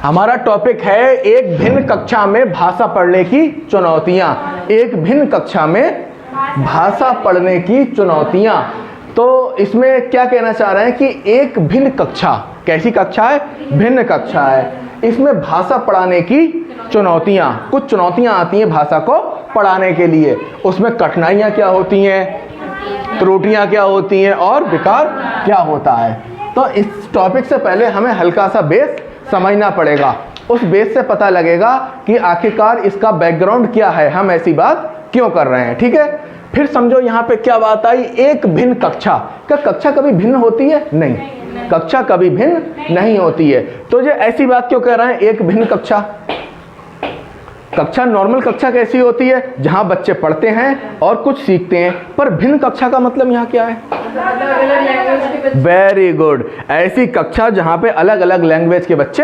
हमारा टॉपिक है एक भिन्न कक्षा में भाषा पढ़ने की चुनौतियां। एक भिन्न कक्षा में भाषा पढ़ने की चुनौतियां। तो इसमें क्या कहना चाह रहे हैं कि एक भिन्न कक्षा, कैसी कक्षा है? भिन्न कक्षा है। इसमें भाषा पढ़ाने की चुनौतियां, कुछ चुनौतियां आती हैं भाषा को पढ़ाने के लिए। उसमें कठिनाइयां क्या होती हैं, त्रुटियां क्या होती हैं और विकार क्या होता है। तो इस टॉपिक से पहले हमें हल्का सा बेस समझना पड़ेगा। उस बेस से पता लगेगा कि आखिरकार इसका बैकग्राउंड क्या है, हम ऐसी बात क्यों कर रहे हैं। ठीक है, फिर समझो यहाँ पे क्या बात आई, एक भिन्न कक्षा। क्या कक्षा कभी भिन्न होती है? नहीं, कक्षा कभी भिन्न नहीं होती है। तो ये ऐसी बात क्यों कह रहे हैं एक भिन्न कक्षा? कक्षा नॉर्मल कक्षा कैसी होती है? जहां बच्चे पढ़ते हैं और कुछ सीखते हैं। पर भिन्न कक्षा का मतलब यहाँ क्या है? वेरी गुड, ऐसी कक्षा जहां पे अलग अलग लैंग्वेज के बच्चे।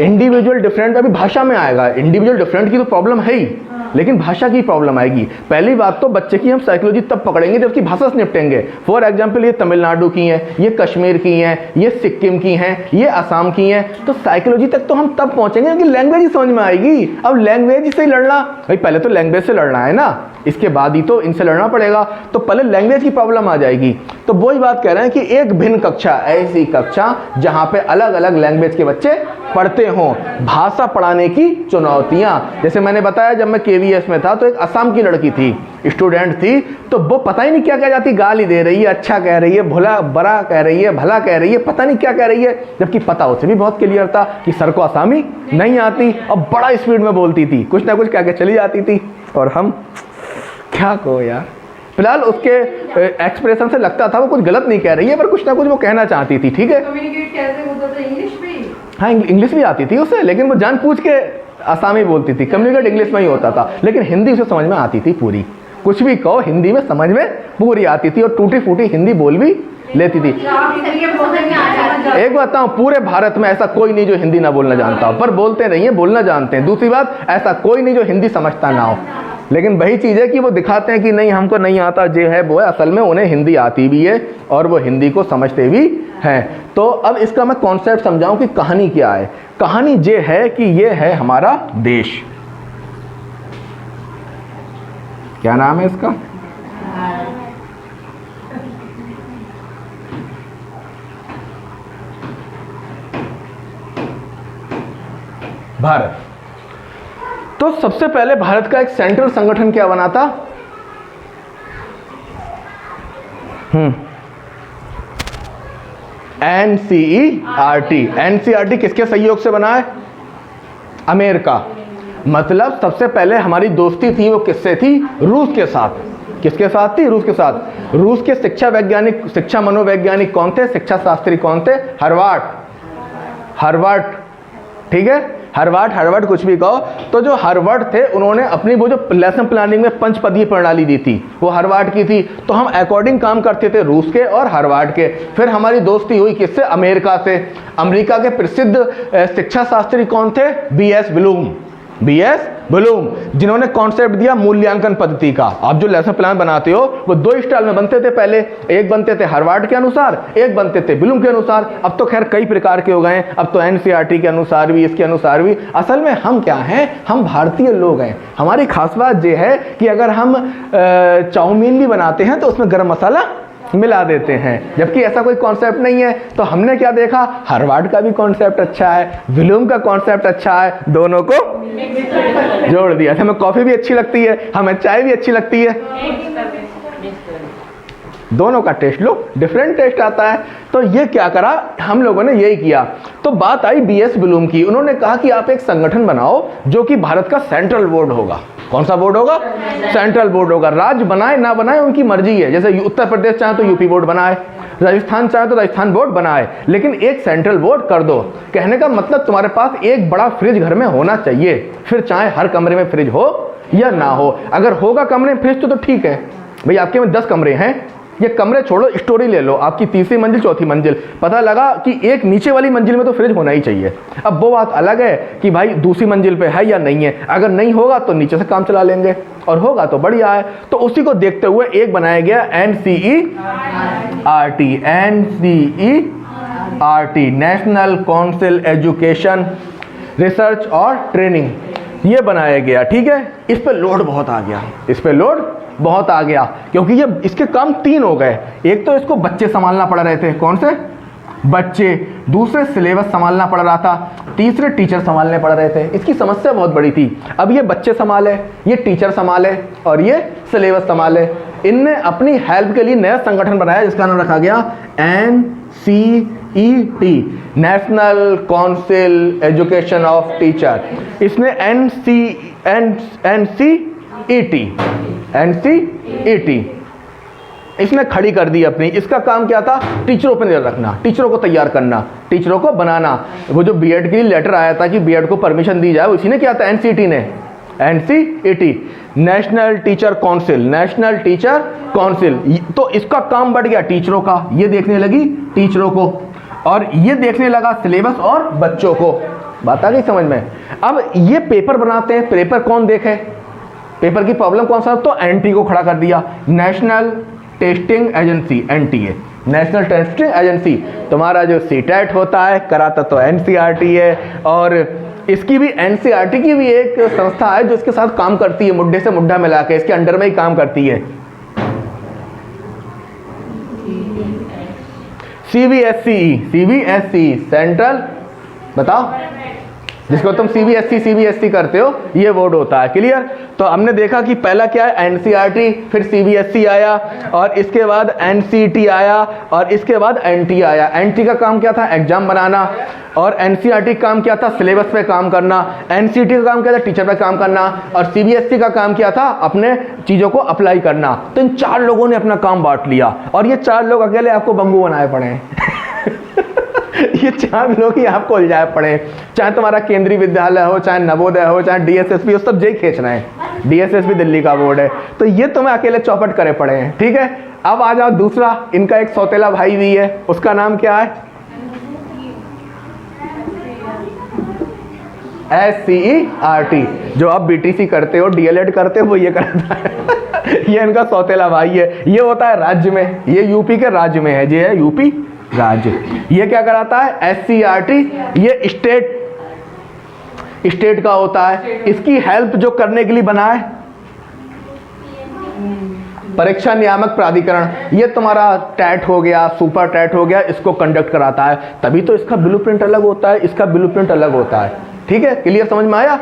इंडिविजुअल डिफरेंट अभी भाषा में आएगा। इंडिविजुअल डिफरेंट की तो प्रॉब्लम है ही, लेकिन भाषा की प्रॉब्लम आएगी। पहली बात तो बच्चे की हम साइकोलॉजी तब पकड़ेंगे जब उसकी भाषा से निपटेंगे। फॉर एग्जांपल ये तमिलनाडु की हैं, ये कश्मीर की हैं, ये सिक्किम की हैं, ये असम की हैं। तो साइकोलॉजी तक तो हम तब पहुंचेंगे कि लैंग्वेज ही समझ में आएगी। अब लैंग्वेज से ही लड़ना, भाई पहले तो लैंग्वेज से लड़ना है ना, इसके बाद ही तो इनसे लड़ना पड़ेगा। तो पहले लैंग्वेज की प्रॉब्लम आ जाएगी। तो वही बात कह रहे हैं कि एक भिन्न कक्षा, ऐसी कक्षा जहां पे अलग अलग लैंग्वेज के बच्चे पढ़ते हों। भाषा पढ़ाने की चुनौतियां, जैसे मैंने बताया जब मैं केवीएस में था तो एक असम की लड़की थी, स्टूडेंट थी, तो वो पता ही नहीं क्या कह जाती, गाली दे रही है, अच्छा कह रही है, भला बड़ा कह रही है, भला कह रही है, पता नहीं क्या कह रही है। जबकि पता उसे भी बहुत क्लियर था कि सर को आसामी नहीं आती और बड़ा स्पीड में बोलती थी, कुछ ना कुछ कह के चली जाती थी। और हम क्या कहो यार, फिलहाल उसके एक्सप्रेशन से लगता था वो कुछ गलत नहीं कह रही है, पर कुछ ना कुछ वो कहना चाहती थी। ठीक है, कम्युनिकेट कैसे होता था? इंग्लिश में? हाँ, इंग्लिश भी आती थी उसे, लेकिन वो जानबूझ के आसामी बोलती थी। कम्युनिकेट इंग्लिश में ही होता था, लेकिन हिंदी उसे समझ में आती थी पूरी। कुछ भी कहो हिंदी में समझ में पूरी आती थी और टूटी फूटी हिंदी बोल भी लेती थी। एक बात बताऊं, पूरे भारत में ऐसा कोई नहीं जो हिंदी ना बोलना जानता हो, पर बोलते नहीं है, बोलना जानते हैं। दूसरी बात, ऐसा कोई नहीं जो हिंदी समझता ना हो, लेकिन वही चीज़ है कि वो दिखाते हैं कि नहीं हमको नहीं आता, जो है वो है। असल में उन्हें हिंदी आती भी है और वो हिंदी को समझते भी हैं। तो अब इसका मैं कॉन्सेप्ट समझाऊं कि कहानी क्या है। कहानी ये है कि ये है हमारा देश। क्या नाम है इसका? भारत। तो सबसे पहले भारत का एक सेंट्रल संगठन क्या बना था? एनसीईआरटी। एनसीईआरटी किसके सहयोग से बना है? अमेरिका। मतलब सबसे पहले हमारी दोस्ती थी वो किससे थी? रूस के साथ। किसके साथ थी? रूस के साथ। रूस के शिक्षा वैज्ञानिक, शिक्षा मनोवैज्ञानिक कौन थे? शिक्षा शास्त्री कौन थे? हार्वर्ड। ठीक है, हार्वर्ड कुछ भी कहो। तो जो हार्वर्ड थे उन्होंने अपनी वो जो लेसन प्लानिंग में पंचपदीय प्रणाली दी थी वो हार्वर्ड की थी। तो हम अकॉर्डिंग काम करते थे रूस के और हार्वर्ड के। फिर हमारी दोस्ती हुई किससे? अमेरिका से। अमेरिका के प्रसिद्ध शिक्षा शास्त्री कौन थे? बीएस ब्लूम, जिन्होंने कॉन्सेप्ट दिया मूल्यांकन पद्धति का। आप जो लेसन प्लान बनाते हो वो दो स्टाइल में बनते थे पहले, एक बनते थे हार्वर्ड के अनुसार, एक बनते थे ब्लूम के अनुसार। अब तो खैर कई प्रकार के हो गए हैं, अब तो एनसीईआरटी के अनुसार भी, इसके अनुसार भी। असल में हम क्या हैं? हम भारतीय लोग हैं। हमारी खास बात यह है कि अगर हम चाउमीन भी बनाते हैं तो उसमें गरम मसाला मिला देते हैं, जबकि ऐसा कोई कॉन्सेप्ट नहीं है। तो हमने क्या देखा? हार्वर्ड का भी कॉन्सेप्ट अच्छा है, ब्लूम का कॉन्सेप्ट अच्छा है, दोनों को जोड़ दिया। हमें कॉफी भी अच्छी लगती है, हमें चाय भी अच्छी लगती है, दोनों का टेस्ट लो डिफरेंट टेस्ट आता है। तो ये क्या करा हम लोगों ने? यही किया। तो बात आई बीएस ब्लूम की। उन्होंने कहा कि आप एक संगठन बनाओ जो कि भारत का सेंट्रल बोर्ड होगा। कौन सा बोर्ड होगा? सेंट्रल बोर्ड होगा। राज्य बनाए ना बनाए उनकी मर्जी है। जैसे उत्तर प्रदेश चाहे तो यूपी बोर्ड बनाए, राजस्थान चाहे तो राजस्थान बोर्ड बनाए, लेकिन एक सेंट्रल बोर्ड कर दो। कहने का मतलब तुम्हारे पास एक बड़ा फ्रिज घर में होना चाहिए, फिर चाहे हर कमरे में फ्रिज हो या ना हो। अगर होगा कमरे में फ्रिज तो ठीक है। भाई आपके में 10 कमरे हैं, ये कमरे छोड़ो, स्टोरी ले लो, आपकी तीसरी मंजिल चौथी मंजिल, पता लगा कि एक नीचे वाली मंजिल में तो फ्रिज होना ही चाहिए। अब वो बात अलग है कि भाई दूसरी मंजिल पे है या नहीं है, अगर नहीं होगा तो नीचे से काम चला लेंगे और होगा तो बढ़िया है। तो उसी को देखते हुए एक बनाया गया NCERT, NCERT, national council education research और ट्रेनिंग, ये बनाया गया। ठीक है, इस पे लोड बहुत आ गया, इस पे लोड बहुत आ गया, क्योंकि ये इसके काम 3 हो गए। एक तो इसको बच्चे संभालना पड़ रहे थे, कौन से बच्चे, दूसरे सिलेबस संभालना पड़ रहा था, तीसरे टीचर संभालने पड़ रहे थे। इसकी समस्या बहुत बड़ी थी। अब ये बच्चे संभाले, ये टीचर संभाले और ये सिलेबस संभाले। इनने अपनी हेल्प के लिए नया संगठन बनाया जिसका नाम रखा गया NCET, national council education of teacher. इसने NCET इसने खड़ी कर दी अपनी। इसका काम क्या था, टीचरों पर नजर रखना, टीचरों को तैयार करना, टीचरों को बनाना। वो जो बीएड के लिए लेटर आया था कि बीएड को परमिशन दी जाए, उसी ने किया था NCET ने, NCET, national teacher council, national teacher council. तो इसका काम बढ़ गया टीचरों का, ये देखने लगी टीचरों को और ये देखने लगा सिलेबस और बच्चों को। बात आ गई समझ में। अब ये पेपर बनाते हैं, पेपर कौन देखे, पेपर की प्रॉब्लम कौन सा, तो NT को खड़ा कर दिया, national testing agency, NTA, national testing agency. तुम्हारा जो CTET होता है कराता तो NCERT है, और इसकी भी NCERT की भी एक संस्था है जो इसके साथ काम करती है, मुद्दे से मुद्दा मिला के इसके अंडर में ही काम करती है। CBSE सेंट्रल, बताओ, जिसको तुम CBSE करते हो, ये बोर्ड होता है। क्लियर। तो हमने देखा कि पहला क्या है, NCERT, फिर CBSE आया और इसके बाद NCET आया और इसके बाद NT आया। NT का काम क्या था, एग्जाम बनाना, और NCERT का काम क्या था, सिलेबस पे काम करना। NCET का काम क्या था, टीचर पे काम करना, और CBSE का काम क्या था, अपने चीज़ों को अप्लाई करना। तो इन 4 लोगों ने अपना काम बांट लिया और ये 4 लोग अकेले आपको बंगू बनाए पड़े हैं। ये 4 लोग ही आपको उलझाए पड़े, चाहे तुम्हारा केंद्रीय विद्यालय हो, चाहे नवोदय हो, चाहे DSSB हो, सब जय खींच रहे हैं। DSSB दिल्ली का बोर्ड है, तो ये तुम्हें अकेले चौपट करे पड़े हैं। ठीक है, अब आ जाओ दूसरा, इनका एक सौतेला भाई भी है, उसका नाम क्या है, SCERT। जो आप BTC करते हो, DLED करते हो, वो ये करता है। ये इनका सौतेला भाई है, ये होता है राज्य में, ये यूपी के राज्य में है, ये है यूपी राज्य। ये क्या कराता है, SCERT, ये स्टेट का होता है। इसकी हेल्प जो करने के लिए बना है परीक्षा नियामक प्राधिकरण, ये तुम्हारा टैट हो गया, सुपर टैट हो गया, इसको कंडक्ट कराता है। तभी तो इसका ब्लूप्रिंट अलग होता है, इसका ब्लूप्रिंट अलग होता है। ठीक है, क्लियर, समझ में आया।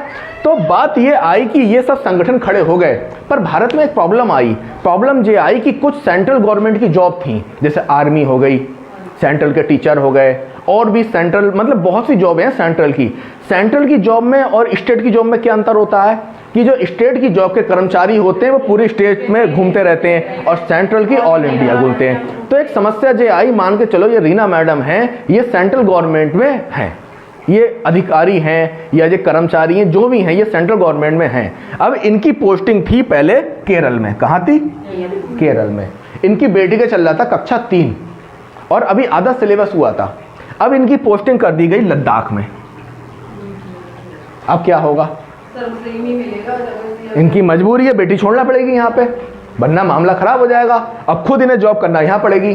तो बात ये आई कि ये सब संगठन खड़े हो गए, पर भारत में एक प्रॉब्लम आई। प्रॉब्लम ये आई कि कुछ सेंट्रल गवर्नमेंट की जॉब थी, जैसे आर्मी हो गई, सेंट्रल के टीचर हो गए, और भी सेंट्रल, मतलब बहुत सी जॉब हैं सेंट्रल की। सेंट्रल की जॉब में और स्टेट की जॉब में क्या अंतर होता है कि जो स्टेट की जॉब के कर्मचारी होते हैं वो पूरे स्टेट में घूमते रहते हैं और सेंट्रल की ऑल इंडिया घूमते हैं। तो एक समस्या जो आई, मान के चलो ये रीना मैडम हैं, ये सेंट्रल गवर्नमेंट में हैं, ये अधिकारी हैं या ये कर्मचारी हैं, जो भी हैं, ये सेंट्रल गवर्नमेंट में हैं। अब इनकी पोस्टिंग थी पहले केरल में, कहाँ थी, केरल में। इनकी बेटी का चल रहा था कक्षा 3 और अभी आधा सिलेबस हुआ था। अब इनकी पोस्टिंग कर दी गई लद्दाख में। अब क्या होगा, इनकी मजबूरी है, बेटी छोड़ना पड़ेगी यहाँ पे, वरना मामला खराब हो जाएगा। अब खुद इन्हें जॉब करना यहाँ पड़ेगी,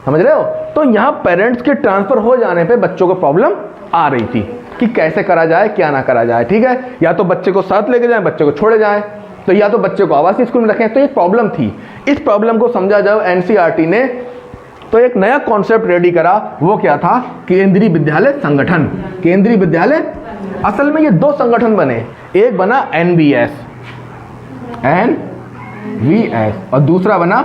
समझ रहे हो। तो यहाँ पेरेंट्स के ट्रांसफर हो जाने पे बच्चों को प्रॉब्लम आ रही थी कि कैसे करा जाए, क्या ना करा जाए। ठीक है, या तो बच्चे को साथ लेके जाएं, बच्चे को छोड़े जाएं, तो या तो बच्चे को आवासीय स्कूल में रखें। तो ये प्रॉब्लम थी। इस प्रॉब्लम को समझा जब NCERT ने, तो एक नया कॉन्सेप्ट रेडी करा। वो क्या था, केंद्रीय विद्यालय संगठन। केंद्रीय विद्यालय, असल में ये 2 संगठन बने, एक बना NVS और दूसरा बना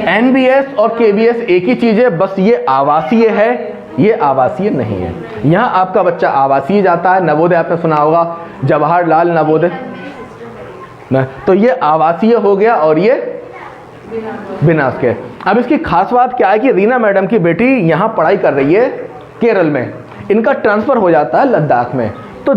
NBS और KBS। एक ही चीज है, बस ये आवासीय है, ये आवासीय नहीं है। यहाँ आपका बच्चा आवासीय जाता है, नवोदय आपने सुना होगा, जवाहरलाल नवोदय, तो ये आवासीय हो गया और ये बिना के। अब इसकी खास बात क्या है कि रीना मैडम की बेटी यहाँ पढ़ाई कर रही है केरल में, इनका ट्रांसफ़र हो जाता है लद्दाख में। तो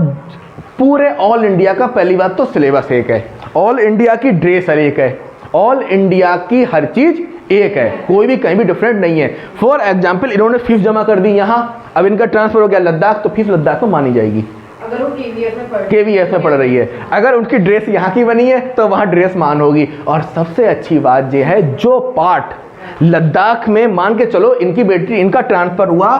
पूरे ऑल इंडिया का पहली बात तो सिलेबस एक है, ऑल इंडिया की ड्रेस हर एक है, ऑल इंडिया की हर चीज़ एक है, कोई भी कहीं भी डिफरेंट नहीं है। फॉर एग्जाम्पल इन्होंने फीस जमा कर दी यहाँ, अब इनका ट्रांसफर हो गया लद्दाख, तो फीस लद्दाख में मानी जाएगी अगर वो KVS में पढ़ रही है। अगर उनकी ड्रेस यहाँ की बनी है तो वहाँ ड्रेस मान होगी। और सबसे अच्छी बात यह है, जो पार्ट लद्दाख में मान के चलो इनकी बेटी, इनका ट्रांसफर हुआ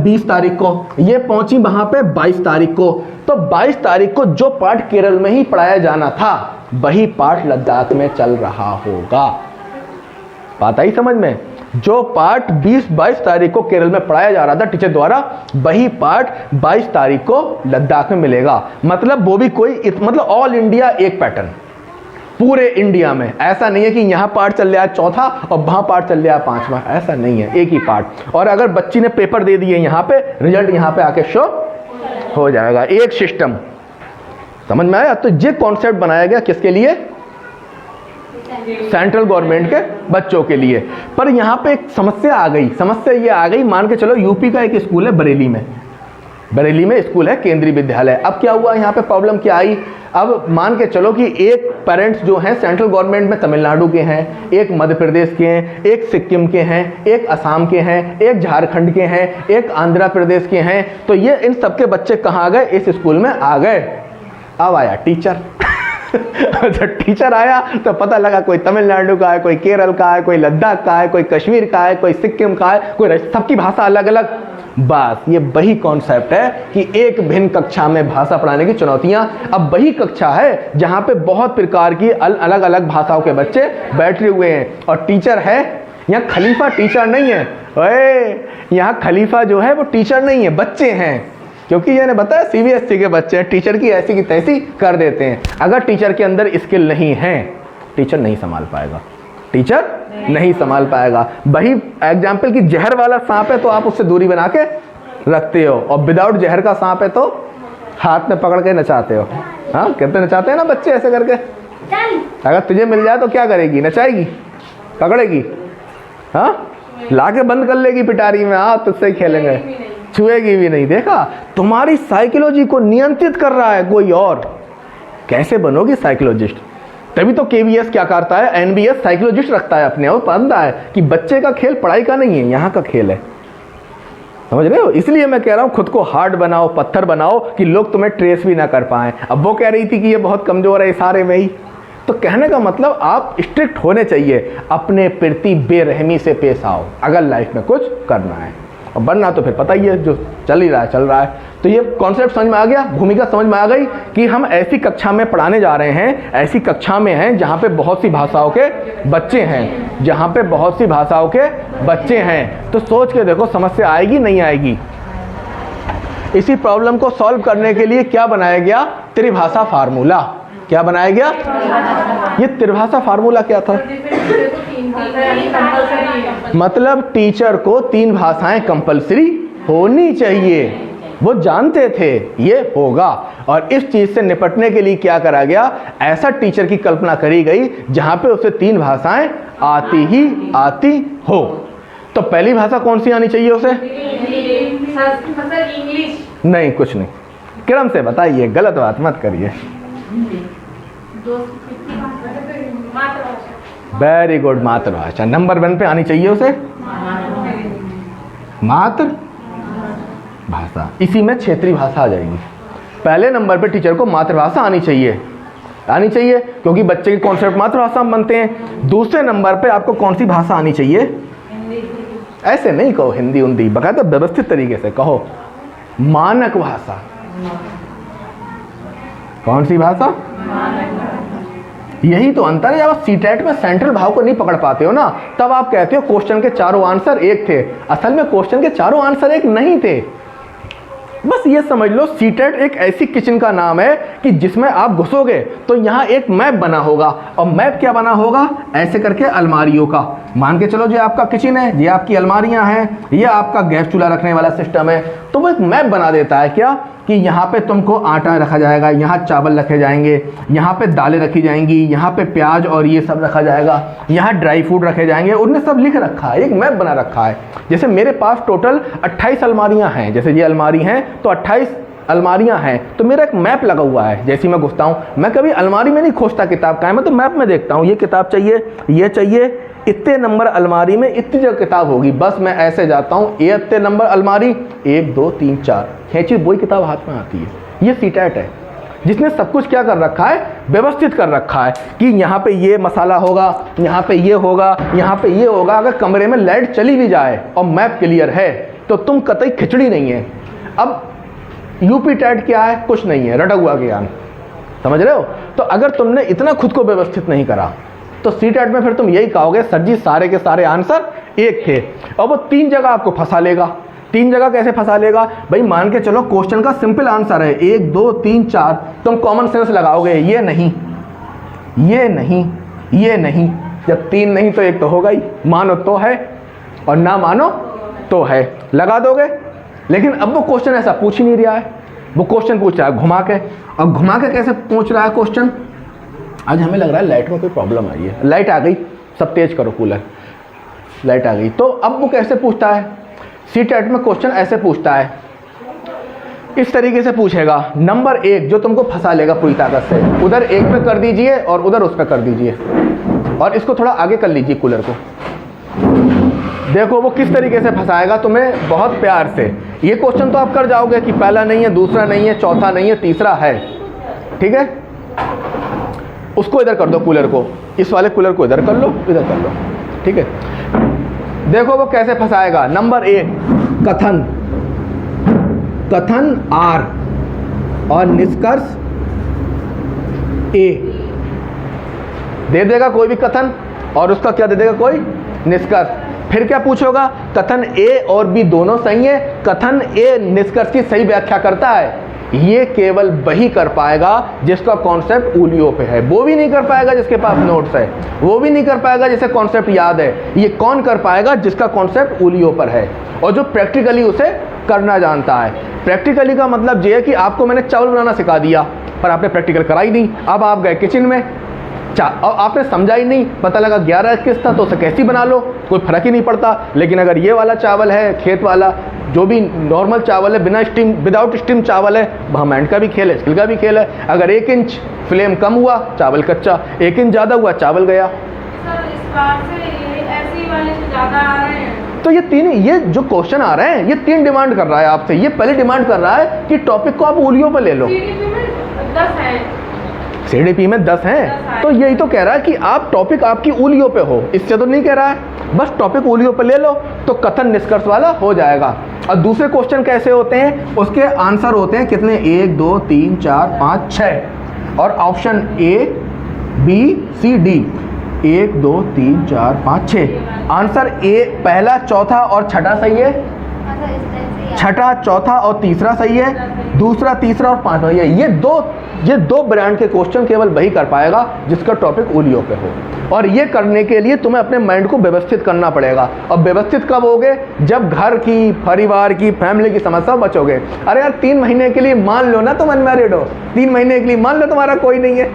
20 तारीख को, ये पहुंची वहां पे 22 तारीख को, तो 22 तारीख को जो पार्ट केरल में ही पढ़ाया जाना था वही पार्ट लद्दाख में चल रहा होगा। बात आई समझ में? जो पार्ट 20-22 तारीख को केरल में पढ़ाया जा रहा था टीचर द्वारा, वही पार्ट 22 तारीख को लद्दाख में मिलेगा। मतलब वो भी कोई मतलब ऑल इंडिया एक पैटर्न पूरे इंडिया में। ऐसा नहीं है कि यहाँ पार्ट चल रहा है चौथा और वहाँ पार्ट चल रहा है 5वां, ऐसा नहीं है, एक ही पार्ट। और अगर बच्ची ने पेपर दे दिए यहाँ पे, रिजल्ट यहाँ पे आके शो हो जाएगा। एक सिस्टम समझ में आया? तो ये कॉन्सेप्ट बनाया गया किसके लिए? सेंट्रल गवर्नमेंट के बच्चों के लिए। पर यहाँ पे एक समस्या आ गई। समस्या ये आ गई, मान के चलो यूपी का एक स्कूल है बरेली में स्कूल है, केंद्रीय विद्यालय। अब क्या हुआ यहाँ पे, प्रॉब्लम क्या आई? अब मान के चलो कि एक पेरेंट्स जो हैं सेंट्रल गवर्नमेंट में तमिलनाडु के हैं, एक मध्य प्रदेश के हैं, एक सिक्किम के हैं, एक असम के हैं, एक झारखंड के हैं, एक आंध्र प्रदेश के हैं। तो ये इन सबके बच्चे कहाँ आ गए? इस स्कूल में आ गए। अब आया टीचर जब टीचर आया तो पता लगा कोई तमिलनाडु का है, कोई केरल का है, कोई लद्दाख का है, कोई कश्मीर का है, कोई सिक्किम का है, कोई सबकी भाषा अलग अलग। बस ये वही कॉन्सेप्ट है कि एक भिन्न कक्षा में भाषा पढ़ाने की चुनौतियां। अब वही कक्षा है जहां पे बहुत प्रकार की अलग अलग भाषाओं के बच्चे बैठे हुए हैं और टीचर है। यहाँ खलीफा टीचर नहीं है, ओए यहाँ खलीफा जो है वो टीचर नहीं है, बच्चे हैं। क्योंकि ये ने बताया CBSE के बच्चे हैं, टीचर की ऐसी की तैसी कर देते हैं। अगर टीचर के अंदर स्किल नहीं है, टीचर नहीं संभाल पाएगा, टीचर नहीं संभाल पाएगा। वही एग्जाम्पल की जहर वाला सांप है तो आप उससे दूरी बना के रखते हो, और विदाउट जहर का सांप है तो हाथ में पकड़ के नचाते हो। हाँ, कहते नचाते हैं ना बच्चे ऐसे करके। अगर तुझे मिल जाए तो क्या करेगी? नचाएगी, पकड़ेगी, हाँ, लाके बंद कर लेगी पिटारी में, हाँ तुझसे ही खेलेंगे, छुएगी भी नहीं। देखा, तुम्हारी साइकोलॉजी को नियंत्रित कर रहा है कोई और। कैसे बनोगी साइकोलॉजिस्ट? तभी तो KVS क्या करता है, NBS साइकोलॉजिस्ट रखता है अपने, और पता है कि बच्चे का खेल पढ़ाई का नहीं है, यहाँ का खेल है। समझ रहे हो? इसलिए मैं कह रहा हूँ खुद को हार्ड बनाओ, पत्थर बनाओ कि लोग तुम्हें ट्रेस भी ना कर पाएं। अब वो कह रही थी कि ये बहुत कमजोर है इशारे में ही, तो कहने का मतलब आप स्ट्रिक्ट होने चाहिए, अपने प्रति बेरहमी से पेश आओ अगर लाइफ में कुछ करना है। और बनना तो फिर पता ही है, जो चल ही रहा है चल रहा है। तो ये कॉन्सेप्ट समझ में आ गया, भूमिका समझ में आ गई कि हम ऐसी कक्षा में पढ़ाने जा रहे हैं, ऐसी कक्षा में हैं जहाँ पे बहुत सी भाषाओं के बच्चे हैं, जहाँ पे बहुत सी भाषाओं के बच्चे हैं। तो सोच के देखो समस्या आएगी नहीं आएगी। इसी प्रॉब्लम को सॉल्व करने के लिए क्या बनाया गया? त्रिभाषा फार्मूला। क्या बनाया गया? ये त्रिभाषा फार्मूला क्या था? मतलब टीचर को 3 भाषाएं कंपलसरी होनी चाहिए। वो जानते थे ये होगा, और इस चीज से निपटने के लिए क्या करा गया? ऐसा टीचर की कल्पना करी गई जहां पे उसे 3 भाषाएं आती हो। तो पहली भाषा कौन सी आनी चाहिए उसे? इंग्लिश नहीं, कुछ नहीं, क्रम से बताइए, गलत बात मत करिए। वेरी गुड, मातृभाषा। नंबर 1 पे आनी चाहिए उसे मातृ भाषा। इसी में क्षेत्रीय भाषा आ जाएगी। पहले नंबर पे टीचर को मातृभाषा आनी चाहिए क्योंकि बच्चे के कॉन्सेप्ट मातृभाषा में बनते हैं। दूसरे नंबर पे आपको कौन सी भाषा आनी चाहिए? ऐसे नहीं कहो हिंदी उन्दी, बकायदा व्यवस्थित तरीके से कहो मानक भाषा। कौन सी भाषा? यही तो अंतर है। जब आप सीटेट में सेंट्रल भाव को नहीं पकड़ पाते हो ना, तब आप कहते हो क्वेश्चन के चारों आंसर एक थे। असल में क्वेश्चन के चारों आंसर एक नहीं थे। बस ये समझ लो, सीटेट एक ऐसी किचन का नाम है कि जिसमें आप घुसोगे तो यहाँ एक मैप बना होगा, और मैप क्या बना होगा? ऐसे करके अलमारियों का। मान के चलो ये आपका किचन है, ये आपकी अलमारियाँ हैं, ये आपका गैस चूल्हा रखने वाला सिस्टम है। तो वो एक मैप बना देता है क्या कि यहाँ पे तुमको आटा रखा जाएगा, यहाँ चावल रखे जाएंगे, यहाँ पे दालें रखी जाएंगी, यहाँ पे प्याज और ये सब रखा जाएगा, यहाँ ड्राई फ्रूट रखे जाएंगे। उनने सब लिख रखा है, एक मैप बना रखा है। जैसे मेरे पास टोटल 28 अलमारियाँ हैं, जैसे ये अलमारी हैं तो 28 अलमारियाँ हैं, तो मेरा एक मैप लगा हुआ है। जैसे मैं घुसता हूँ, मैं कभी अलमारी में नहीं खोजता किताब का है, मैं तो मैप में देखता हूँ ये किताब चाहिए, ये चाहिए, इतने नंबर अलमारी में इतनी जगह किताब होगी, बस मैं ऐसे जाता हूँ, ये इतने नंबर अलमारी, 1 2 3 4 खींची, वही किताब हाथ में आती है। ये सीटेट है जिसने सब कुछ क्या कर रखा है, व्यवस्थित कर रखा है कि यहाँ पे ये मसाला होगा, यहाँ पे ये होगा, यहाँ पे ये होगा। अगर कमरे में लाइट चली भी जाए और मैप क्लियर है तो तुम कतई खिचड़ी नहीं है। अब यूपी टेट क्या है, कुछ नहीं है, रटा हुआ ज्ञान, समझ रहे हो। तो अगर तुमने इतना खुद को व्यवस्थित नहीं करा तो सी टेट में फिर तुम यही कहोगे सर जी सारे के सारे आंसर एक थे, और वो 3 जगह आपको फंसा लेगा। 3 जगह कैसे फंसा लेगा भाई, मान के चलो क्वेश्चन का सिंपल आंसर है 1 2 3 4, तुम कॉमन सेंस लगाओगे, ये नहीं, ये नहीं, ये नहीं, जब 3 नहीं तो 1 तो होगा ही, मानो तो है और ना मानो तो है, लगा दोगे। लेकिन अब वो क्वेश्चन ऐसा पूछ ही नहीं रहा है, वो क्वेश्चन पूछ रहा है घुमा के। और घुमा के कैसे पूछ रहा है क्वेश्चन, आज हमें लग रहा है लाइट में कोई प्रॉब्लम आई है, लाइट आ गई, सब तेज करो कूलर, लाइट आ गई। तो अब वो कैसे पूछता है, सी टेट में क्वेश्चन ऐसे पूछता है, इस तरीके से पूछेगा। नंबर 1 जो तुमको फंसा लेगा पूरी ताकत से, उधर 1 पे कर दीजिए और उधर उस पे कर दीजिए, और इसको थोड़ा आगे कर लीजिए कूलर को। देखो वो किस तरीके से फंसाएगा तुम्हें, बहुत प्यार से। ये क्वेश्चन तो आप कर जाओगे कि पहला नहीं है, दूसरा नहीं है, चौथा नहीं है, तीसरा है, ठीक है। उसको इधर कर दो कूलर को, इस वाले कूलर को इधर कर लो, इधर कर लो, ठीक है। देखो वो कैसे फंसाएगा। नंबर 1 कथन, कथन R और निष्कर्ष A दे देगा, कोई भी कथन और उसका क्या दे देगा, कोई निष्कर्ष। फिर क्या पूछोगा, कथन A और B दोनों सही है, कथन A निष्कर्ष की सही व्याख्या करता है। ये केवल वही कर पाएगा जिसका कॉन्सेप्ट उंगलियों पे है, वो भी नहीं कर पाएगा जिसके पास नोट्स है, वो भी नहीं कर पाएगा जिसे कॉन्सेप्ट याद है। ये कौन कर पाएगा, जिसका कॉन्सेप्ट उंगलियों पर है और जो प्रैक्टिकली उसे करना जानता है। प्रैक्टिकली का मतलब ये है कि आपको मैंने चावल बनाना सिखा दिया पर आपने प्रैक्टिकल करा ही नहीं। अब आप गए किचन में और आपने समझा ही नहीं, पता लगा 11 21 था तो उसे कैसी बना लो, कोई फर्क ही नहीं पड़ता। लेकिन अगर ये वाला चावल है, खेत वाला जो भी नॉर्मल चावल है, बिना स्टीम विदाउट स्टीम चावल है, वहाँ माइंड का भी खेल है, स्किल का भी खेल है। अगर 1 इंच फ्लेम कम हुआ चावल कच्चा, 1 इंच ज़्यादा हुआ चावल गया। सर इस बार से ये ऐसे वाले से ज़्यादा आ रहे हैं। तो ये जो क्वेश्चन आ रहे हैं ये 3 डिमांड कर रहा है आपसे। ये पहले डिमांड कर रहा है कि टॉपिक को आप उंगलियों पर ले लो। CDP में 10 हैं, तो यही तो कह रहा है कि आप टॉपिक आपकी उंगलियों पे हो, इससे तो नहीं कह रहा है। बस टॉपिक उंगलियों पे ले लो तो कथन निष्कर्ष वाला हो जाएगा। और दूसरे क्वेश्चन कैसे होते हैं, उसके आंसर होते हैं कितने, 1 2 3 4 5 6 और option A B C D 1 2 3 4 5 6। Answer A पहला, चौथा और छठा सही है, छठा, चौथा और तीसरा सही है, दूसरा, तीसरा और पांचवा सही है। ये दो ब्रांड के क्वेश्चन केवल वही कर पाएगा जिसका टॉपिक उंगलियों पे हो। और ये करने के लिए तुम्हें अपने माइंड को व्यवस्थित करना पड़ेगा। और व्यवस्थित कब होगे, जब घर की, परिवार की, फैमिली की समस्या बचोगे। अरे यार 3 महीने के लिए मान लो ना तुम अनमैरिड हो, 3 महीने के लिए मान लो तुम्हारा कोई नहीं है,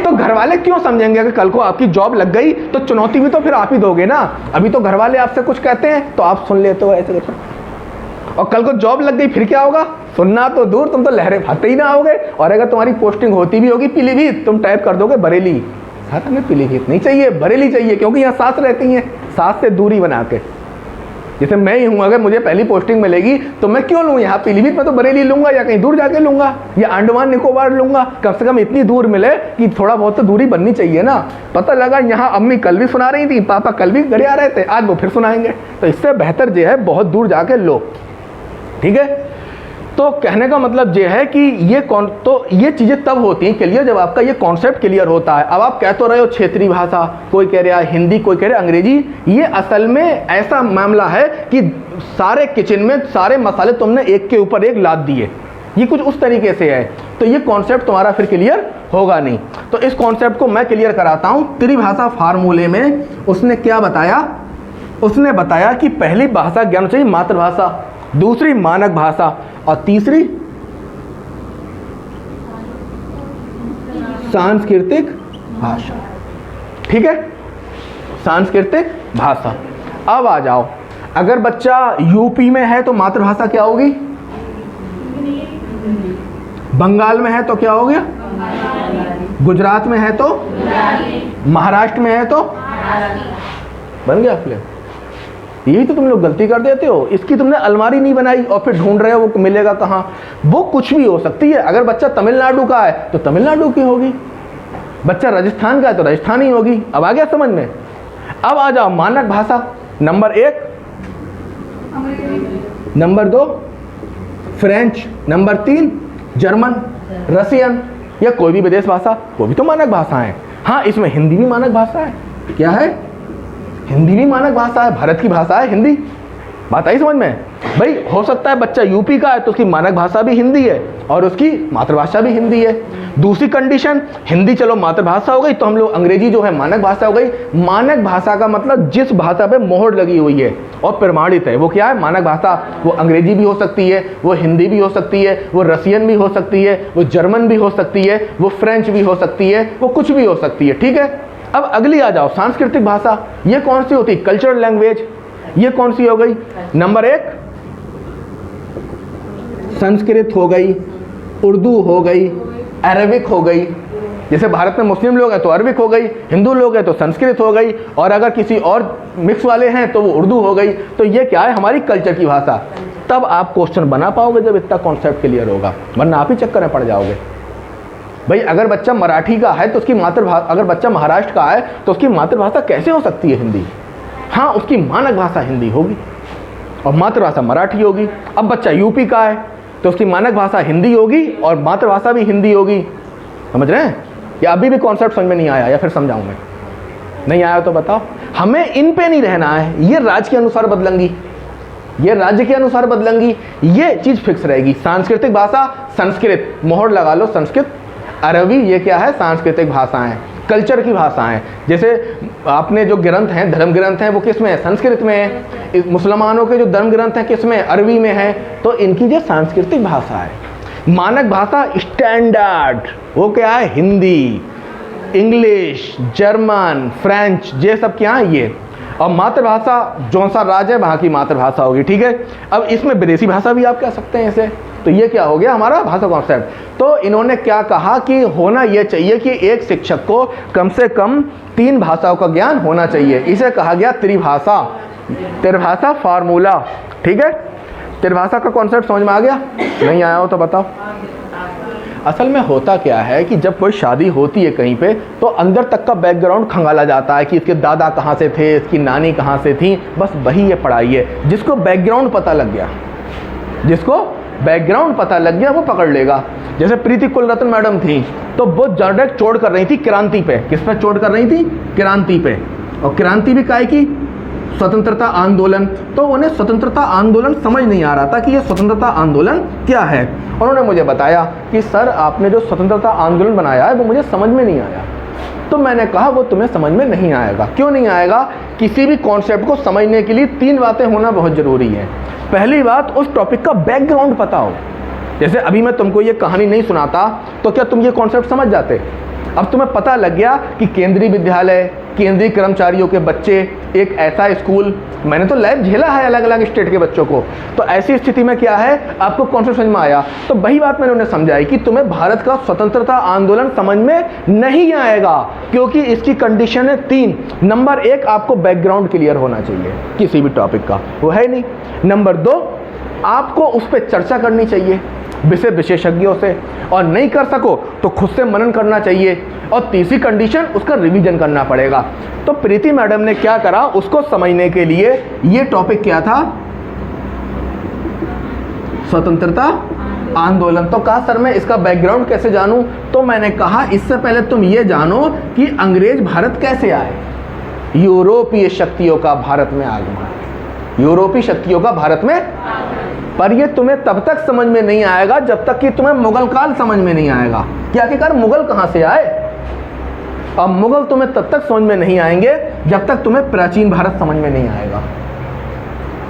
तो घर वाले क्यों समझेंगे। अगर कल को आपकी जॉब लग गई तो चुनौती भी तो फिर आप ही दोगे ना। अभी तो घर वाले आपसे कुछ कहते हैं तो आप सुन लेते हो ऐसे करके, और कल को जॉब लग गई फिर क्या होगा, सुनना तो दूर, तुम तो लहरें भाते ही ना आओगे। और अगर तुम्हारी पोस्टिंग होती भी होगी पीलीभीत, तुम टाइप कर दोगे बरेली। हाँ, हमें पीलीभीत नहीं चाहिए, बरेली चाहिए, क्योंकि यहाँ सास रहती हैं, सास से दूरी बना के। जैसे मैं ही हूँ, अगर मुझे पहली पोस्टिंग मिलेगी तो मैं क्यों लूँ यहाँ पीलीभीत में, तो बरेली लूँगा या कहीं दूर जाके लूँगा, या अंडमान निकोबार लूँगा। कम से कम इतनी दूर मिले कि थोड़ा बहुत तो दूरी बननी चाहिए ना। पता लगा यहाँ अम्मी कल भी सुना रही थी, पापा कल भी घरे आ रहे थे, आज वो फिर सुनाएंगे, तो इससे बेहतर जो है बहुत दूर जाके लो। ठीक है, तो कहने का मतलब ये है कि ये चीज़ें तब होती हैं क्लियर जब आपका ये कॉन्सेप्ट क्लियर होता है। अब आप कह तो रहे हो क्षेत्रीय भाषा, कोई कह रहा है हिंदी, कोई कह रहा है अंग्रेजी। ये असल में ऐसा मामला है कि सारे किचन में सारे मसाले तुमने एक के ऊपर एक लाद दिए, ये कुछ उस तरीके से है, तो ये कॉन्सेप्ट तुम्हारा फिर क्लियर होगा नहीं। तो इस कॉन्सेप्ट को मैं क्लियर कराता हूँ। त्रिभाषा फार्मूले में उसने क्या बताया, उसने बताया कि पहली भाषा ज्ञान चाहिए मातृभाषा, दूसरी मानक भाषा और तीसरी सांस्कृतिक भाषा। ठीक है, सांस्कृतिक भाषा। अब आ जाओ, अगर बच्चा यूपी में है तो मातृभाषा क्या होगी, बंगाल में है तो क्या हो गया, गुजरात में है तो, महाराष्ट्र में है तो, बन गया प्लेन। यही तो तुम लोग गलती कर देते हो। इसकी तुमने अलमारी नहीं बनाई और फिर ढूंढ रहे हो वो मिलेगा कहाँ। वो कुछ भी हो सकती है। अगर बच्चा तमिलनाडु का है तो तमिलनाडु की होगी, बच्चा राजस्थान का है तो राजस्थानी होगी। अब आ गया समझ में। अब आ जाओ मानक भाषा। Number 1 number 2 French, number 3 German, Russian या कोई भी विदेश भाषा, वो भी तो मानक भाषा है। हाँ, इसमें हिंदी भी मानक भाषा है। क्या है? हिंदी भी मानक भाषा है, भारत की भाषा है हिंदी। बात आई समझ में? भाई हो सकता है बच्चा यूपी का है तो उसकी मानक भाषा भी हिंदी है और उसकी मातृभाषा भी हिंदी है। दूसरी कंडीशन, हिंदी चलो मातृभाषा हो गई तो हम लोग अंग्रेजी जो है मानक भाषा हो गई। मानक भाषा का मतलब जिस भाषा पे मोहर लगी हुई है और प्रमाणित है वो क्या है? मानक भाषा। वो अंग्रेजी भी हो सकती है, वो हिंदी भी हो सकती है, वो रसियन भी हो सकती है, वो जर्मन भी हो सकती है, वो फ्रेंच भी हो सकती है, वो कुछ भी हो सकती है। ठीक है। अब अगली आ जाओ सांस्कृतिक भाषा। ये कौन सी होती है? Cultural language. ये कौन सी हो गई? नंबर 1 संस्कृत हो गई, उर्दू हो गई, अरबिक हो गई। जैसे भारत में मुस्लिम लोग हैं तो अरबिक हो गई, हिंदू लोग हैं तो संस्कृत हो गई, और अगर किसी और मिक्स वाले हैं तो वो उर्दू हो गई। तो ये क्या है? हमारी कल्चर की भाषा। तब आप क्वेश्चन बना पाओगे जब इतना कॉन्सेप्ट क्लियर होगा, वरना आप ही चक्कर में पड़ जाओगे। भाई अगर बच्चा मराठी का है तो उसकी मातृभाषा, अगर बच्चा महाराष्ट्र का है तो उसकी मातृभाषा कैसे हो सकती है हिंदी? हाँ, उसकी मानक भाषा हिंदी होगी और मातृभाषा मराठी होगी। अब बच्चा यूपी का है तो उसकी मानक भाषा हिंदी होगी और मातृभाषा भी हिंदी होगी। समझ रहे हैं? या अभी भी कॉन्सेप्ट समझ में नहीं आया या फिर समझाऊं मैं? नहीं आया तो बताओ। हमें इन पे नहीं रहना है। ये राज्य के अनुसार बदलेंगी, ये राज्य के अनुसार बदलेंगी, ये चीज़ फिक्स रहेगी। सांस्कृतिक भाषा संस्कृत, मोहर लगा लो संस्कृत। अरबी ये क्या है? सांस्कृतिक भाषाएं, कल्चर की भाषाएं। जैसे आपने जो ग्रंथ हैं, धर्म ग्रंथ हैं, वो किस में है? संस्कृत में है। मुसलमानों के जो धर्म ग्रंथ हैं किस में? अरबी में है। तो इनकी जो सांस्कृतिक भाषा है। मानक भाषा स्टैंडर्ड वो क्या है? हिंदी, इंग्लिश, जर्मन, फ्रेंच, ये सब क्या है? ये। और मातृभाषा जो सा राज्य है वहाँ की मातृभाषा होगी। ठीक है। अब इसमें विदेशी भाषा भी आप कह सकते हैं इसे। तो ये क्या हो गया हमारा भाषा कॉन्सेप्ट। तो इन्होंने क्या कहा कि होना ये चाहिए कि एक शिक्षक को कम से कम 3 भाषाओं का ज्ञान होना चाहिए। इसे कहा गया त्रिभाषा, त्रिभाषा फार्मूला। ठीक है। त्रिभाषा का कॉन्सेप्ट समझ में आ गया? नहीं आया हो तो बताओ। असल में होता क्या है कि जब कोई शादी होती है कहीं पे तो अंदर तक का बैकग्राउंड खंगाला जाता है कि इसके दादा कहाँ से थे, इसकी नानी कहाँ से थी। बस वही ये पढ़ाई है। जिसको बैकग्राउंड पता लग गया, जिसको बैकग्राउंड पता लग गया वो पकड़ लेगा। जैसे प्रीति कुलरत्न मैडम थी तो वो डायरेक्ट चोट कर रही थी क्रांति पे। किस पे चोट कर रही थी? क्रांति पे। और क्रांति भी काहे की? स्वतंत्रता आंदोलन। तो उन्हें स्वतंत्रता आंदोलन समझ नहीं आ रहा था कि ये स्वतंत्रता आंदोलन क्या है। उन्होंने मुझे बताया कि सर आपने जो स्वतंत्रता आंदोलन बनाया है वो मुझे समझ में नहीं आया। तो मैंने कहा वो तुम्हें समझ में नहीं आएगा। क्यों नहीं आएगा? किसी भी कॉन्सेप्ट को समझने के लिए 3 बातें होना बहुत ज़रूरी है। पहली बात, उस टॉपिक का बैकग्राउंड पता हो। जैसे अभी मैं तुमको ये कहानी नहीं सुनाता तो क्या तुम ये कॉन्सेप्ट समझ जाते? अब तुम्हें पता लग गया कि केंद्रीय विद्यालय, केंद्रीय कर्मचारियों के बच्चे, एक ऐसा स्कूल। मैंने तो लाइव झेला है अलग अलग स्टेट के बच्चों को। तो ऐसी स्थिति में क्या है, आपको कॉन्सेप्ट समझ में आया। तो वही बात मैंने उन्हें समझाई कि तुम्हें भारत का स्वतंत्रता आंदोलन समझ में नहीं आएगा क्योंकि इसकी कंडीशन है 3। नंबर 1, आपको बैकग्राउंड क्लियर होना चाहिए किसी भी टॉपिक का, वो है नहीं। नंबर 2, आपको उस पर चर्चा करनी चाहिए विषय विशेषज्ञों से, और नहीं कर सको तो खुद से मनन करना चाहिए। और तीसरी कंडीशन, उसका रिवीजन करना पड़ेगा। तो प्रीति मैडम ने क्या करा, उसको समझने के लिए ये टॉपिक क्या था? स्वतंत्रता आंदोलन। तो कहा सर मैं इसका बैकग्राउंड कैसे जानूं? तो मैंने कहा इससे पहले तुम ये जानो कि अंग्रेज भारत कैसे आए। यूरोपीय शक्तियों का भारत में आगमन, यूरोपीय शक्तियों का भारत में। पर ये तुम्हें तब तक समझ में नहीं आएगा जब तक कि तुम्हें मुगल काल समझ में नहीं आएगा कि आखिरकार मुगल कहाँ से आए। अब मुगल तुम्हें तब तक समझ में नहीं आएंगे जब तक तुम्हें प्राचीन भारत समझ में नहीं आएगा।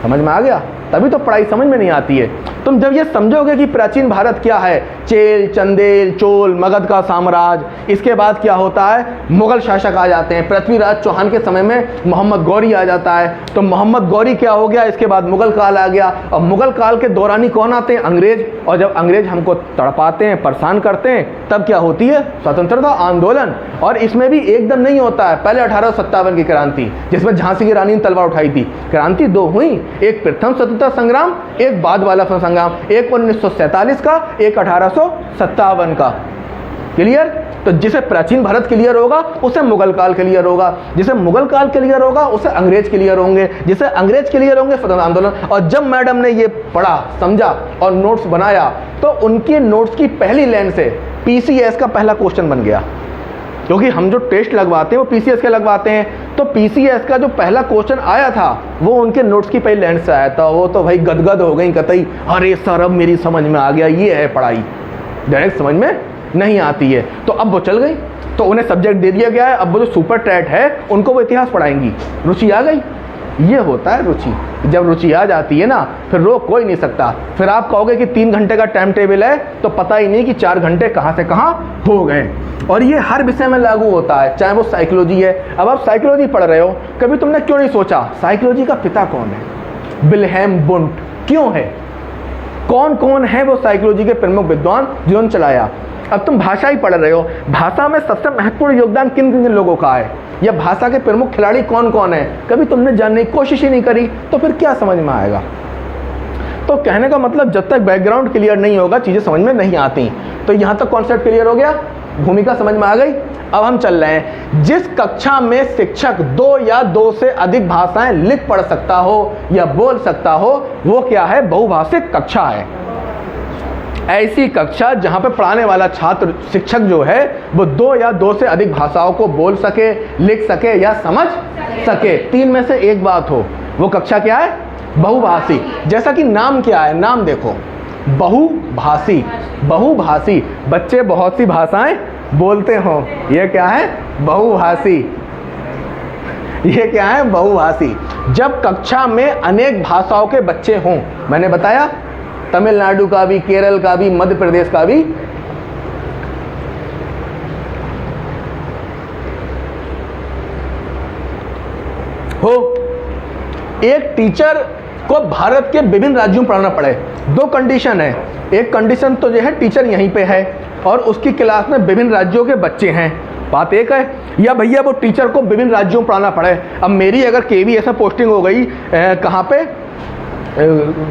समझ में आ गया? तभी तो पढ़ाई समझ में नहीं आती है। तुम जब ये समझोगे कि प्राचीन भारत क्या है, चेल, चंदेल, चोल, मगध का साम्राज्य, इसके बाद क्या होता है, मुगल शासक आ जाते हैं, पृथ्वीराज चौहान के समय में मोहम्मद गौरी आ जाता है, तो मोहम्मद गौरी क्या हो गया, इसके बाद मुगल काल आ गया, और मुगल काल के दौरानी कौन आते हैं, अंग्रेज, और जब अंग्रेज हमको तड़पाते हैं, परेशान करते हैं, तब क्या होती है, स्वतंत्रता आंदोलन। और इसमें भी एकदम नहीं होता है, पहले 1857 की क्रांति जिसमें झांसी की रानी ने तलवार उठाई थी, क्रांति दो हुई, एक प्रथम स्वतंत्रता संग्राम, एक बाद वाला संग्राम, एक 1947 का, एक 1857 का। क्लियर? तो जिसे प्राचीन भारत क्लियर होगा उसे मुगल काल क्लियर होगा, जिसे मुगल काल क्लियर होगा उसे अंग्रेज क्लियर होंगे, जिसे अंग्रेज क्लियर होंगे स्वतंत्रता आंदोलन। और जब मैडम ने ये पढ़ा, समझा और नोट्स बनाया, तो उनके नोट्स की पहली लाइन से पीसीएस का पहला क्वेश्चन बन गया, क्योंकि हम जो टेस्ट लगवाते हैं वो पीसीएस के लगवाते हैं, तो पीसीएस का जो पहला क्वेश्चन आया था वो उनके नोट्स की पहली लाइन से आया था। वो तो भाई गदगद हो गई, कतई अरे सर अब मेरी समझ में आ गया, ये है पढ़ाई, डायरेक्ट समझ में नहीं आती है। तो अब वो चल गई, तो उन्हें सब्जेक्ट दे दिया गया है, अब वो जो सुपर टैट है उनको वो इतिहास पढ़ाएंगी, रुचि आ गई। ये होता है रुचि, जब रुचि आ जाती है ना फिर रोक कोई नहीं सकता। फिर आप कहोगे कि 3 घंटे का टाइम टेबल है, तो पता ही नहीं कि 4 घंटे कहाँ से कहाँ हो गए। और ये हर विषय में लागू होता है, चाहे वो साइकोलॉजी है। अब आप साइकोलॉजी पढ़ रहे हो, कभी तुमने क्यों नहीं सोचा साइकोलॉजी का पिता कौन है, विल्हेम वुंट क्यों है, कौन कौन है वो साइकोलॉजी के प्रमुख विद्वान जिन्होंने चलाया। अब तुम भाषा ही पढ़ रहे हो, भाषा में सबसे महत्वपूर्ण योगदान किन किन लोगों का है, या भाषा के प्रमुख खिलाड़ी कौन कौन है, कभी तुमने जानने की कोशिश ही नहीं करी, तो फिर क्या समझ में आएगा। तो कहने का मतलब जब तक बैकग्राउंड क्लियर नहीं होगा चीज़ें समझ में नहीं आती। तो यहाँ तक कॉन्सेप्ट क्लियर हो गया, भूमिका समझ में आ गई। अब हम चल रहे हैं, जिस कक्षा में शिक्षक 2 या 2 से अधिक भाषाएं लिख पढ़ सकता हो या बोल सकता हो, वो क्या है, बहुभाषिक कक्षा है। ऐसी कक्षा जहाँ पे पढ़ाने वाला छात्र शिक्षक जो है वो 2 या 2 से अधिक भाषाओं को बोल सके, लिख सके या समझ सके, 3 में से एक बात हो, वो कक्षा क्या है, बहुभाषी। जैसा कि नाम क्या है, नाम देखो, बहुभाषी। बहुभाषी, बच्चे बहुत सी भाषाएं बोलते हो, ये क्या है, बहुभाषी। ये क्या है, बहुभाषी। जब कक्षा में अनेक भाषाओं के बच्चे हों, मैंने बताया तमिलनाडु का भी, केरल का भी, मध्य प्रदेश का भी, हो, एक टीचर को भारत के विभिन्न राज्यों में पढ़ाना पड़े। 2 कंडीशन है, एक कंडीशन तो जो है टीचर यहीं पे है और उसकी क्लास में विभिन्न राज्यों के बच्चे हैं, बात एक है, या भैया वो टीचर को विभिन्न राज्यों में पढ़ाना पड़े। अब मेरी अगर केवीएस में पोस्टिंग हो गई, कहाँ पे,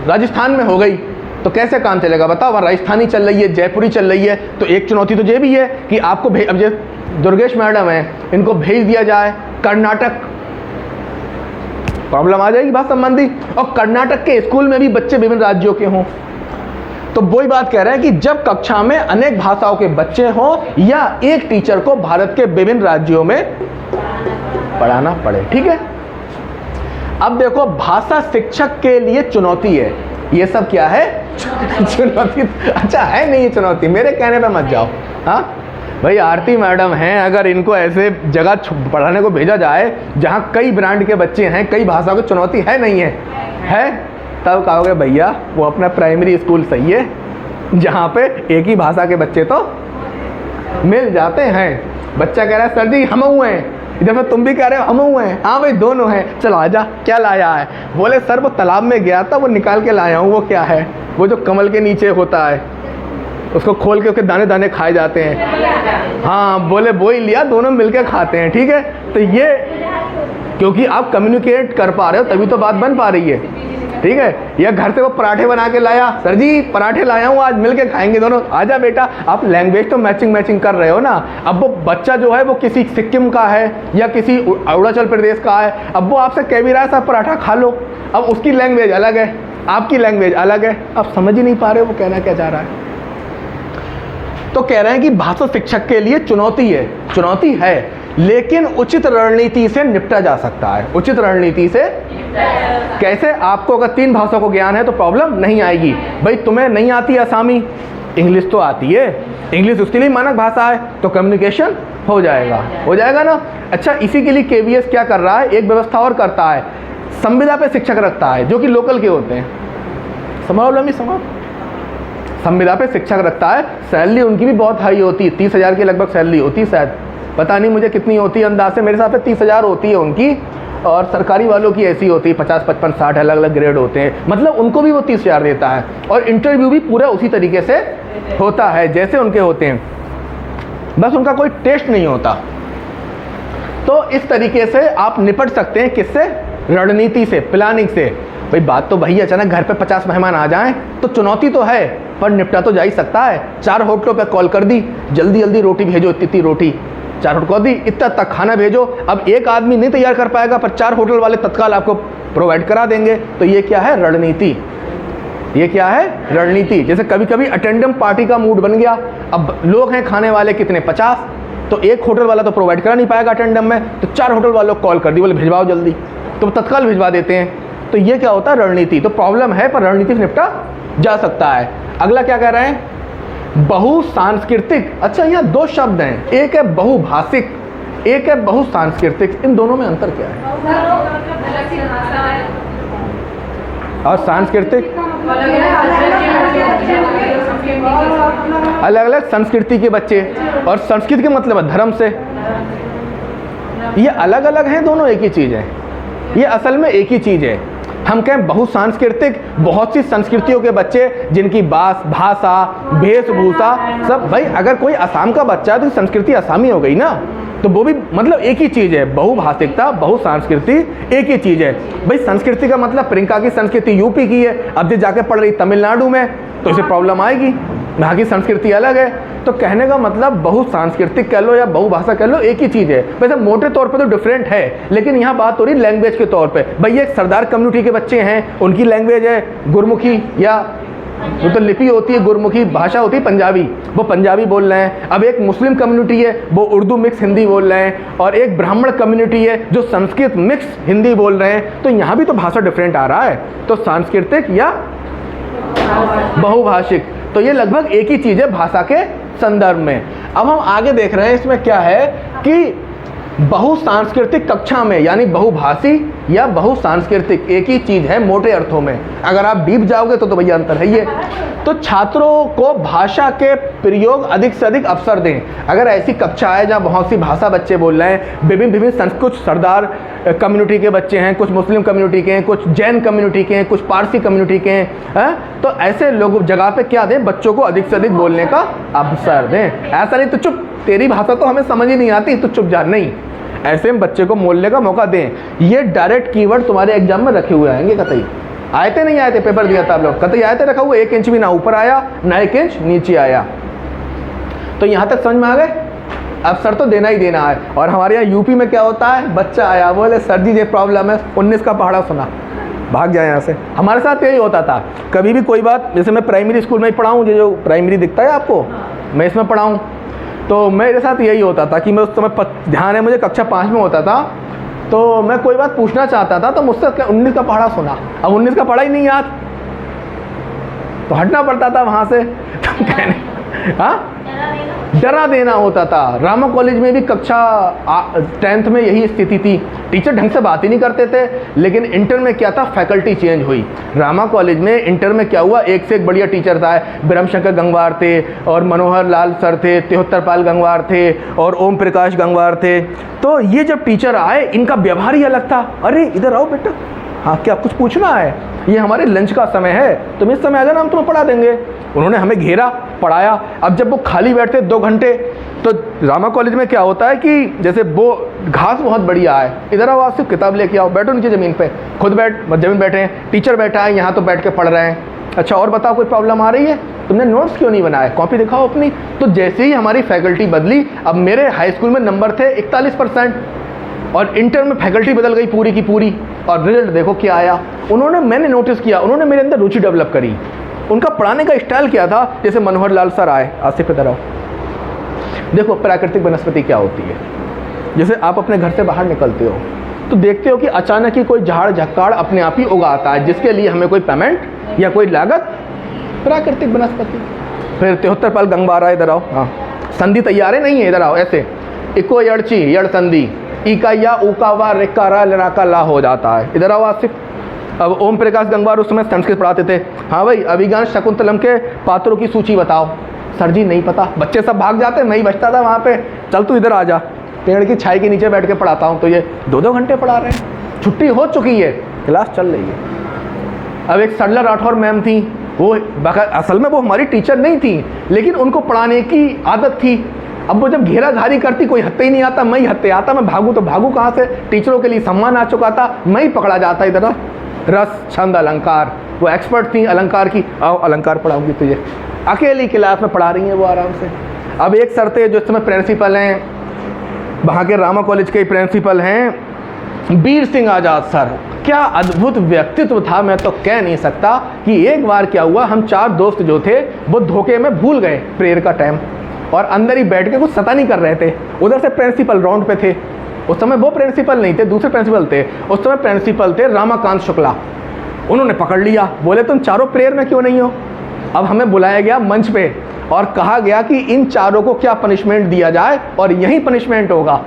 राजस्थान में हो गई, तो कैसे काम चलेगा बताओ, वहाँ राजस्थानी चल रही है, जयपुरी चल रही है, तो एक चुनौती तो ये भी है कि आपको अब जो दुर्गेश मैडम है इनको भेज दिया जाए कर्नाटक, प्रॉब्लम आ जाएगी भाषा संबंधी, और कर्नाटक के स्कूल में भी बच्चे विभिन्न राज्यों के हों। तो वही बात कह रहे हैं कि जब कक्षा में अनेक भाषाओं के बच्चे हों या एक टीचर को भारत के विभिन्न राज्यों में पढ़ाना पड़े, ठीक है। अब देखो, भाषा शिक्षक के लिए चुनौती है, ये सब क्या है, चुनौती। अच्छा है नहीं ये चुनौती, मेरे कहने पे मत जाओ। हाँ भाई, आरती मैडम हैं, अगर इनको ऐसे जगह पढ़ाने को भेजा जाए जहाँ कई ब्रांड के बच्चे हैं, कई भाषाओं की चुनौती है नहीं है, तब कहोगे भैया वो अपना प्राइमरी स्कूल सही है जहाँ पे एक ही भाषा के बच्चे तो मिल जाते हैं। बच्चा कह रहा है सर जी हम हुए हैं, इधर तुम भी कह रहे हो हम हुए हैं, हाँ भाई दोनों हैं, चलो आजा, क्या लाया है, बोले सर वो तालाब में गया था, वो निकाल के लाया हूँ। वो क्या है, वो जो कमल के नीचे होता है, उसको खोल के उसके दाने दाने खाए जाते हैं। हाँ बोले वो ही लिया, दोनों मिलकर खाते हैं, ठीक है। तो ये क्योंकि आप कम्युनिकेट कर पा रहे हो तभी तो बात बन पा रही है, ठीक है। या घर से वो पराठे बना के लाया, सर जी पराठे लाया हूँ आज मिलके खाएंगे दोनों, आजा बेटा। आप लैंग्वेज तो मैचिंग कर रहे हो ना। अब वो बच्चा जो है वो किसी सिक्किम का है या किसी अरुणाचल प्रदेश का है, अब वो आपसे कह भी रहा है सर पराठा खा लो, अब उसकी लैंग्वेज अलग है, आपकी लैंग्वेज अलग है, आप समझ ही नहीं पा रहे हो वो कहना क्या चाह रहा है। तो कह रहे हैं कि भाषा शिक्षक के लिए चुनौती है, लेकिन उचित रणनीति से निपटा जा सकता है। उचित रणनीति से कैसे? आपको अगर 3 भाषाओं को ज्ञान है तो प्रॉब्लम नहीं आएगी। भाई तुम्हें नहीं आती आसामी, इंग्लिश तो आती है, इंग्लिश उसके लिए मानक भाषा है, तो कम्युनिकेशन हो जाएगा ना। अच्छा, इसी के लिए केवीएस क्या कर रहा है, एक व्यवस्था और करता है, संविदा पे शिक्षक रखता है जो कि लोकल के होते हैं। प्रॉब्लम ही समाप्त। संविदा पे शिक्षक रखता है, सैलरी उनकी भी बहुत हाई होती है, 30,000 के लगभग सैलरी होती है शायद, पता नहीं मुझे कितनी होती है अंदाज से, मेरे हिसाब से 30,000 होती है उनकी, और सरकारी वालों की ऐसी होती है 50, 55, 60 अलग अलग ग्रेड होते हैं, मतलब उनको भी वो 30,000 देता है। और इंटरव्यू भी पूरा उसी तरीके से होता है जैसे उनके होते हैं, बस उनका कोई टेस्ट नहीं होता। तो इस तरीके से आप निपट सकते हैं किससे? रणनीति से, प्लानिंग से। भाई बात तो वही, अचानक घर पे 50 मेहमान आ जाएं तो चुनौती तो है, पर निपटा तो जा ही सकता है। 4 होटलों पे कॉल कर दी, जल्दी जल्दी रोटी भेजो, इतनी रोटी, 4 होटल कर दी, इतना तक खाना भेजो। अब एक आदमी नहीं तैयार कर पाएगा, पर 4 होटल वाले तत्काल आपको प्रोवाइड करा देंगे। तो ये क्या है? रणनीति। ये क्या है? रणनीति। जैसे कभी कभी अटेंडम पार्टी का मूड बन गया, अब लोग हैं खाने वाले कितने? 50, तो एक होटल वाला तो प्रोवाइड करा नहीं पाएगा अटेंडम में, तो 4 होटल वालों को कॉल कर दी, बोले भिजवाओ जल्दी, तो तत्काल भिजवा देते हैं। तो ये क्या होता है? रणनीति। तो प्रॉब्लम है, पर रणनीति से निपटा जा सकता है। अगला क्या कह रहे हैं? बहुसांस्कृतिक। अच्छा, यहाँ 2 शब्द हैं, एक है बहुभाषिक, एक है बहुसांस्कृतिक। इन दोनों में अंतर क्या है? और सांस्कृतिक अलग अलग संस्कृति के बच्चे, और संस्कृति के मतलब है धर्म से। ये अलग अलग हैं, दोनों एक ही चीज़ है, ये असल में एक ही चीज़ है। हम कहें बहुसांस्कृतिक, बहुत सी संस्कृतियों के बच्चे जिनकी भाषा, वेशभूषा सब। भाई अगर कोई असम का बच्चा है तो संस्कृति असमी हो गई ना, तो वो भी मतलब एक ही चीज़ है। बहुभाषिकता, बहुसांस्कृति एक ही चीज़ है। भाई संस्कृति का मतलब प्रियंका की संस्कृति यूपी की है, अब जो जाके पढ़ रही तमिलनाडु में, तो इसे प्रॉब्लम आएगी, वहाँ की संस्कृति अलग है। तो कहने का मतलब बहुसांस्कृतिक कह लो या बहुभाषा कह लो, एक ही चीज़ है। वैसे मोटे तौर पे तो डिफरेंट है, लेकिन यहाँ बात हो रही लैंग्वेज के तौर पे। भाई एक सरदार कम्युनिटी के बच्चे हैं, उनकी लैंग्वेज है गुरमुखी, या वो तो लिपि होती है गुरमुखी, भाषा होती है पंजाबी, वो पंजाबी बोल रहे हैं। अब एक मुस्लिम कम्युनिटी है, वो उर्दू मिक्स हिंदी बोल रहे हैं, और एक ब्राह्मण कम्युनिटी है जो संस्कृत मिक्स हिंदी बोल रहे हैं। तो यहाँ भी तो भाषा डिफरेंट आ रहा है। तो सांस्कृतिक या बहुभाषिक, तो ये लगभग एक ही चीज़ है भाषा के संदर्भ में। अब हम आगे देख रहे हैं, इसमें क्या है कि बहुसांस्कृतिक कक्षा में, यानी बहुभाषी या बहुसांस्कृतिक एक ही चीज़ है मोटे अर्थों में। अगर आप डीप जाओगे तो भैया अंतर है ये। तो छात्रों को भाषा के प्रयोग अधिक से अधिक अवसर दें। अगर ऐसी कक्षा है जहाँ बहुत सी भाषा बच्चे बोल रहे हैं, विभिन्न कुछ सरदार कम्युनिटी के बच्चे हैं, कुछ मुस्लिम कम्युनिटी के हैं, कुछ जैन कम्युनिटी के हैं, कुछ पारसी कम्युनिटी के हैं, तो ऐसे लोग जगह पे क्या दें? बच्चों को अधिक से अधिक बोलने का अवसर दें। ऐसा नहीं तो चुप, तेरी भाषा तो हमें समझ ही नहीं आती, तो चुप जा, नहीं, ऐसे में बच्चे को बोलने का मौका दें। ये डायरेक्ट कीवर्ड तुम्हारे एग्जाम में रखे हुए आएंगे, कतई आए थे नहीं आए थे, पेपर दिया था आप लोग, कतई आए थे रखा हुआ, 1 इंच भी ना ऊपर आया ना 1 इंच नीचे आया। तो यहाँ तक समझ में आ गए? अवसर तो देना ही देना है। और हमारे यहाँ यूपी में क्या होता है? बच्चा आया, बोले सर जी ये प्रॉब्लम है, 19 का पहाड़ा सुना, भाग जाए यहाँ से। हमारे साथ यही होता था। कभी भी कोई बात, जैसे मैं प्राइमरी स्कूल में ही पढ़ा हूँ, जो प्राइमरी दिखता है आपको, मैं इसमें पढ़ा हूँ, तो मेरे साथ यही होता था कि मैं उस समय ध्यान है मुझे कक्षा 5 में होता था, तो मैं कोई बात पूछना चाहता था तो मुझसे 19 का पहाड़ा सुना, अब 19 का पढ़ा ही नहीं याद, तो हटना पड़ता था वहाँ से। तो कहने हाँ डरा देना होता था। रामा कॉलेज में भी कक्षा 10th में यही स्थिति थी, टीचर ढंग से बात ही नहीं करते थे। लेकिन इंटर में क्या था? फैकल्टी चेंज हुई। रामा कॉलेज में इंटर में क्या हुआ? एक से एक बढ़िया टीचर था। ब्रह्मशंकर गंगवार थे, और मनोहर लाल सर थे, तिहोत्तरपाल गंगवार थे, और ओम प्रकाश गंगवार थे। तो ये जब टीचर आए, इनका व्यवहार ही अलग था। अरे इधर आओ बेटा, हाँ क्या कुछ पूछना है? ये हमारे लंच का समय है, तुम इस समय आ जाना, हम तुम्हें पढ़ा देंगे। उन्होंने हमें घेरा, पढ़ाया। अब जब वो खाली बैठते 2 घंटे, तो रामा कॉलेज में क्या होता है कि जैसे वो घास बहुत बढ़िया है, इधर आओ, आप सिर्फ किताब लेके आओ, बैठो नीचे ज़मीन पे, खुद जमीन बैठे हैं, टीचर बैठा है यहाँ तो बैठ के पढ़ रहे हैं। अच्छा और बताओ कोई प्रॉब्लम आ रही है? तुमने नोट्स क्यों नहीं बनाए? कॉपी दिखाओ अपनी। तो जैसे ही हमारी फैकल्टी बदली, अब मेरे हाई स्कूल में नंबर थे 41%, और इंटर में फैकल्टी बदल गई पूरी की पूरी, और रिजल्ट देखो क्या आया। मैंने नोटिस किया, उन्होंने मेरे अंदर रुचि डेवलप करी। उनका पढ़ाने का स्टाइल क्या था? जैसे मनोहर लाल सर आए, आसिफ इधर आओ, देखो प्राकृतिक वनस्पति क्या होती है। जैसे आप अपने घर से बाहर निकलते हो तो देखते हो कि अचानक ही कोई झाड़ झक्काड़ अपने आप ही उगाता है, जिसके लिए हमें कोई पेमेंट या कोई लागत, प्राकृतिक वनस्पति। फिर तिहोत्तरपाल गंगवार आए, इधर आओ, हाँ संधि तैयार है नहीं है, इधर आओ, ऐसे इको यड़ची यड़ संधि, ई का या ऊ का वा रे का रा लरा का ला हो जाता है, इधर आओ आसिफ। अब ओम प्रकाश गंगवार उस समय संस्कृत पढ़ाते थे। हाँ भाई, अभिज्ञान शकुंतलम के पात्रों की सूची बताओ। सर जी नहीं पता। बच्चे सब भाग जाते, मैं ही बचता था वहाँ पे, चल तू इधर आ जा, पेड़ की छाई के नीचे बैठ के पढ़ाता हूँ। तो ये 2-2 घंटे पढ़ा रहे हैं, छुट्टी हो चुकी है, क्लास चल रही है। अब एक सरला राठौर मैम थी, वो असल में वो हमारी टीचर नहीं थी, लेकिन उनको पढ़ाने की आदत थी। अब वो जब घेरा घारी करती, कोई हत्ते ही नहीं आता, मैं ही हत्ते आता, मैं भागूँ तो भागूँ कहाँ से। टीचरों के लिए सम्मान आ चुका था, मैं ही पकड़ा जाता इधर। रस छंद अलंकार, वो एक्सपर्ट थी अलंकार की। आओ अलंकार पढ़ाऊंगी तुझे। अकेली क्लास में पढ़ा रही हैं वो आराम से। अब एक सर थे जो इस समय प्रिंसिपल हैं, वहाँ के रामा कॉलेज के प्रिंसिपल हैं, वीर सिंह आज़ाद सर। क्या अद्भुत व्यक्तित्व था, मैं तो कह नहीं सकता। कि एक बार क्या हुआ, हम 4 दोस्त जो थे वो धोखे में भूल गए प्रेयर का टाइम, और अंदर ही बैठ के कुछ सता नहीं कर रहे थे। उधर से प्रिंसिपल राउंड पे थे। उस समय वो प्रिंसिपल नहीं थे, दूसरे प्रिंसिपल थे। उस समय प्रिंसिपल थे रामाकांत शुक्ला। उन्होंने पकड़ लिया, बोले तुम चारों प्रेयर में क्यों नहीं हो। अब हमें बुलाया गया मंच पे और कहा गया कि इन चारों को क्या पनिशमेंट दिया जाए, और यही पनिशमेंट होगा।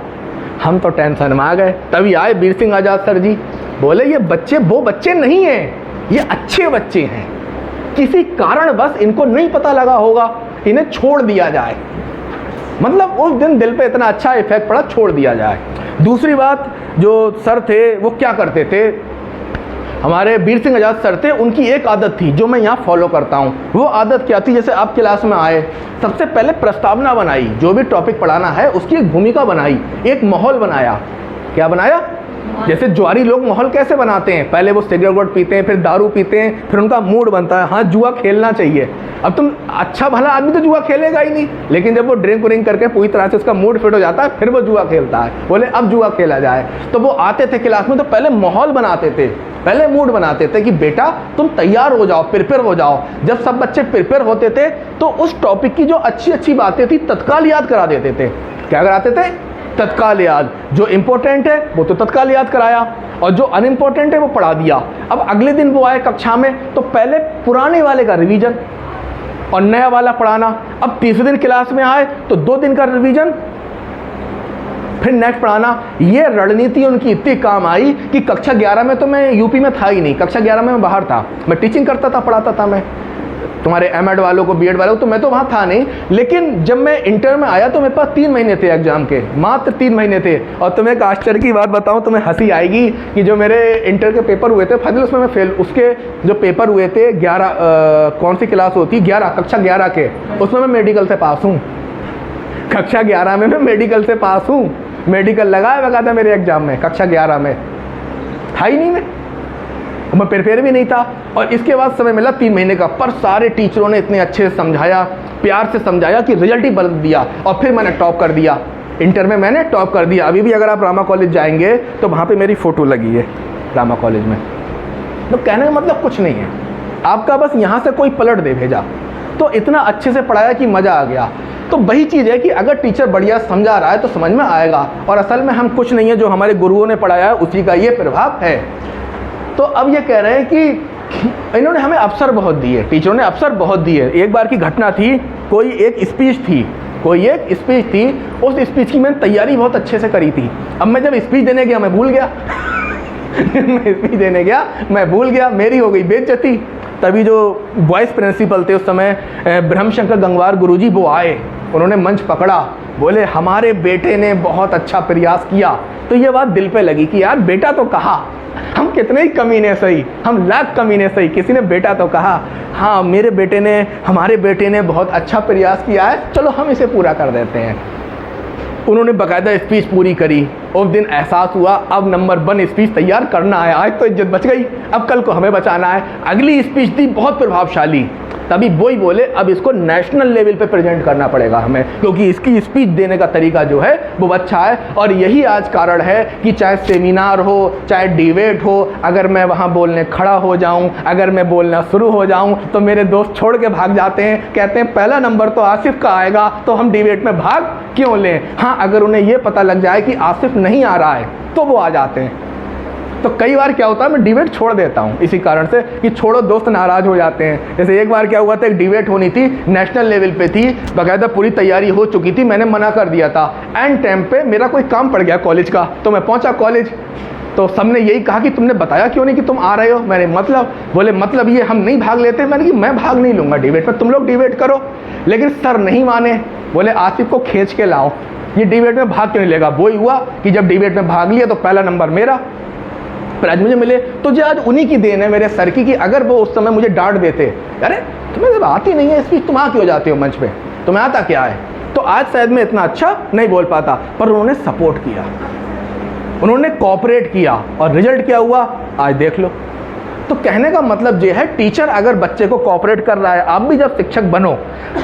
हम तो टेंशन में आ गए। तभी आए वीर सिंह आज़ाद सर जी, बोले ये बच्चे वो बच्चे नहीं हैं, ये अच्छे बच्चे हैं, किसी कारण बस इनको नहीं पता लगा होगा, इन्हें छोड़ दिया जाए। मतलब उस दिन दिल पे इतना अच्छा इफेक्ट पड़ा, छोड़ दिया जाए। दूसरी बात, जो सर थे वो क्या करते थे, हमारे वीर सिंह आज़ाद सर थे, उनकी एक आदत थी जो मैं यहाँ फॉलो करता हूँ। वो आदत क्या थी, जैसे आप क्लास में आए, सबसे पहले प्रस्तावना बनाई, जो भी टॉपिक पढ़ाना है उसकी एक भूमिका बनाई, एक माहौल बनाया। क्या बनाया, जैसे ज्वारी लोग माहौल कैसे बनाते हैं, पहले वो सिगरेट पीते हैं, फिर दारू पीते हैं, फिर उनका मूड बनता है, हाँ जुआ खेलना चाहिए। अब तुम अच्छा भला आदमी तो जुआ खेलेगा ही नहीं, लेकिन जब वो ड्रिंक व्रिंक करके पूरी तरह से उसका मूड फिट हो जाता है, फिर वो जुआ खेलता है। बोले अब जुआ खेला जाए। तो वो आते थे क्लास में तो पहले माहौल बनाते थे, पहले मूड बनाते थे कि बेटा तुम तैयार हो जाओ, प्रिपेयर हो जाओ। जब सब बच्चे प्रिपेयर होते थे तो उस टॉपिक की जो अच्छी अच्छी बातें थी तत्काल याद करा देते थे। क्या कराते थे, तत्काल याद। जो इम्पोर्टेंट है वो तो तत्काल याद कराया, और जो अनइम्पोर्टेंट है वो पढ़ा दिया। अब अगले दिन वो आए कक्षा में तो पहले पुराने वाले का रिवीजन और नया वाला पढ़ाना। अब तीसरे दिन क्लास में आए तो 2 दिन का रिवीजन, फिर नेक्स्ट पढ़ाना। ये रणनीति उनकी इतनी काम आई कि कक्षा 11 में तो मैं यूपी में था ही नहीं, कक्षा 11 में मैं बाहर था, मैं टीचिंग करता था, पढ़ाता था मैं तुम्हारे एमएड वालों को, बीएड वालों को, तो मैं तो वहाँ था नहीं। लेकिन जब मैं इंटर में आया तो मेरे पास 3 महीने थे एग्जाम के, मात्र 3 महीने थे। और तुम्हें एक आश्चर्य की बात बताऊँ, तुम्हें हंसी आएगी कि जो मेरे इंटर के पेपर हुए थे फाइनल, उसमें मैं फेल, उसके जो पेपर हुए थे 11 कौन सी क्लास होती, 11 कक्षा 11 के, उसमें मैं मेडिकल से पास हूँ। कक्षा 11 में मैं मेडिकल से पास हूँ। मेडिकल लगा था मेरे एग्जाम में, कक्षा 11 में था ही नहीं मैं प्रिपेयर भी नहीं था। और इसके बाद समय मिला 3 महीने का, पर सारे टीचरों ने इतने अच्छे से समझाया, प्यार से समझाया कि रिजल्ट ही बदल दिया, और फिर मैंने टॉप कर दिया। इंटर में मैंने टॉप कर दिया। अभी भी अगर आप रामा कॉलेज जाएंगे तो वहाँ पे मेरी फ़ोटो लगी है रामा कॉलेज में। तो कहने का मतलब कुछ नहीं है, आपका बस यहाँ से कोई पलट दे भेजा, तो इतना अच्छे से पढ़ाया कि मज़ा आ गया। तो वही चीज़ है कि अगर टीचर बढ़िया समझा रहा है तो समझ में आएगा। और असल में हम कुछ नहीं है, जो हमारे गुरुओं ने पढ़ाया है उसी का ये प्रभाव है। तो अब ये कह रहे हैं कि इन्होंने हमें अवसर बहुत दिए, टीचरों ने अवसर बहुत दिए। एक बार की घटना थी, कोई एक स्पीच थी, उस स्पीच की मैंने तैयारी बहुत अच्छे से करी थी। अब मैं जब स्पीच देने गया मैं भूल गया मैं स्पीच देने गया मैं भूल गया, मेरी हो गई बेइज्जती। तभी जो वाइस प्रिंसिपल थे उस समय ब्रह्मशंकर गंगवार गुरुजी, वो आए, उन्होंने मंच पकड़ा, बोले हमारे बेटे ने बहुत अच्छा प्रयास किया। तो ये बात दिल पे लगी कि यार बेटा तो कहा, हम कितने ही कमीने सही, हम लाख कमीने सही, किसी ने बेटा तो कहा। हाँ हमारे बेटे ने बहुत अच्छा प्रयास किया है, चलो हम इसे पूरा कर देते हैं। उन्होंने बाकायदा स्पीच पूरी करी। उस दिन एहसास हुआ अब नंबर 1 स्पीच तैयार करना है, आज तो इज्जत बच गई, अब कल को हमें बचाना है। अगली स्पीच थी बहुत प्रभावशाली, तभी वही बोले अब इसको नेशनल लेवल पे प्रेजेंट करना पड़ेगा हमें, क्योंकि इसकी स्पीच देने का तरीका जो है वो अच्छा है। और यही आज कारण है कि चाहे सेमिनार हो, चाहे डिबेट हो, अगर मैं वहाँ बोलने खड़ा हो जाऊँ, अगर मैं बोलना शुरू हो जाऊँ तो मेरे दोस्त छोड़ के भाग जाते हैं, कहते हैं पहला नंबर तो आसिफ का आएगा, तो हम डिबेट में भाग क्यों लें। हाँ, अगर उन्हें ये पता लग जाए कि आसिफ नहीं आ रहा है तो वो आ जाते हैं। तो कई बार क्या होता है, मैं डिबेट छोड़ देता हूँ इसी कारण से कि छोड़ो दोस्त नाराज़ हो जाते हैं। जैसे एक बार क्या हुआ था, एक डिबेट होनी थी, नेशनल लेवल पे थी, बाकायदा पूरी तैयारी हो चुकी थी, मैंने मना कर दिया था। एंड टाइम पे मेरा कोई काम पड़ गया कॉलेज का, तो मैं पहुँचा कॉलेज, तो सबने यही कहा कि तुमने बताया क्यों नहीं कि तुम आ रहे हो। मैंने मतलब, बोले मतलब ये हम नहीं भाग लेते। मैंने कि मैं भाग नहीं लूँगा डिबेट में, तुम लोग डिबेट करो। लेकिन सर नहीं माने, बोले आसिफ को खींच के लाओ, ये डिबेट में भाग क्यों नहीं लेगा। वही हुआ कि जब डिबेट में भाग लिया तो पहला नंबर मेरा, प्राइज मुझे मिले। तो जो आज उन्हीं की देन है मेरे सर की, कि अगर वो उस समय मुझे डांट देते, अरे तुम्हें जब आती नहीं है स्पीच, तुम आ क्यों जाते हो मंच पे, तुम्हें आता क्या है, तो आज शायद मैं इतना अच्छा नहीं बोल पाता। पर उन्होंने सपोर्ट किया, उन्होंने कोऑपरेट किया, और रिजल्ट क्या हुआ आज देख लो। तो कहने का मतलब ये है, टीचर अगर बच्चे को कोऑपरेट कर रहा है, आप भी जब शिक्षक बनो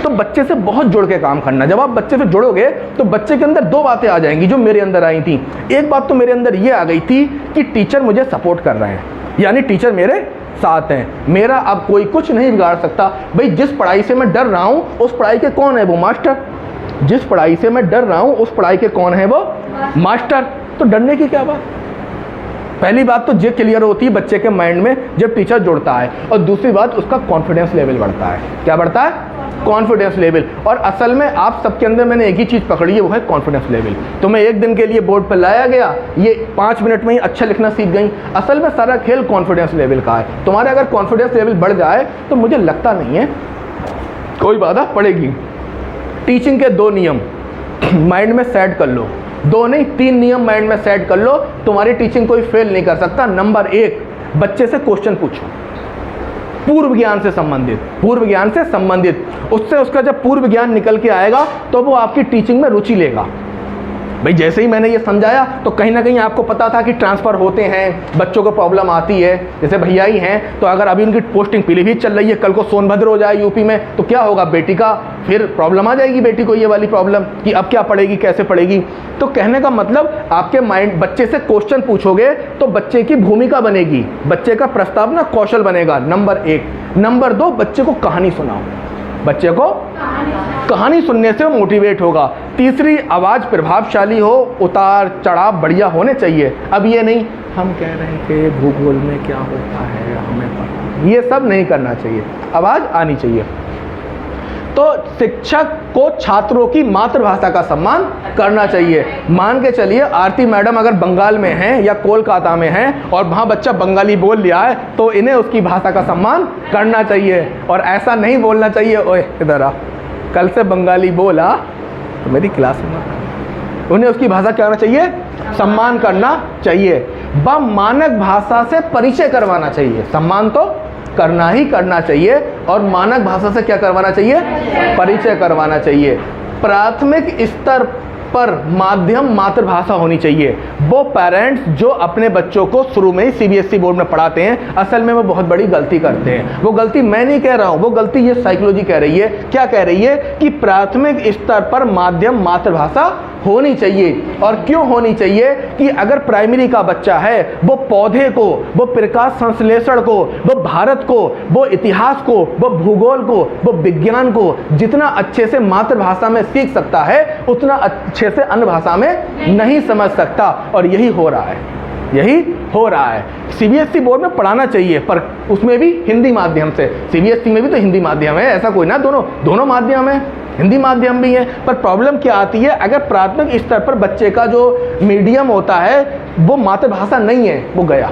तो बच्चे से बहुत जुड़ के काम करना। जब आप बच्चे से जुड़ोगे तो बच्चे के अंदर दो बातें आ जाएंगी जो मेरे अंदर आई थी। एक बात तो मेरे अंदर ये आ गई थी कि टीचर मुझे सपोर्ट कर रहे हैं, यानी टीचर मेरे साथ हैं, मेरा अब कोई कुछ नहीं बिगाड़ सकता। भाई जिस पढ़ाई से मैं डर रहा हूँ उस पढ़ाई के कौन है, वो मास्टर। जिस पढ़ाई से मैं डर रहा हूँ उस पढ़ाई के कौन है, वो मास्टर। तो डरने की क्या बात। पहली बात तो ये क्लियर होती है बच्चे के माइंड में जब टीचर जुड़ता है, और दूसरी बात उसका कॉन्फिडेंस लेवल बढ़ता है। क्या बढ़ता है, कॉन्फिडेंस लेवल। और असल में आप सबके अंदर मैंने एक ही चीज़ पकड़ी है, वो है कॉन्फिडेंस लेवल। तुम्हें एक दिन के लिए बोर्ड पर लाया गया, ये 5 मिनट में ही अच्छा लिखना सीख गई। असल में सारा खेल कॉन्फिडेंस लेवल का है। तुम्हारा अगर कॉन्फिडेंस लेवल बढ़ जाए तो मुझे लगता नहीं है कोई बाधा पड़ेगी। टीचिंग के 2 नियम माइंड में सेट कर लो, 2 नहीं 3 नियम माइंड में सेट कर लो, तुम्हारी टीचिंग कोई फेल नहीं कर सकता। नंबर 1, बच्चे से क्वेश्चन पूछो पूर्व ज्ञान से संबंधित, पूर्व ज्ञान से संबंधित। उससे उसका जब पूर्व ज्ञान निकल के आएगा तो वो आपकी टीचिंग में रुचि लेगा। भाई जैसे ही मैंने ये समझाया तो कहीं ना कहीं आपको पता था कि ट्रांसफ़र होते हैं, बच्चों को प्रॉब्लम आती है। जैसे भैया ही हैं तो अगर अभी उनकी पोस्टिंग पीलीभीत चल रही है, कल को सोनभद्र हो जाए यूपी में, तो क्या होगा, बेटी का फिर प्रॉब्लम आ जाएगी, बेटी को ये वाली प्रॉब्लम कि अब क्या पढ़ेगी, कैसे पढ़ेगी। तो कहने का मतलब आपके माइंड, बच्चे से क्वेश्चन पूछोगे तो बच्चे की भूमिका बनेगी, बच्चे का प्रस्तावना कौशल बनेगा। नंबर 1। नंबर 2, बच्चे को कहानी सुनाओ, बच्चे को कहानी सुनने से वो मोटिवेट होगा। तीसरी, आवाज़ प्रभावशाली हो, उतार चढ़ाव बढ़िया होने चाहिए। अब ये नहीं हम कह रहे थे भूगोल में क्या होता है हमें पता, ये सब नहीं करना चाहिए, आवाज़ आनी चाहिए। तो शिक्षक को छात्रों की मातृभाषा का सम्मान करना चाहिए। मान के चलिए आरती मैडम अगर बंगाल में हैं या कोलकाता में हैं और वहाँ बच्चा बंगाली बोल लिया है तो इन्हें उसकी भाषा का सम्मान करना चाहिए, और ऐसा नहीं बोलना चाहिए ओए इधर आ, कल से बंगाली बोला तो मेरी क्लास में। उन्हें उसकी भाषा क्या होना चाहिए, सम्मान करना चाहिए। व मानक भाषा से परिचय करवाना चाहिए। सम्मान तो करना ही करना चाहिए, और मानक भाषा से क्या करवाना चाहिए, परिचय करवाना चाहिए। प्राथमिक स्तर पर माध्यम मातृभाषा होनी चाहिए। वो पेरेंट्स जो अपने बच्चों को शुरू में ही सीबीएसई बोर्ड में पढ़ाते हैं, असल में वो बहुत बड़ी गलती करते हैं। वो गलती मैं नहीं कह रहा हूँ, वो गलती ये साइकोलॉजी कह रही है। क्या कह रही है कि प्राथमिक स्तर पर माध्यम मातृभाषा होनी चाहिए। और क्यों होनी चाहिए कि अगर प्राइमरी का बच्चा है वो पौधे को, वो प्रकाश संश्लेषण को, वो भारत को, वो इतिहास को, वो भूगोल को, वो विज्ञान को जितना अच्छे से मातृभाषा में सीख सकता है उतना अच्छे से अन्य भाषा में नहीं समझ सकता। और यही हो रहा है, यही हो रहा है। सीबीएसई बोर्ड में पढ़ाना चाहिए, पर उसमें भी हिंदी माध्यम से। सीबीएसई में भी तो हिंदी माध्यम है, ऐसा कोई ना, दोनों माध्यम है, हिंदी माध्यम भी है। पर प्रॉब्लम क्या आती है, अगर प्राथमिक स्तर पर बच्चे का जो मीडियम होता है वो मातृभाषा नहीं है, वो गया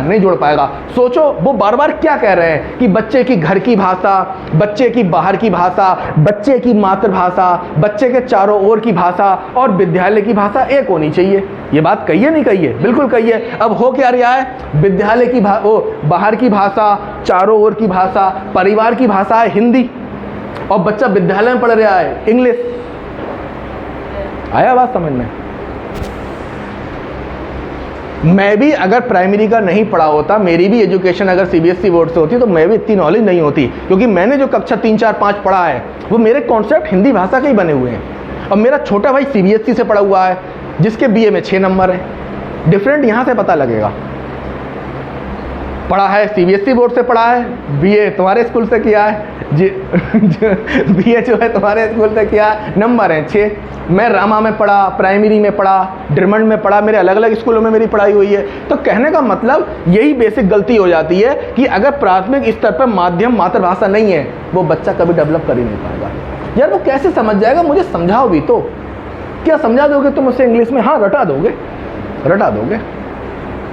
नहीं जुड़ पाएगा। सोचो वो बार बार क्या कह रहे हैं कि बच्चे की घर की भाषा, बच्चे की बाहर की भाषा, बच्चे की मातृभाषा, बच्चे के चारों ओर की भाषा और विद्यालय की भाषा एक होनी चाहिए। ये बात कही है नहीं कही है, बिल्कुल कही है। अब हो क्या रहा है, विद्यालय की बाहर की भाषा, चारों ओर की भाषा, परिवार की भाषा है हिंदी, और बच्चा विद्यालय में पढ़ रहा है इंग्लिश। आया बात समझ में। मैं भी अगर प्राइमरी का नहीं पढ़ा होता, मेरी भी एजुकेशन अगर सीबीएसई बोर्ड से होती तो मैं भी इतनी नॉलेज नहीं होती, क्योंकि मैंने जो कक्षा 3, 4, 5 पढ़ा है वो मेरे कॉन्सेप्ट हिंदी भाषा के ही बने हुए हैं। और मेरा छोटा भाई सीबीएसई से पढ़ा हुआ है जिसके बीए में 6 नंबर है। डिफरेंट यहाँ से पता लगेगा। पढ़ा है सीबीएसई बोर्ड से पढ़ा है, बीए तुम्हारे स्कूल से किया है, बीए जो है तुम्हारे स्कूल से किया, नंबर है 6। मैं रामा में पढ़ा, प्राइमरी में पढ़ा, ड्रमंड में पढ़ा, मेरे अलग अलग स्कूलों में मेरी पढ़ाई हुई है। तो कहने का मतलब यही बेसिक गलती हो जाती है कि अगर प्राथमिक स्तर पर माध्यम मातृभाषा नहीं है वो बच्चा कभी डेवलप कर ही नहीं पाएगा। यार वो कैसे समझ जाएगा, मुझे समझाओ भी तो। क्या समझा दोगे तुम उसे इंग्लिश में, हाँ रटा दोगे, रटा दोगे,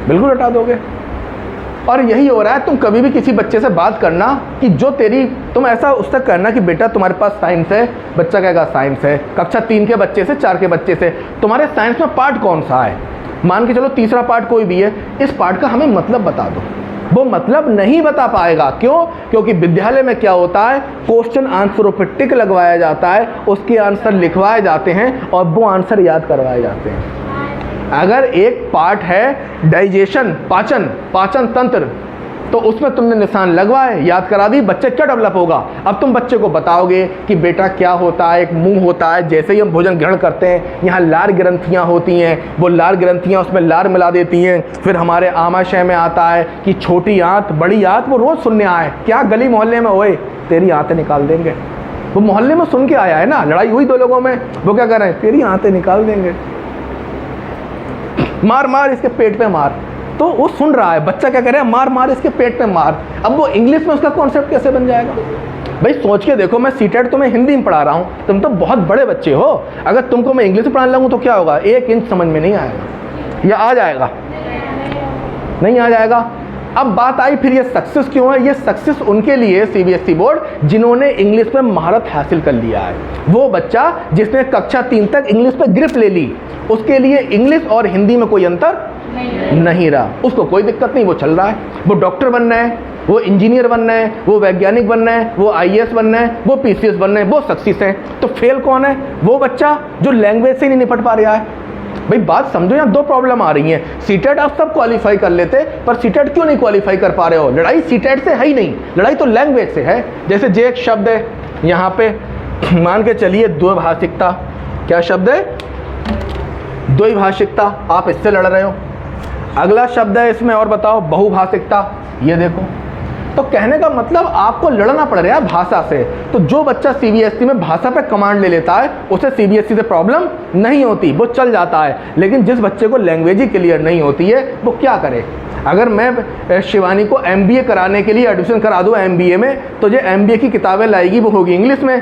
बिल्कुल रटा दोगे। और यही हो रहा है, तुम कभी भी किसी बच्चे से बात करना कि जो तुम ऐसा उससे करना कि बेटा तुम्हारे पास साइंस है, बच्चा कहेगा साइंस है। कक्षा 3 के बच्चे से, 4 के बच्चे से, तुम्हारे साइंस में पार्ट कौन सा है, मान के चलो तीसरा पार्ट कोई भी है, इस पार्ट का हमें मतलब बता दो। वो मतलब नहीं बता पाएगा। क्यों? क्योंकि विद्यालय में क्या होता है, क्वेश्चन आंसरों पर टिक लगवाया जाता है, उसके आंसर लिखवाए जाते हैं और वो आंसर याद करवाए जाते हैं। अगर एक पार्ट है डाइजेशन, पाचन तंत्र, तो उसमें तुमने निशान लगवाए, याद करा दी, बच्चे क्या डेवलप होगा। अब तुम बच्चे को बताओगे कि बेटा क्या होता है, एक मुंह होता है, जैसे ही हम भोजन ग्रहण करते हैं यहाँ लार ग्रंथियाँ होती हैं, वो लार ग्रंथियाँ उसमें लार मिला देती हैं। फिर हमारे आमाशय में आता है कि छोटी आंत, बड़ी आंत, वो रोज़ सुनने आए, क्या गली मोहल्ले में ओए तेरी आंतें निकाल देंगे। वो मोहल्ले में सुन के आया है ना, लड़ाई हुई 2 लोगों में, वो क्या कर रहे हैं, तेरी आंतें निकाल देंगे, मार मार इसके पेट पे मार। तो वो सुन रहा है, बच्चा क्या कह रहा है, मार मार इसके पेट पे मार। अब वो इंग्लिश में उसका कॉन्सेप्ट कैसे बन जाएगा? भाई सोच के देखो, मैं सीटेट तुम्हें हिंदी में पढ़ा रहा हूँ, तुम तो बहुत बड़े बच्चे हो, अगर तुमको मैं इंग्लिश में पढ़ाने लगूँ तो क्या होगा, 1 इंच समझ में नहीं आएगा, या आ जाएगा? नहीं आ जाएगा। अब बात आई फिर ये सक्सेस क्यों है? ये सक्सेस उनके लिए सीबीएसई बोर्ड जिन्होंने इंग्लिश में महारत हासिल कर लिया है। वो बच्चा जिसने कक्षा 3 तक इंग्लिश पे ग्रिप ले ली, उसके लिए इंग्लिश और हिंदी में कोई अंतर नहीं रहा, उसको कोई दिक्कत नहीं, वो चल रहा है। वो डॉक्टर बनना है, वो इंजीनियर बनना है, वो वैज्ञानिक बनना है, वो आईएएस बनना है, वो पीसीएस बनना है, वो सक्सेस है। तो फेल कौन है? वो बच्चा जो लैंग्वेज से नहीं निपट पा रहा है। भाई बात समझो, यहाँ 2 प्रॉब्लम आ रही हैं। सीटेट आप सब क्वालिफाई कर लेते, पर सीटेट क्यों नहीं क्वालिफाई कर पा रहे हो? लड़ाई सीटेट से है ही नहीं, लड़ाई तो लैंग्वेज से है। जैसे जे एक शब्द है यहाँ पे, मान के चलिए द्विभाषिकता, क्या शब्द है? द्विभाषिकता, आप इससे लड़ रहे हो। अगला शब्द है इसमें, और बताओ, बहुभाषिकता, ये देखो। तो कहने का मतलब आपको लड़ना पड़ रहा है भाषा से। तो जो बच्चा सीबीएसई में भाषा पे कमांड ले लेता है, उसे सीबीएसई से प्रॉब्लम नहीं होती, वो चल जाता है। लेकिन जिस बच्चे को लैंग्वेज ही क्लियर नहीं होती है, वो क्या करे? अगर मैं शिवानी को एमबीए कराने के लिए एडमिशन करा दूँ एमबीए में, तो जो एमबीए की किताबें लाएगी वो होगी इंग्लिश में,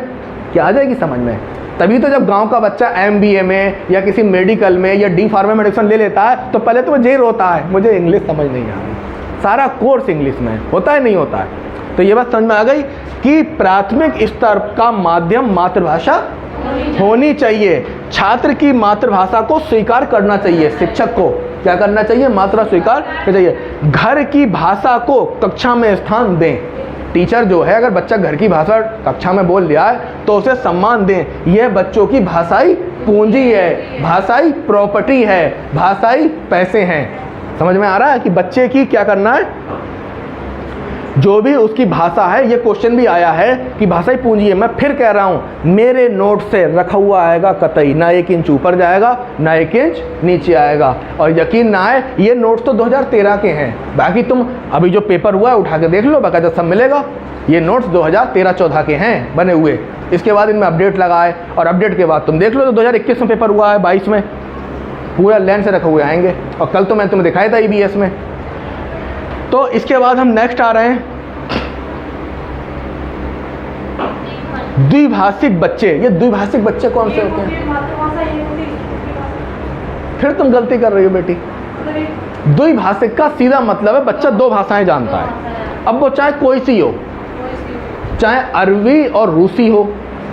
क्या आ जाएगी समझ में? तभी तो जब गांव का बच्चा एमबीए में या किसी मेडिकल में या डी फार्मा में एडमिशन ले लेता है, तो पहले तो वो ये रोता है, मुझे इंग्लिश समझ नहीं आ रही। सारा कोर्स इंग्लिश में होता है, नहीं होता है। तो ये बात समझ में आ गई कि प्राथमिक स्तर का माध्यम मातृभाषा होनी चाहिए। छात्र की मातृभाषा को स्वीकार करना चाहिए। शिक्षक को क्या करना चाहिए? मातृभाषा स्वीकार करना चाहिए। घर की भाषा को कक्षा में स्थान दें। टीचर जो है, अगर बच्चा घर की भाषा कक्षा में बोल लिया है तो उसे सम्मान दें। यह बच्चों की भाषाई पूंजी है, भाषाई प्रॉपर्टी है, भाषाई पैसे हैं। समझ में आ रहा है कि बच्चे की क्या करना है? जो भी उसकी भाषा है, ये क्वेश्चन भी आया है कि भाषाई पूंजी है। मैं फिर कह रहा हूँ, मेरे नोट से रखा हुआ आएगा कतई, ना 1 इंच ऊपर जाएगा ना 1 इंच नीचे आएगा। और यकीन ना आए, ये नोट्स तो 2013 के हैं, बाकी तुम अभी जो पेपर हुआ है उठा के देख लो, बाकायदा सब मिलेगा। ये नोट्स 2013-14 के हैं बने हुए, इसके बाद इनमें अपडेट लगा है, और अपडेट के बाद तुम देख लो तो 2021 में पेपर हुआ है, 22 में पूरा लाइन से रखे हुए आएंगे। और कल तो मैंने तुम्हें दिखाया था ईबीएस में। तो इसके बाद हम नेक्स्ट आ रहे हैं, द्विभाषिक बच्चे। ये द्विभाषिक बच्चे कौन से होते हैं? फिर तुम गलती कर रही हो बेटी। द्विभाषिक का सीधा मतलब है बच्चा 2 भाषाएं जानता है। अब वो चाहे कोई सी हो, चाहे अरबी और रूसी हो,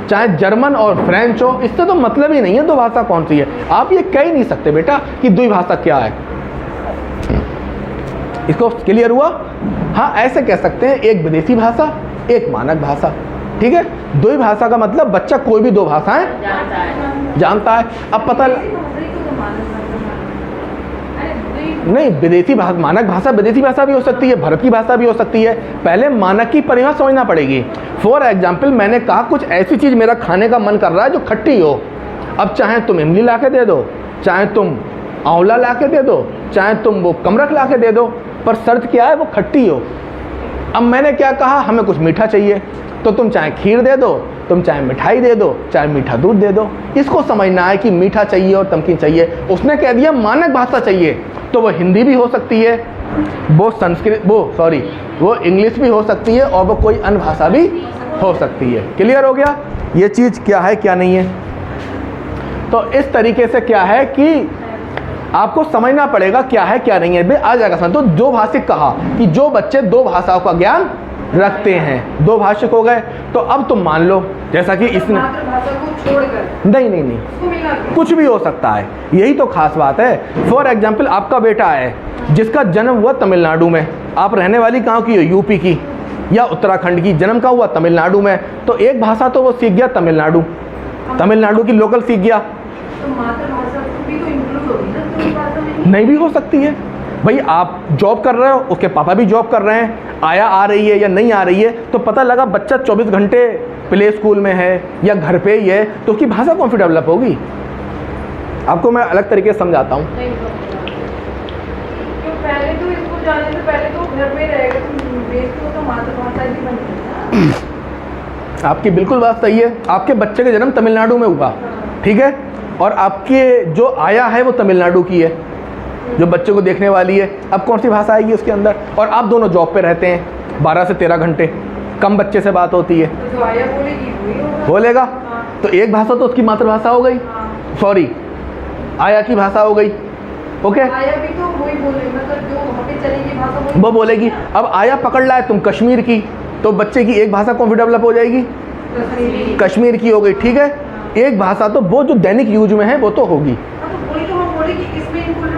चाहे जर्मन और फ्रेंच हो, इससे तो मतलब ही नहीं है 2 भाषा कौन सी है। आप ये कह ही नहीं सकते बेटा कि द्विभाषा क्या है। इसको क्लियर हुआ? हाँ, ऐसे कह सकते हैं, एक विदेशी भाषा, एक मानक भाषा। ठीक है, द्विभाषा का मतलब बच्चा कोई भी 2 भाषाएं जानता है। अब पता नहीं, विदेशी भाषा, मानक भाषा विदेशी भाषा भी हो सकती है, भारत की भाषा भी हो सकती है। पहले मानक की परिभाषा समझना पड़ेगी। फॉर एग्जाम्पल, मैंने कहा कुछ ऐसी चीज़ मेरा खाने का मन कर रहा है जो खट्टी हो। अब चाहे तुम इमली ला के दे दो, चाहे तुम आंवला ला के दे दो, चाहे तुम वो कमरख ला के दे दो, पर शर्त क्या है? वो खट्टी हो। अब मैंने क्या कहा, हमें कुछ मीठा चाहिए, तो तुम चाहे खीर दे दो, तुम चाहे मिठाई दे दो, चाहे मीठा दूध दे दो। इसको समझना है कि मीठा चाहिए और नमकीन चाहिए। उसने कह दिया मानक भाषा चाहिए, तो वो हिंदी भी हो सकती है, वो संस्कृत, वो इंग्लिश भी हो सकती है, और वो कोई अन्य भाषा भी हो सकती है। क्लियर हो गया ये चीज़ क्या है क्या नहीं है? तो इस तरीके से क्या है कि आपको समझना पड़ेगा क्या है क्या नहीं है, बे आ जाएगा समझ। तो दो भाषिक कहा कि जो बच्चे दो भाषाओं का ज्ञान रखते हैं, दो भाषिक हो गए। तो अब तुम मान लो जैसा कि इसने मातृभाषा को छोड़कर नहीं उसको मिला के। कुछ भी हो सकता है, यही तो खास बात है। फॉर एग्जाम्पल आपका बेटा है जिसका जन्म हुआ तमिलनाडु में, आप रहने वाली कहाँ की हो, यूपी की या उत्तराखंड की, जन्म का हुआ तमिलनाडु में, तो एक भाषा तो वो सीख गया तमिलनाडु की लोकल सीख गया। तो मातृभाषा भी तो इंक्लूड होगी ना तो भाषा में? नहीं भी हो सकती है भाई, आप जॉब कर रहे हो, उसके पापा भी जॉब कर रहे हैं, आया आ रही है या नहीं आ रही है, तो पता लगा बच्चा 24 घंटे प्ले स्कूल में है या घर पे ही है, तो उसकी भाषा कौन सी डेवलप होगी। आपको मैं अलग तरीके से समझाता हूँ। नहीं तो क्यों पहले तो इसको जाने से पहले तो घर में रहेगा तो बेस तो मातृभाषा ही बनेगी ना। आपकी बिल्कुल बात सही है। आपके बच्चे का जन्म तमिलनाडु में हुआ, ठीक है, और आपके जो आया है वो तमिलनाडु की है, जो बच्चे को देखने वाली है। अब कौन सी भाषा आएगी उसके अंदर, और आप दोनों जॉब पे रहते हैं 12 से 13 घंटे, कम बच्चे से बात होती है, तो जो आया बोलेगी वही होगा। बोलेगा। हाँ। तो एक भाषा तो उसकी मातृभाषा हो गई, हाँ। सॉरी आया की भाषा हो गई, ओके, आया भी तो वही बोलेगी, मतलब जो वहाँ पे चलेगी भाषा वही वो बोलेगी। अब आया पकड़ लाए तुम कश्मीर की, तो बच्चे की एक भाषा कौन सी डेवलप हो जाएगी, कश्मीरी। कश्मीर की हो गई, ठीक है। एक भाषा तो वो जो दैनिक यूज में है वो तो होगी, हाँ, तो वही तो हम बोले कि इसमें इंक्लूड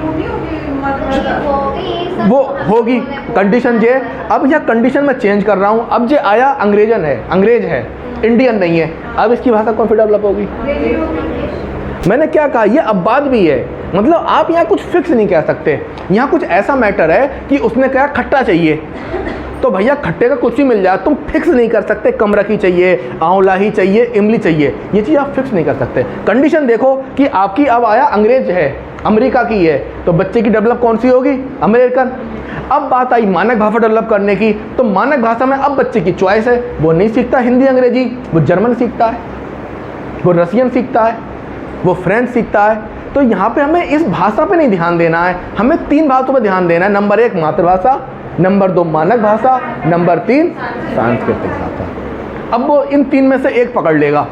नहीं होगी मातृभाषा। वो होगी। कंडीशन जे, अब यह कंडीशन मैं चेंज कर रहा हूँ। अब जे आया अंग्रेजन है, अंग्रेज है, इंडियन नहीं है, अब इसकी भाषा कौन सी डेवलप होगी। अंग्रेजी होगी। मैंने क्या कहा, ये अब बात भी है, मतलब आप यहाँ कुछ फिक्स नहीं कह सकते। यहाँ कुछ ऐसा मैटर है कि उसने कहा खट्टा चाहिए, तो भैया खट्टे का कुछ भी मिल जाए, तुम फिक्स नहीं कर सकते कमरा की चाहिए, आंवला ही चाहिए, इमली चाहिए, ये चीज़ आप फिक्स नहीं कर सकते। कंडीशन देखो कि आपकी अब आया अंग्रेज है, अमेरिका की है, तो बच्चे की डेवलप कौन सी होगी, अमेरिकन। अब बात आई मानक भाषा डेवलप करने की, तो मानक भाषा में अब बच्चे की चॉइस है, वो नहीं सीखता हिंदी अंग्रेजी, वो जर्मन सीखता है, वो रसियन सीखता है, वो फ्रेंच सीखता है। तो यहाँ पे हमें इस भाषा पे नहीं ध्यान देना है, हमें 3 बातों पे ध्यान देना है। नंबर 1 मातृभाषा, नंबर 2 मानक भाषा, नंबर 3 सांस्कृतिक भाषा। अब वो इन 3 में से एक पकड़ लेगा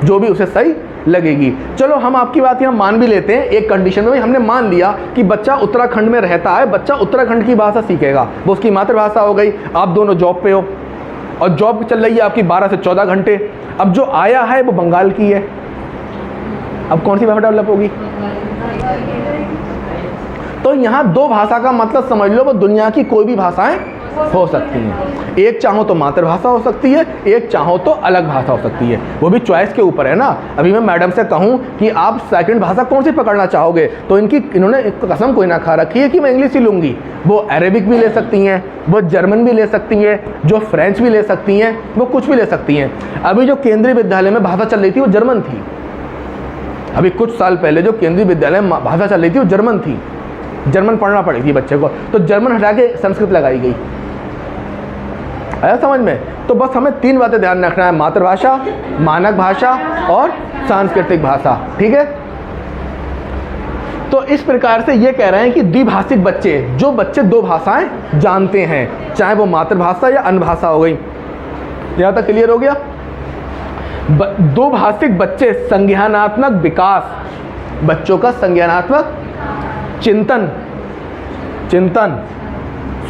जो भी उसे सही लगेगी। चलो हम आपकी बात यहाँ मान भी लेते हैं, एक कंडीशन में हमने मान लिया कि बच्चा उत्तराखंड में रहता है, बच्चा उत्तराखंड की भाषा सीखेगा, वो उसकी मातृभाषा हो गई। आप दोनों जॉब पे हो और जॉब चल रही है आपकी 12 से 14 घंटे। अब जो आया है वो बंगाल की है, अब कौन सी भाषा डेवलप होगी। तो यहाँ 2 भाषा का मतलब समझ लो, वो दुनिया की कोई भी भाषाएं हो सकती हैं। एक चाहो तो मातृभाषा हो सकती है, एक चाहो तो अलग भाषा हो सकती है, वो भी चॉइस के ऊपर है ना। अभी मैं मैडम से कहूँ कि आप सेकंड भाषा कौन सी पकड़ना चाहोगे, तो इन्होंने कसम कोई ना खा रखी है कि मैं इंग्लिश ही लूँगी। वो अरेबिक भी ले सकती हैं, वो जर्मन भी ले सकती हैं, जो फ्रेंच भी ले सकती हैं, वो कुछ भी ले सकती हैं। अभी जो केंद्रीय विद्यालय में भाषा चल रही थी वो जर्मन थी। अभी कुछ साल पहले जो केंद्रीय विद्यालय में भाषा चल रही थी वो जर्मन थी, जर्मन पढ़ना पड़ी थी बच्चे को, तो जर्मन हटा के संस्कृत लगाई गई। आया समझ में। तो बस हमें 3 बातें ध्यान रखना है, मातृभाषा, मानक भाषा और सांस्कृतिक भाषा, ठीक है। तो इस प्रकार से ये कह रहे हैं कि द्विभाषिक बच्चे, जो बच्चे 2 भाषाएं जानते हैं, चाहे वो मातृभाषा या अन्य भाषा हो गई। यहाँ तक क्लियर हो गया। 2 भाषिक बच्चे संज्ञानात्मक विकास, बच्चों का संज्ञानात्मक चिंतन,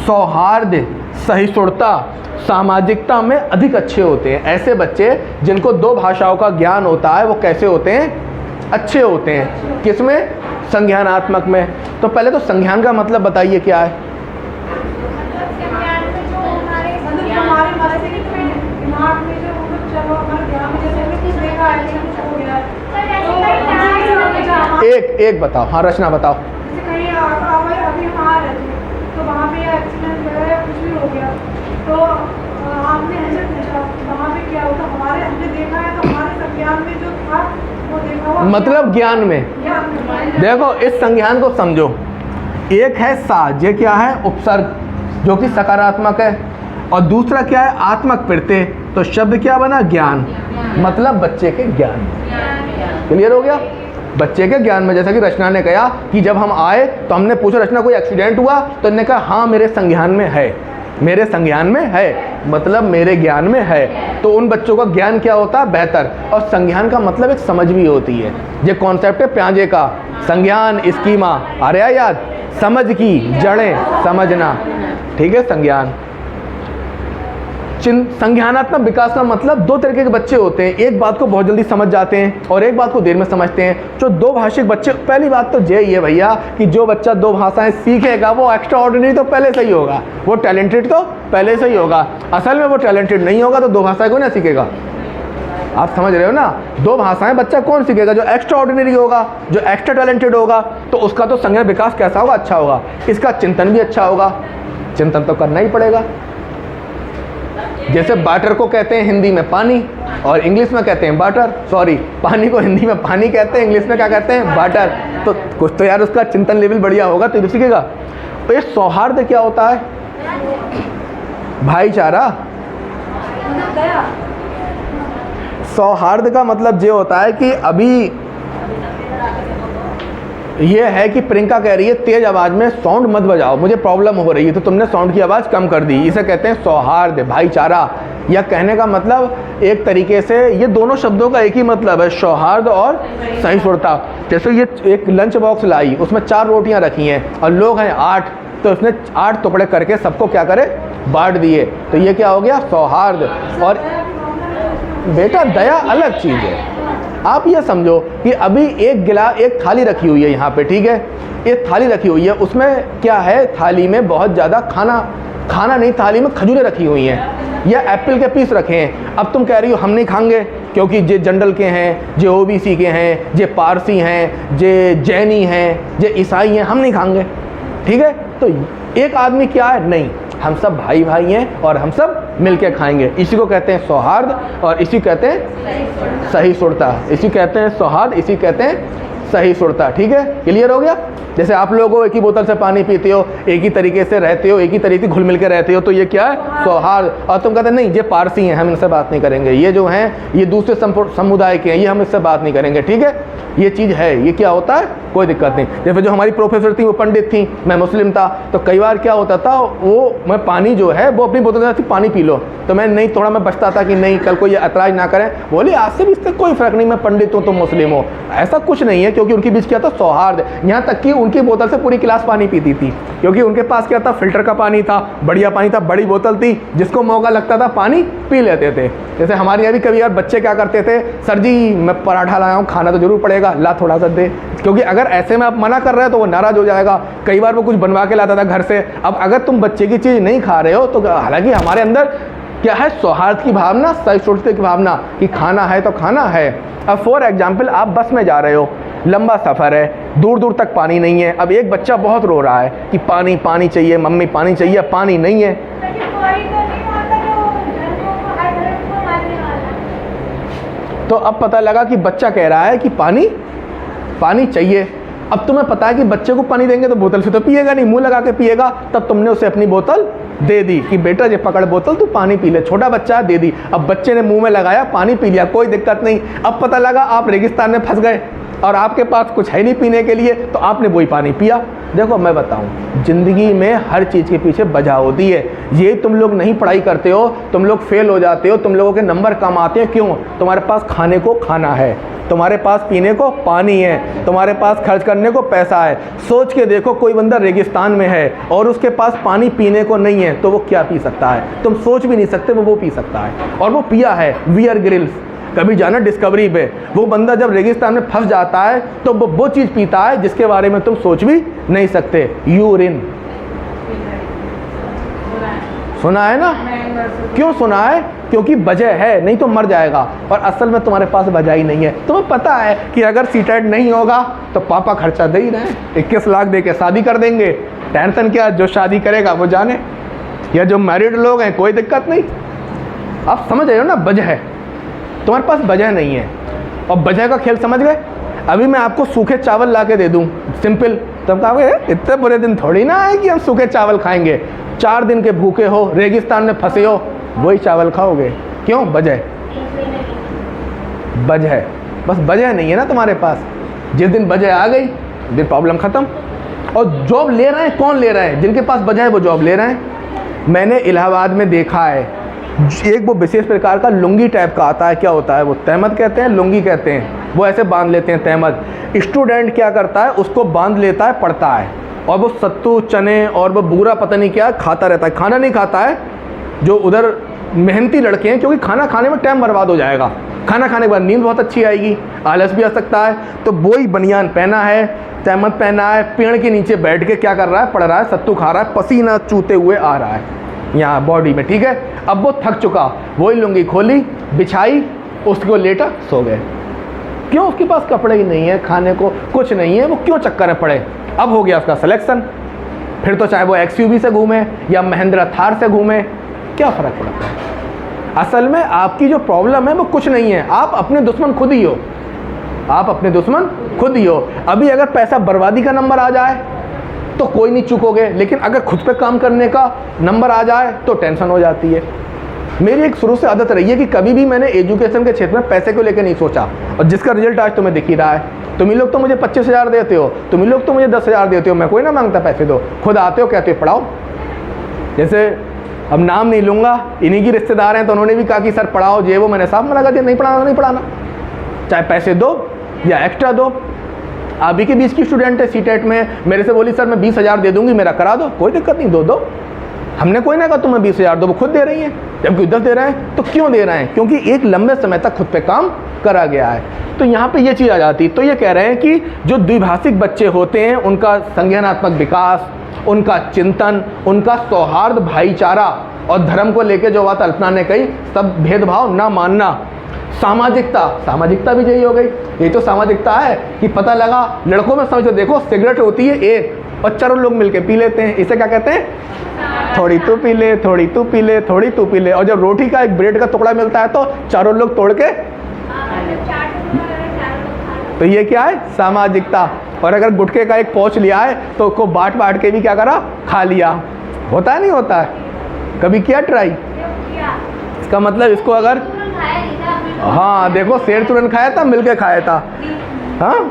सौहार्द, सहिष्णुता, सामाजिकता में अधिक अच्छे होते हैं। ऐसे बच्चे जिनको 2 भाषाओं का ज्ञान होता है वो कैसे होते हैं, अच्छे होते हैं। किसमें, संज्ञानात्मक में। तो पहले तो संज्ञान का मतलब बताइए क्या है। हमारे मस्तिष्क में, दिमाग में जो चलो हमारे ध्यान में जैसे हमने कुछ देखा है, कुछ हो गया, एक बताओ, हाँ रचना बताओ। जैसे कहीं अभी हम आ रहे थे तो वहाँ पे एक्सीडेंट वगैरह या कुछ भी हो गया, तो आपने ऐसे पूछा वहाँ पे क्या होता, हमने देखा है तो हमारे संज्ञान में जो था वो देखा हुआ, मतलब ज्ञान में। देखो इस संज्ञान को समझो, एक है सा, ये क्या है, उपसर्ग जो कि सकारात्मक है, और दूसरा क्या है, आत्मक प्रत्यय। तो शब्द क्या बना, ज्ञान, मतलब बच्चे के ज्ञान। क्लियर हो गया, बच्चे के ज्ञान में। जैसा कि रचना ने कहा कि जब हम आए तो हमने पूछा रचना कोई एक्सीडेंट हुआ, तो इन्होंने कहा हाँ मेरे संज्ञान में है। मेरे संज्ञान में है, मतलब मेरे ज्ञान में है। तो उन बच्चों का ज्ञान क्या होता है? बेहतर। और संज्ञान का मतलब एक समझ भी होती है। ये कॉन्सेप्ट है प्याजे का, संज्ञान स्कीमा, आ रहा है याद? समझ की जड़ें समझना, ठीक है। संज्ञान, संज्ञानात्मक विकास का मतलब दो तरीके के बच्चे होते हैं, एक बात को बहुत जल्दी समझ जाते हैं और एक बात को देर में समझते हैं। जो दो भाषिक बच्चे, पहली बात तो यही है भैया कि जो बच्चा दो भाषाएं सीखेगा वो एक्स्ट्रा ऑर्डिनरी तो पहले से ही होगा, वो टैलेंटेड तो पहले से ही होगा। असल में वो टैलेंटेड नहीं होगा तो दो भाषाएं कौन सीखेगा? आप समझ रहे हो ना? दो भाषाएं बच्चा कौन सीखेगा? जो एक्स्ट्रा ऑर्डिनरी होगा, जो एक्स्ट्रा टैलेंटेड होगा। तो उसका तो संज्ञान विकास कैसा होगा? अच्छा होगा। इसका चिंतन भी अच्छा होगा, चिंतन तो करना ही पड़ेगा। जैसे वाटर को कहते हैं हिंदी में पानी और इंग्लिश में कहते हैं वाटर, सॉरी, पानी को हिंदी में पानी कहते हैं, इंग्लिश में क्या कहते हैं? वाटर। तो कुछ तो यार उसका चिंतन लेवल बढ़िया होगा तो सीखेगा। तो ये सौहार्द क्या होता है? भाईचारा। सौहार्द का मतलब ये होता है कि अभी ये है कि प्रियंका कह रही है तेज आवाज़ में साउंड मत बजाओ, मुझे प्रॉब्लम हो रही है, तो तुमने साउंड की आवाज़ कम कर दी। इसे कहते हैं सौहार्द, भाईचारा। या कहने का मतलब एक तरीके से ये दोनों शब्दों का एक ही मतलब है, सौहार्द और सहिष्णुता। जैसे ये एक लंच बॉक्स लाई, उसमें 4 रोटियां रखी हैं और लोग हैं 8, तो उसने 8 टुकड़े करके सबको क्या करे? बांट दिए। तो ये क्या हो गया? सौहार्द। और बेटा दया अलग चीज़ है। आप ये समझो कि अभी एक थाली रखी हुई है यहाँ पे, ठीक है? एक थाली रखी हुई है, उसमें क्या है? थाली में बहुत ज़्यादा खाना नहीं, थाली में खजूरें रखी हुई हैं या एप्पल के पीस रखे हैं। अब तुम कह रही हो हम नहीं खाएंगे क्योंकि जे जनरल के हैं, जे ओबीसी के हैं, जे पारसी हैं, जे जैनी हैं, जे ईसाई हैं, हम नहीं खाएंगे, ठीक है? तो एक आदमी क्या है? नहीं, हम सब भाई भाई हैं और हम सब मिलके खाएंगे। इसी को कहते हैं सौहार्द और इसी कहते हैं सहिष्णुता। इसी कहते हैं सौहार्द, इसी कहते हैं सहिष्णुता, ठीक है? क्लियर हो गया? जैसे आप लोगों एक ही बोतल से पानी पीते हो, एक ही तरीके से रहते हो, एक ही तरीके से घुल मिल के रहते हो, तो ये क्या है? सौहार्द। और तुम कहते हैं नहीं ये पारसी हैं, हम इनसे बात नहीं करेंगे, ये जो हैं ये दूसरे समुदाय के हैं, ये हम इससे बात नहीं करेंगे, ठीक है? ये चीज़ है। ये क्या होता है? कोई दिक्कत नहीं। जैसे जो हमारी प्रोफेसर थी वो पंडित थी, मैं मुस्लिम था, तो कई बार क्या होता था, वो मैं पानी जो है वो अपनी बोतल से पानी पी लो, तो मैं नहीं, थोड़ा मैं बचता था कि नहीं कल को ये ऐतराज़ ना करें, बोले आज से भी इससे कोई फ़र्क नहीं, मैं पंडित हूँ तो मुस्लिम हो, ऐसा कुछ नहीं है। क्योंकि उनके बीच क्या था? सौहार्द। यहाँ तक कि उनकी बोतल से पूरी क्लास पानी पीती थी, क्योंकि उनके पास क्या था? फिल्टर का पानी था, बढ़िया पानी था, बड़ी बोतल थी, जिसको मौका लगता था पानी पी लेते थे। जैसे हमारे यहाँ भी कभी यार बच्चे क्या करते थे, सर जी मैं पराठा लाया हूँ, खाना तो जरूर पड़ेगा, ला थोड़ा सा दे। क्योंकि अगर ऐसे में आप मना कर रहे हो तो वो नाराज़ हो जाएगा। कई बार वो कुछ बनवा के लाता था घर से। अब अगर तुम बच्चे की चीज़ नहीं खा रहे हो तो हालांकि हमारे अंदर क्या है? सौहार्द की भावना, सहिष्णुता की भावना कि खाना है तो खाना है। अब फॉर एग्जाम्पल आप बस में जा रहे हो, लंबा सफ़र है, दूर दूर तक पानी नहीं है। अब एक बच्चा बहुत रो रहा है कि पानी पानी चाहिए, मम्मी पानी चाहिए, पानी नहीं है। तो अब पता लगा कि बच्चा कह रहा है कि पानी चाहिए। अब तुम्हें पता है कि बच्चे को पानी देंगे तो बोतल से तो पिएगा नहीं, मुंह लगा के पिएगा। तब तुमने उसे अपनी बोतल दे दी कि बेटा ये पकड़ बोतल, तू पानी पी ले। छोटा बच्चा दे दी। अब बच्चे ने मुंह में लगाया, पानी पी लिया, कोई दिक्कत नहीं। अब पता लगा आप रेगिस्तान में फंस गए और आपके पास कुछ है नहीं पीने के लिए, तो आपने वही पानी पिया। देखो मैं बताऊं, ज़िंदगी में हर चीज़ के पीछे वजह होती है। ये तुम लोग नहीं पढ़ाई करते हो, तुम लोग फेल हो जाते हो, तुम लोगों के नंबर कम आते हैं। क्यों? तुम्हारे पास खाने को खाना है, तुम्हारे पास पीने को पानी है, तुम्हारे पास खर्च करने को पैसा है। सोच के देखो, कोई बंदा रेगिस्तान में है और उसके पास पानी पीने को नहीं है, तो वो क्या पी सकता है? तुम सोच भी नहीं सकते वो पी सकता है, और वो पिया है। बियर ग्रिल्स, कभी जाना डिस्कवरी पे, वो बंदा जब रेगिस्तान में फंस जाता है तो वो चीज़ पीता है जिसके बारे में तुम सोच भी नहीं सकते। यूरिन सुना है ना? क्यों सुना है? क्योंकि वजह है, नहीं तो मर जाएगा। और असल में तुम्हारे पास वजह ही नहीं है। तुम्हें पता है कि अगर सीटेट नहीं होगा तो पापा खर्चा दे ही रहे हैं, 21 लाख दे के शादी कर देंगे। टेंशन क्या, जो शादी करेगा वो जाने, या जो मैरिड लोग हैं कोई दिक्कत नहीं। आप समझ रहे हो ना? वजह है, तुम्हारे पास वजह नहीं है। और वजह का खेल समझ गए? अभी मैं आपको सूखे चावल ला के दे दूँ, सिंपल, तब कहोगे इतने बुरे दिन थोड़ी ना है कि हम सूखे चावल खाएंगे। 4 दिन के भूखे हो, रेगिस्तान में फंसे हो, वही चावल खाओगे। क्यों? वजह, बस वजह नहीं है ना तुम्हारे पास। जिस दिन वजह आ गई, दिन प्रॉब्लम ख़त्म। और जॉब ले रहे हैं, कौन ले रहे हैं? जिनके पास वजह है वो जॉब ले रहे हैं। मैंने इलाहाबाद में देखा है, एक वो विशेष प्रकार का लुंगी टाइप का आता है, क्या होता है वो, तहमद कहते हैं, लुंगी कहते हैं, वो ऐसे बांध लेते हैं तहमद। स्टूडेंट क्या करता है, उसको बांध लेता है, पढ़ता है, और वो सत्तू चने और वो बूरा पता नहीं क्या खाता रहता है, खाना नहीं खाता है। जो उधर मेहनती लड़के हैं, क्योंकि खाना खाने में टाइम बर्बाद हो जाएगा, खाना खाने के बाद नींद बहुत अच्छी आएगी, आलस भी आ सकता है, तो वही बनियान पहना है, तहमद पहना है, पेड़ के नीचे बैठ के क्या कर रहा है, पढ़ रहा है, सत्तू खा रहा है, पसीना चूते हुए आ रहा है यहाँ बॉडी में, ठीक है। अब वो थक चुका, वही लुंगी खोली, बिछाई, उसको लेटा, सो गए। क्यों? उसके पास कपड़े ही नहीं है, खाने को कुछ नहीं है, वो क्यों चक्कर में पड़े। अब हो गया उसका सिलेक्शन, फिर तो चाहे वो XUV से घूमे या महिंद्रा थार से घूमे, क्या फ़र्क पड़ता है। असल में आपकी जो प्रॉब्लम है वो कुछ नहीं है, आप अपने दुश्मन खुद ही हो, आप अपने दुश्मन खुद ही हो। अभी अगर पैसा बर्बादी का नंबर आ जाए तो कोई नहीं चुकोगे, लेकिन अगर खुद पे काम करने का नंबर आ जाए तो टेंशन हो जाती है। मेरी एक शुरू से आदत रही है कि कभी भी मैंने एजुकेशन के क्षेत्र में पैसे को लेकर नहीं सोचा, और जिसका रिजल्ट आज तुम्हें दिख ही रहा है। तुम ही लोग तो मुझे 25,000 देते हो, तुम ही लोग तो मुझे 10,000 देते हो, मैं कोई ना मांगता पैसे दो, खुद आते हो, कहते हो पढ़ाओ। जैसे अब नाम नहीं लूँगा, इन्हीं की रिश्तेदार हैं, तो उन्होंने भी कहा कि सर पढ़ाओ, जे वो, मैंने साफ मना कर दिया, नहीं पढ़ाना, नहीं पढ़ाना, चाहे पैसे दो या एक्स्ट्रा दो। अभी के बीच की स्टूडेंट है सीटेट में, मेरे से बोली सर मैं 20,000 दे दूंगी, मेरा करा दो, कोई दिक्कत नहीं, दो। हमने कोई ना कहा तुम्हें 20,000 दो, वो खुद दे रही है, जबकि उधर दे रहे हैं। तो क्यों दे रहे हैं? क्योंकि एक लंबे समय तक खुद पे काम करा गया है। तो यहाँ पे ये चीज़ आ जाती। तो ये कह रहे हैं कि जो द्विभाषिक बच्चे होते हैं, उनका संज्ञानात्मक विकास, उनका चिंतन, उनका सौहार्द, भाईचारा और धर्म को लेकर जो बात अल्पना ने कही, सब भेदभाव ना मानना, सामाजिकता भी यही हो गई। ये तो सामाजिकता है कि पता लगा, लड़कों में समझो, देखो सिगरेट होती है एक और चारों लोग मिलके पी लेते हैं, इसे क्या कहते हैं, थोड़ी तू पी ले, थोड़ी तू पी ले, थोड़ी तू पी ले। और जब रोटी का एक ब्रेड का टुकड़ा मिलता है तो चारों लोग तोड़ के, तो ये क्या है, सामाजिकता। और अगर गुटखे का एक पौच लिया है तो उसको बांट के भी क्या करा, खा लिया। होता है नहीं होता है? कभी किया ट्राई? इसका मतलब इसको अगर, हाँ देखो, शेर तुरंत खाया था, मिलके खाया था। हाँ,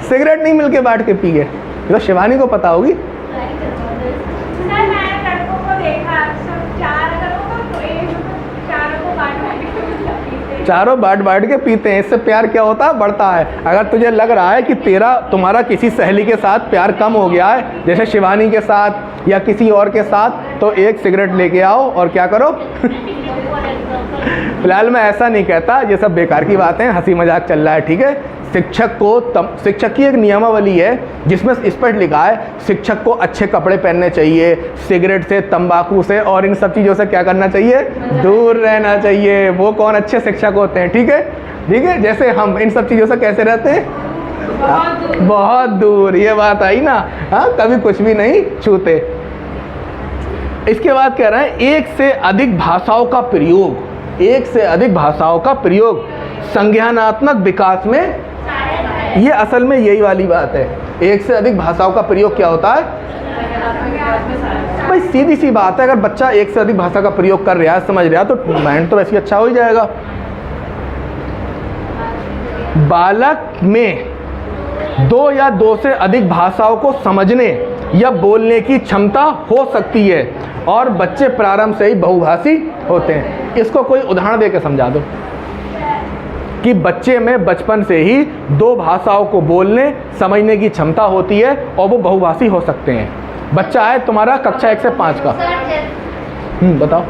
सिगरेट नहीं मिलके बांट के पी गए, तो शिवानी को पता होगी। चारों बांट के पीते हैं, इससे प्यार क्या होता है, बढ़ता है। अगर तुझे लग रहा है कि तुम्हारा किसी सहेली के साथ प्यार कम हो गया है, जैसे शिवानी के साथ या किसी और के साथ, तो एक सिगरेट लेके आओ और क्या करो। फिलहाल मैं ऐसा नहीं कहता, ये सब बेकार की बातें, हंसी मजाक चल रहा है, ठीक है। शिक्षक की एक नियमावली है जिसमें स्पष्ट लिखा है, शिक्षक को अच्छे कपड़े पहनने चाहिए, सिगरेट से, तंबाकू से और इन सब चीज़ों से क्या करना चाहिए, दूर रहना चाहिए। वो कौन अच्छे शिक्षक होते हैं, ठीक है, ठीक है। जैसे हम इन सब चीज़ों से कैसे रहते हैं, बहुत दूर। ये बात आई ना, हाँ, कभी कुछ भी नहीं छूते। इसके बाद कह रहे हैं, एक से अधिक भाषाओं का प्रयोग, एक से अधिक भाषाओं का प्रयोग संज्ञानात्मक विकास में, ये असल में यही वाली बात है। एक से अधिक भाषाओं का प्रयोग क्या होता है भाई, सीधी सी बात है, अगर बच्चा एक से अधिक भाषा का प्रयोग कर रहा है, समझ रहा है, तो माइंड तो वैसे अच्छा हो ही जाएगा। बालक में 2 या 2 से अधिक भाषाओं को समझने या बोलने की क्षमता हो सकती है, और बच्चे प्रारंभ से ही बहुभाषी होते हैं। इसको कोई उदाहरण देकर समझा दो कि बच्चे में बचपन से ही 2 भाषाओं को बोलने समझने की क्षमता होती है और वो बहुभाषी हो सकते हैं। बच्चा है तुम्हारा कक्षा 1 से 5 का, बताओ,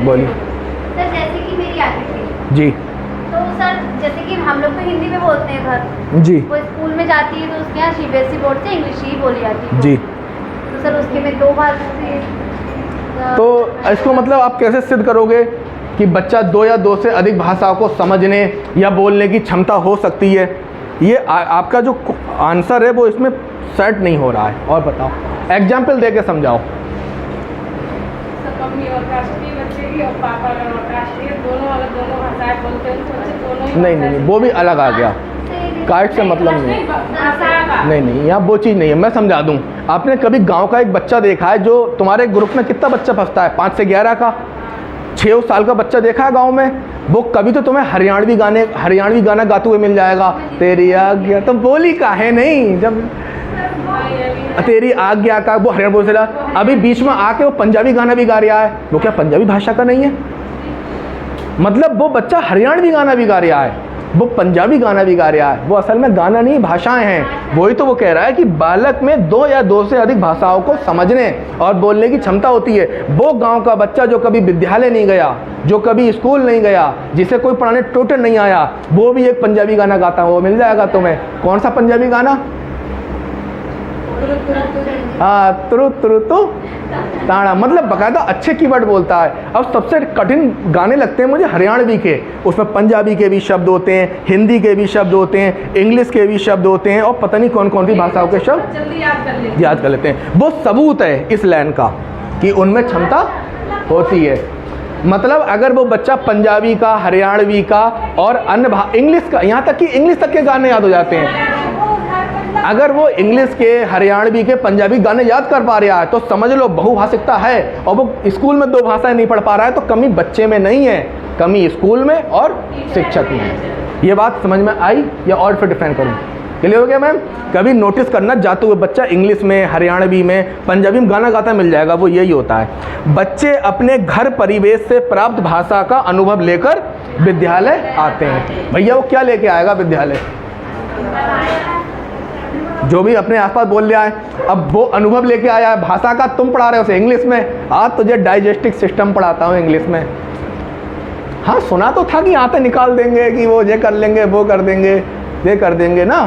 बोलिए। सर जैसे कि मेरी आती थी जी, तो सर जैसे कि हम लोग तो हिंदी में बोलते हैं घर जी, वो स्कूल में जाती है तो उसके यहाँ CBSE बोर्ड से इंग्लिश ही बोली जाती है जी। तो सर उसके में 2 भाषा से, तो इसको मतलब आप कैसे सिद्ध करोगे कि बच्चा 2 या 2 से अधिक भाषाओं को समझने या बोलने की क्षमता हो सकती है? ये आपका जो आंसर है वो इसमें सेट नहीं हो रहा है। और बताओ, एग्जाम्पल दे के समझाओ। नहीं, वो भी अलग आ गया, काट से मतलब नहीं, नहीं, यहाँ वो चीज़ नहीं है। मैं समझा दूँ, आपने कभी गांव का एक बच्चा देखा है जो तुम्हारे ग्रुप में कितना बच्चा फंसता है, 5 से 11 का, 6 साल का बच्चा देखा है गांव में? वो कभी तो तुम्हें हरियाणवी गाना गाते हुए मिल जाएगा, तेरी आज्ञा, तो बोली काहे नहीं, जब तेरी आज्ञा का वो हरियाणा बोल चला, अभी बीच में आके वो पंजाबी गाना भी गा रहा है, वो क्या पंजाबी भाषा का नहीं है? मतलब वो बच्चा हरियाणवी गाना भी गा रहा है, वो पंजाबी गाना भी गा रहा है, वो असल में गाना नहीं भाषाएं हैं। वही तो वो कह रहा है कि बालक में 2 या 2 से अधिक भाषाओं को समझने और बोलने की क्षमता होती है। वो गांव का बच्चा जो कभी विद्यालय नहीं गया, जो कभी स्कूल नहीं गया, जिसे कोई पढ़ाने ट्यूटर नहीं आया, वो भी एक पंजाबी गाना गाता है, वो मिल जाएगा तुम्हें। कौन सा पंजाबी गाना? हाँ, तुरु तुरु तो ताड़ा, मतलब बकायदा अच्छे कीवर्ड बोलता है। अब सबसे कठिन गाने लगते हैं मुझे हरियाणवी के, उसमें पंजाबी के भी शब्द होते हैं, हिंदी के भी शब्द होते हैं, इंग्लिश के भी शब्द होते हैं, और पता नहीं कौन कौन सी भाषाओं के शब्द जल्दी याद कर लेते हैं। वो सबूत है इस लाइन का कि उनमें क्षमता होती है। मतलब अगर वो बच्चा पंजाबी का, हरियाणवी का और अन्य इंग्लिश का, यहाँ तक कि इंग्लिश तक के गाने याद हो जाते हैं, अगर वो इंग्लिश के, हरियाणवी के, पंजाबी गाने याद कर पा रहा है तो समझ लो बहुभाषिकता है। और वो स्कूल में 2 भाषाएं नहीं पढ़ पा रहा है तो कमी बच्चे में नहीं है, कमी स्कूल में और शिक्षक में है। ये बात समझ में आई या और फिर डिफाइन करूँ? क्लियर हो गया मैम? कभी नोटिस करना, जाते हुए बच्चा इंग्लिश में, हरियाणवी में, पंजाबी में गाना गाता मिल जाएगा, वो यही होता है। बच्चे अपने घर परिवेश से प्राप्त भाषा का अनुभव लेकर विद्यालय आते हैं। भैया वो क्या लेके आएगा विद्यालय? जो भी अपने आसपास बोल रहा है, अब वो अनुभव लेके आया है। भाषा का तुम पढ़ा रहे हो उसे इंग्लिश में, आज तुझे डाइजेस्टिव सिस्टम पढ़ाता हूँ इंग्लिश में। हाँ, सुना तो था कि आते निकाल देंगे, कि वो ये कर लेंगे, वो कर देंगे, ये कर देंगे ना।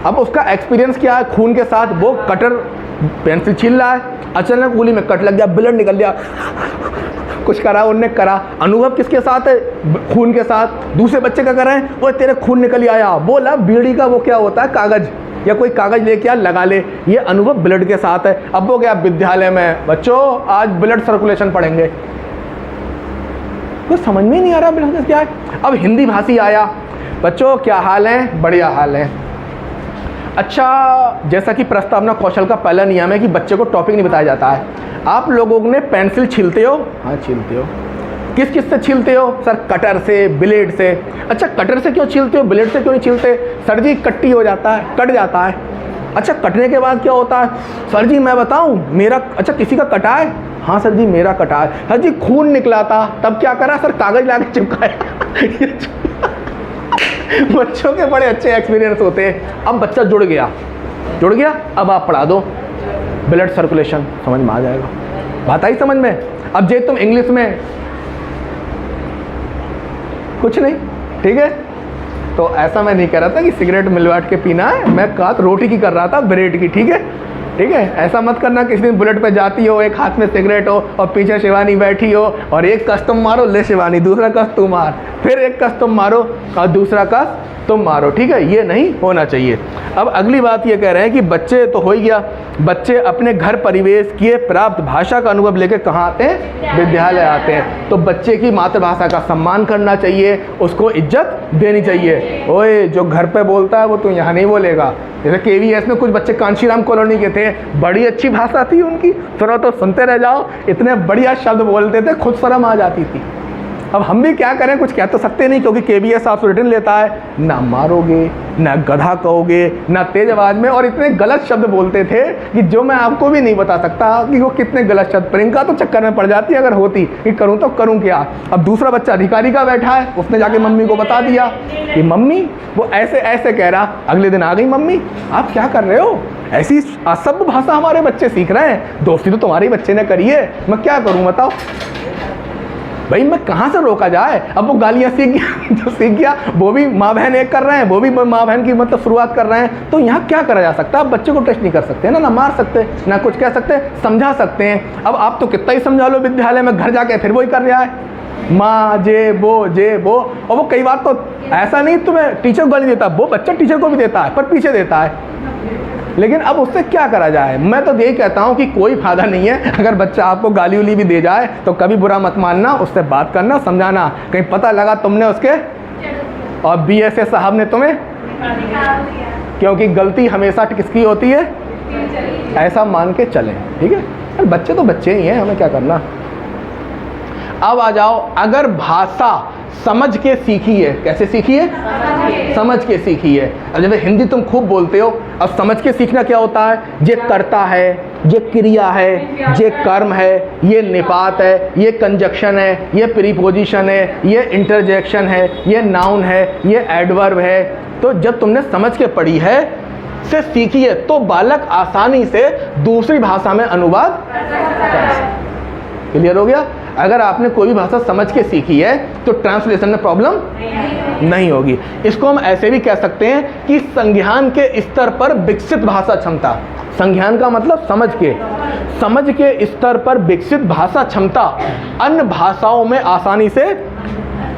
अब उसका एक्सपीरियंस क्या है? खून के साथ वो कटर पेंसिल छील रहा है, अचानक उंगली में कट लग गया, ब्लड निकल गया, कुछ करा, उनने करा। अनुभव किसके साथ है? खून के साथ। दूसरे बच्चे का कर रहे हैं, वो तेरे खून निकल आया, बोला बीड़ी का वो क्या होता है, कागज, या कोई कागज लेके आ लगा ले, ये अनुभव ब्लड के साथ है। अब वो गया विद्यालय में, बच्चों आज ब्लड सर्कुलेशन पढ़ेंगे, तो समझ में नहीं आ रहा ब्लड क्या है। अब हिंदी भाषी आया, बच्चों क्या हाल है? बढ़िया हाल है। अच्छा, जैसा कि प्रस्तावना कौशल का पहला नियम है कि बच्चे को टॉपिक नहीं बताया जाता है। आप लोगों ने पेंसिल छीलते हो? हाँ छीलते हो। किस किस से छीलते हो? सर कटर से, ब्लेड से। अच्छा, कटर से क्यों छीलते हो, ब्लेड से क्यों नहीं छीलते? सर जी कट्टी हो जाता है, कट जाता है। अच्छा, कटने के बाद क्या होता है? सर जी मैं बताऊं, मेरा, अच्छा किसी का कटा है? हाँ सर जी मेरा कटा है। सर जी खून निकला था, तब क्या करा? सर कागज लाके चिपकाया। बच्चों के बड़े अच्छे एक्सपीरियंस होते हैं। अब बच्चा जुड़ गया, अब आप पढ़ा दो ब्लड सर्कुलेशन, समझ में आ जाएगा। बात आई समझ में? अब जे तुम इंग्लिश में कुछ नहीं, ठीक है। तो ऐसा मैं नहीं कह रहा था कि सिगरेट मिलवाट के पीना है, मैं बात रोटी की कर रहा था, ब्रेड की, ठीक है, ठीक है। ऐसा मत करना किसी दिन बुलेट पे जाती हो, एक हाथ में सिगरेट हो और पीछे शिवानी बैठी हो, और एक कस तुम मारो, ले शिवानी, दूसरा कस तुम मार, फिर एक कस तुम मारो और दूसरा कस तुम मारो, ठीक है, ये नहीं होना चाहिए। अब अगली बात ये कह रहे हैं कि बच्चे तो हो ही गया, बच्चे अपने घर परिवेश की प्राप्त भाषा का अनुभव लेकर कहाँ आते हैं? विद्यालय आते हैं। तो बच्चे की मातृभाषा का सम्मान करना चाहिए, उसको इज्जत देनी चाहिए। ओए जो घर पे बोलता है वो तो यहाँ नहीं बोलेगा। जैसे KVS में कुछ बच्चे कांशीराम कॉलोनी के थे, बड़ी अच्छी भाषा थी उनकी, सुनो तो सुनते रह जाओ, इतने बढ़िया शब्द बोलते थे, खुद शर्म आ जाती थी। अब हम भी क्या करें, कुछ कह तो सकते नहीं, क्योंकि KVS आपसे रिटर्न लेता है, ना मारोगे, ना गधा कहोगे, ना तेज आवाज में, और इतने गलत शब्द बोलते थे कि जो मैं आपको भी नहीं बता सकता कि वो कितने गलत शब्द। प्रियंका तो चक्कर में पड़ जाती अगर होती कि करूँ तो करूँ क्या। अब दूसरा बच्चा अधिकारी का बैठा है, उसने जाके मम्मी को बता दिया कि मम्मी वो ऐसे ऐसे कह रहा। अगले दिन आ गई मम्मी, आप क्या कर रहे हो, ऐसी असभ्य भाषा हमारे बच्चे सीख रहे हैं, दोस्ती तो तुम्हारे बच्चे ने करी है, मैं क्या करूँ बताओ। भाई मैं कहाँ से रोका जाए। अब वो गालियाँ सीख गया जो सीख गया, वो भी माँ बहन एक कर रहे हैं, वो भी माँ बहन की मतलब शुरुआत कर रहे हैं। तो यहाँ क्या करा जा सकता है? आप बच्चे को टेस्ट नहीं कर सकते ना मार सकते, ना कुछ कह सकते, समझा सकते हैं। अब आप तो कितना ही समझा लो विद्यालय में, घर जाके फिर वही कर रहा है, माँ जे वो। और वो कई बार तो ऐसा नहीं तुम्हें टीचर को गाली देता, वो बच्चा टीचर को भी देता है पर पीछे देता है। लेकिन अब उससे क्या करा जाए? मैं तो यही कहता हूँ कि कोई फायदा नहीं है। अगर बच्चा आपको गाली उली भी दे जाए तो कभी बुरा मत मानना, उससे बात करना, समझाना। कहीं पता लगा तुमने उसके और BSA साहब ने तुम्हें, क्योंकि गलती हमेशा किसकी होती है, ऐसा मान के चलें, ठीक है। बच्चे तो बच्चे ही हैं, हमें क्या करना। अब आ जाओ, अगर भाषा समझ के सीखी है। कैसे सीखी है? समझ के सीखी है। अब जब हिंदी तुम खूब बोलते हो, अब समझ के सीखना क्या होता है? ये कर्ता है, ये क्रिया है, ये कर्म है, ये निपात है, ये कंजक्शन है, ये प्रीपोजिशन है, ये इंटरजेक्शन है, ये नाउन है, ये एडवर्ब है। तो जब तुमने समझ के पढ़ी है, से सीखी है, तो बालक आसानी से दूसरी भाषा में अनुवाद कर सकते। क्लियर हो गया? अगर आपने कोई भी भाषा समझ के सीखी है तो ट्रांसलेशन में प्रॉब्लम नहीं होगी। इसको हम ऐसे भी कह सकते हैं कि संज्ञान के स्तर पर विकसित भाषा क्षमता। संज्ञान का मतलब समझ के स्तर पर विकसित भाषा क्षमता अन्य भाषाओं में आसानी से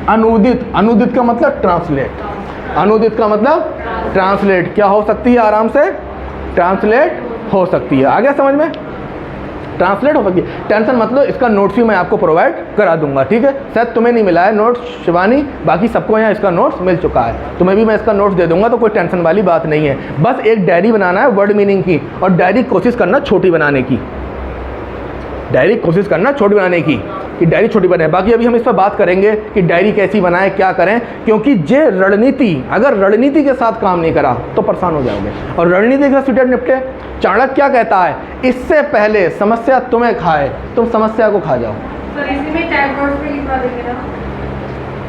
अनुदित का मतलब ट्रांसलेट, अनुदित का मतलब ट्रांसलेट क्या हो सकती है? आराम से ट्रांसलेट हो सकती है। आ गया समझ में? ट्रांसलेट हो सकती है। टेंशन मतलब इसका नोट्स भी मैं आपको प्रोवाइड करा दूंगा, ठीक है? शायद तुम्हें नहीं मिला है नोट्स शिवानी, बाकी सबको यहाँ इसका नोट्स मिल चुका है। तुम्हें भी मैं इसका नोट्स दे दूंगा, तो कोई टेंशन वाली बात नहीं है। बस एक डायरी बनाना है वर्ड मीनिंग की, और डायरी कोशिश करना छोटी बनाने की, डायरी कोशिश करना छोटी बनाने की, कि डायरी छोटी बने। बाकी अभी हम इस पर बात करेंगे कि डायरी कैसी बनाएं, क्या करें, क्योंकि ये रणनीति, अगर रणनीति के साथ काम नहीं करा तो परेशान हो जाओगे। और रणनीति के साथ स्टूडेंट निपटे। चाणक्य क्या कहता है? इससे पहले समस्या तुम्हें खाए, तुम समस्या को खा जाओ। सर इसी में टैग नोट्स पे लिखवा देंगे ना?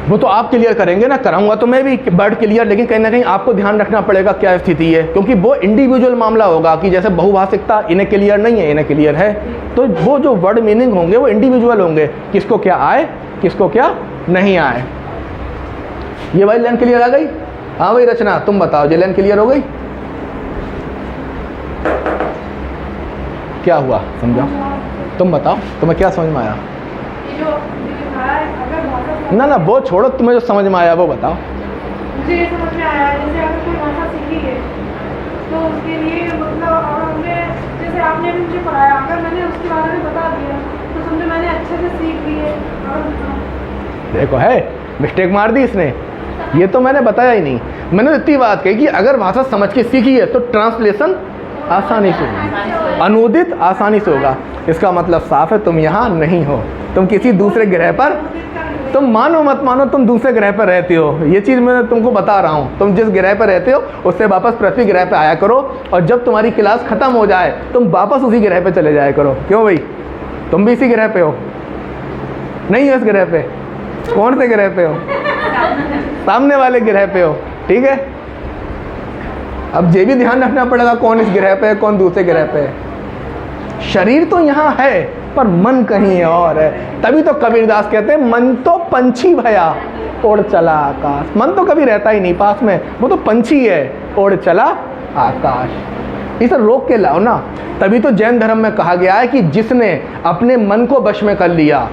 वो तो आप क्लियर करेंगे ना, कराऊंगा तो मैं भी वर्ड क्लियर, लेकिन कहीं ना कहीं आपको ध्यान रखना पड़ेगा क्या स्थिति है, क्योंकि वो इंडिविजुअल मामला होगा कि जैसे बहुभाषिकता इन्हें क्लियर नहीं है, इन्हें क्लियर है, तो वो जो वर्ड मीनिंग होंगे वो इंडिविजुअल होंगे, किसको क्या आए, किसको क्या नहीं आए। ये भाई लाइन क्लियर आ गई? हाँ भाई रचना तुम बताओ, ये लाइन क्लियर हो गई? क्या हुआ समझाओ, तुम बताओ तुम्हें क्या समझ में आया? ये जो लिखा है, अगर भाषा ना वो छोड़ो, तुम्हें जो समझ में आया वो बताओ। मुझे ये समझ में आया, जैसे अगर कोई भाषा सीखी है तो उसके लिए मतलब अगर हमने, जैसे आपने अभी मुझे पढ़ाया, अगर मैंने उसके बारे में बता दिया तो समझो मैंने अच्छे से सीख ली है। देखो है मिस्टेक मार दी इसने, ये तो मैंने बताया ही नहीं। मैंने इतनी बात कही कि अगर भाषा समझ के सीखी है तो ट्रांसलेशन आसानी से होगा, अनुदित आसानी से होगा। इसका मतलब साफ है तुम यहाँ नहीं हो, तुम किसी दूसरे ग्रह पर, तुम मानो मत मानो तुम दूसरे ग्रह पर रहते हो। ये चीज़ मैं तुमको बता रहा हूँ, तुम जिस ग्रह पर रहते हो उससे वापस पृथ्वी ग्रह पर आया करो, और जब तुम्हारी क्लास ख़त्म हो जाए तुम वापस उसी ग्रह पर चले जाया करो। क्यों भाई, तुम भी इसी ग्रह पे हो? नहीं हो इस ग्रह पे? कौन से ग्रह पे हो? सामने वाले ग्रह पे हो, ठीक है? अब ये भी ध्यान रखना पड़ेगा कौन इस ग्रह पे है, कौन दूसरे ग्रह पे है। शरीर तो यहाँ है पर मन कहीं और है। तभी तो कबीरदास कहते हैं मन तो पंछी भया उड़ चला आकाश। मन तो कभी रहता ही नहीं पास में, वो तो पंछी है, उड़ चला आकाश। इसे रोक के लाओ ना। तभी तो जैन धर्म में कहा गया है कि जिसने अपने मन को वश में कर लिया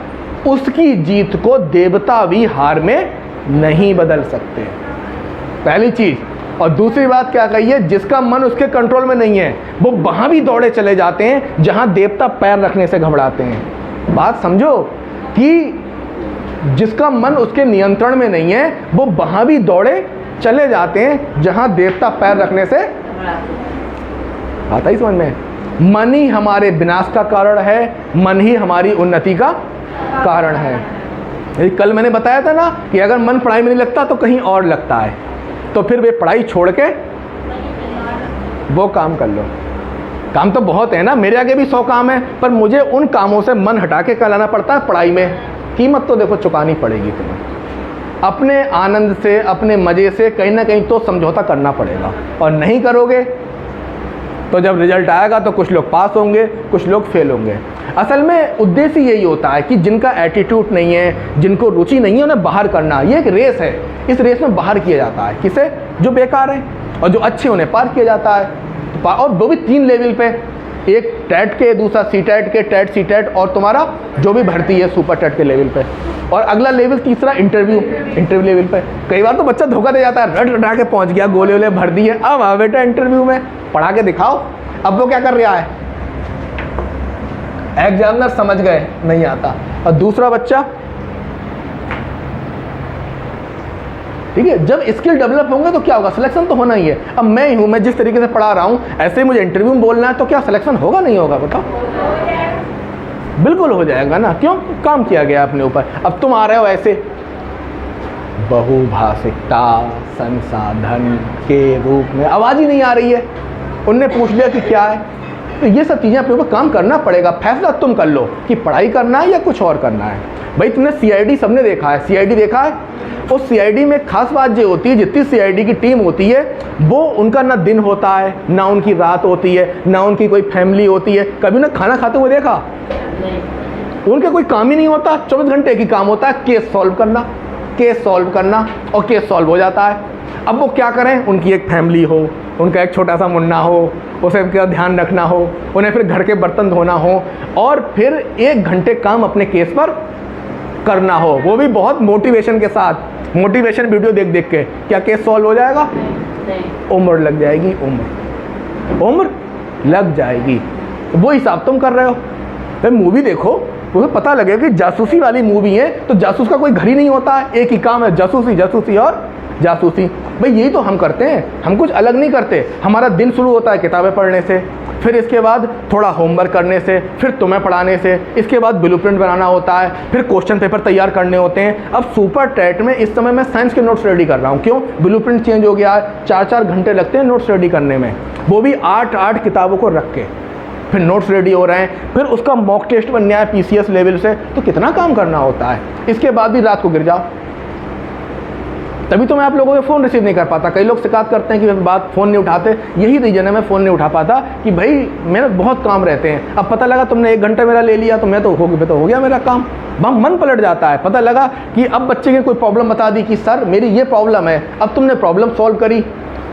उसकी जीत को देवता भी हार में नहीं बदल सकते, पहली चीज़। और दूसरी बात क्या कही है? जिसका मन उसके कंट्रोल में नहीं है वो वहाँ भी दौड़े चले जाते हैं जहाँ देवता पैर रखने से घबराते हैं। बात समझो कि जिसका मन उसके नियंत्रण में नहीं है वो वहाँ भी दौड़े चले जाते हैं जहाँ देवता पैर रखने से। आता ही समझ में? मन ही हमारे विनाश का कारण है, मन ही हमारी उन्नति का कारण है। कल मैंने बताया था ना कि अगर मन पढ़ाई में नहीं लगता तो कहीं और लगता है, तो फिर वे पढ़ाई छोड़ के वो काम कर लो। काम तो बहुत है ना, मेरे आगे भी 100 काम है, पर मुझे उन कामों से मन हटा के लाना पड़ता है पढ़ाई में। कीमत तो देखो चुकानी पड़ेगी तुम्हें, अपने आनंद से, अपने मज़े से कहीं ना कहीं तो समझौता करना पड़ेगा। और नहीं करोगे तो जब रिजल्ट आएगा तो कुछ लोग पास होंगे, कुछ लोग फेल होंगे। असल में उद्देश्य यही होता है कि जिनका एटीट्यूड नहीं है, जिनको रुचि नहीं है, उन्हें बाहर करना। ये एक रेस है, इस रेस में बाहर किया जाता है किसे? जो बेकार है, और जो अच्छे उन्हें पार किया जाता है। और वो भी 3 लेवल पे, एक टेट के, दूसरा सी टेट के, टेट सी टेट, और तुम्हारा जो भी भर्ती है सुपर टेट के लेवल पे, और अगला लेवल तीसरा इंटरव्यू लेवल पे। कई बार तो बच्चा धोखा दे जाता है, रट रटा के पहुंच गया, गोले वोले भर दिए, अब आ बेटा इंटरव्यू में पढ़ा के दिखाओ। अब वो क्या कर रहा है? एग्जामिनर समझ गए नहीं आता, और दूसरा बच्चा, ठीक है, जब स्किल डेवलप होंगे तो क्या होगा? सिलेक्शन तो होना ही है। अब मैं ही हूँ, मैं जिस तरीके से पढ़ा रहा हूँ ऐसे ही मुझे इंटरव्यू में बोलना है, तो क्या सिलेक्शन होगा नहीं होगा? बताओ। बिल्कुल हो जाएगा ना। क्यों? काम किया गया अपने ऊपर। अब तुम आ रहे हो ऐसे, बहुभाषिकता संसाधन के रूप में, आवाज़ ही नहीं आ रही है, उनने पूछ लिया कि क्या है। तो ये सब चीज़ें अपने ऊपर काम करना पड़ेगा, फैसला तुम कर लो कि पढ़ाई करना है या कुछ और करना है। भाई तुमने CID सबने देखा है, CID देखा है, उस CID में खास बात ये होती है, जितनी CID की टीम होती है वो उनका ना दिन होता है ना उनकी रात होती है ना उनकी कोई फैमिली होती है। कभी ना खाना खाते हुए देखा? उनका कोई काम ही नहीं होता, 24 घंटे की काम होता है केस सॉल्व करना, केस सॉल्व करना, और केस सॉल्व हो जाता है। अब वो क्या करें, उनकी एक फैमिली हो, उनका एक छोटा सा मुन्ना हो, उसे उनका ध्यान रखना हो, उन्हें फिर घर के बर्तन धोना हो, और फिर 1 घंटे काम अपने केस पर करना हो, वो भी बहुत मोटिवेशन के साथ। मोटिवेशन वीडियो देख देख के क्या केस सॉल्व हो जाएगा? उम्र लग जाएगी, उम्र लग जाएगी। वो हिसाब तुम कर रहे हो। भाई मूवी देखो, तुम्हें पता लगेगा कि जासूसी वाली मूवी है तो जासूस का कोई घर ही नहीं होता है, एक ही काम है जासूसी, जासूसी और जासूसी। भाई यही तो हम करते हैं, हम कुछ अलग नहीं करते। हमारा दिन शुरू होता है किताबें पढ़ने से, फिर इसके बाद थोड़ा होमवर्क करने से, फिर तुम्हें पढ़ाने से, इसके बाद ब्लूप्रिंट बनाना होता है, फिर क्वेश्चन पेपर तैयार करने होते हैं। अब सुपर टेट में इस समय मैं साइंस के नोट्स रेडी कर रहा हूँ। क्यों? ब्लूप्रिंट चेंज हो गया है, 4-4 घंटे लगते हैं नोट्स रेडी करने में, वो भी 8-8 किताबों को रख के फिर नोट्स रेडी हो रहे हैं, फिर उसका मॉक टेस्ट बनना है PCS लेवल से, तो कितना काम करना होता है। इसके बाद भी रात को गिर जाओ, तभी तो मैं आप लोगों के फ़ोन रिसीव नहीं कर पाता। कई लोग शिकायत करते हैं कि बात फ़ोन नहीं उठाते, यही रीज़न है मैं फ़ोन नहीं उठा पाता कि भाई मेरे बहुत काम रहते हैं। अब पता लगा तुमने 1 घंटा मेरा ले लिया तो मैं तो हो गया मेरा काम, मन पलट जाता है। पता लगा कि अब बच्चे की कोई प्रॉब्लम बता दी कि सर मेरी ये प्रॉब्लम है, अब तुमने प्रॉब्लम सॉल्व करी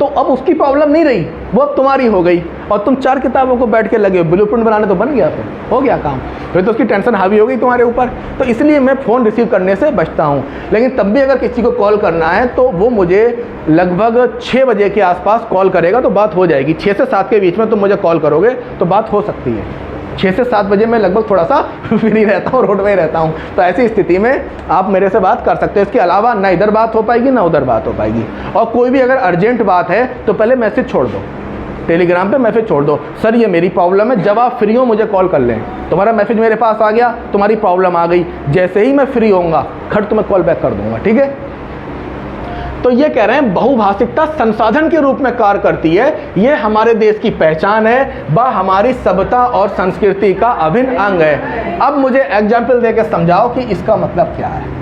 तो अब उसकी प्रॉब्लम नहीं रही, वो अब तुम्हारी हो गई, और तुम 4 किताबों को बैठ के लगे हो ब्लूप्रिंट बनाने, तो बन गया, फिर हो गया काम, फिर तो उसकी टेंशन हावी हो गई तुम्हारे ऊपर। तो इसलिए मैं फ़ोन रिसीव करने से बचता हूँ। लेकिन तब भी अगर किसी को कॉल करना है तो वो मुझे लगभग 6 बजे के आसपास कॉल करेगा तो बात हो जाएगी। 6 से 7 के बीच में तुम मुझे कॉल करोगे तो बात हो सकती है। 6 से 7 बजे मैं लगभग थोड़ा सा फ्री रहता हूँ, रोड में ही रहता हूँ, तो ऐसी स्थिति में आप मेरे से बात कर सकते हो। इसके अलावा ना इधर बात हो पाएगी ना उधर बात हो पाएगी। और कोई भी अगर अर्जेंट बात है तो पहले मैसेज छोड़ दो, टेलीग्राम पे मैसेज छोड़ दो, सर ये मेरी प्रॉब्लम है, जब आप फ्री हो मुझे कॉल कर लें। तुम्हारा मैसेज मेरे पास आ गया, तुम्हारी प्रॉब्लम आ गई, जैसे ही मैं फ्री होऊंगा खट तुम्हें कॉल बैक कर दूंगा, ठीक है। तो ये कह रहे हैं बहुभाषिकता संसाधन के रूप में कार्य करती है, ये हमारे देश की पहचान है, वह हमारी सभ्यता और संस्कृति का अभिन्न अंग है। अब मुझे एग्जाम्पल देकर समझाओ कि इसका मतलब क्या है।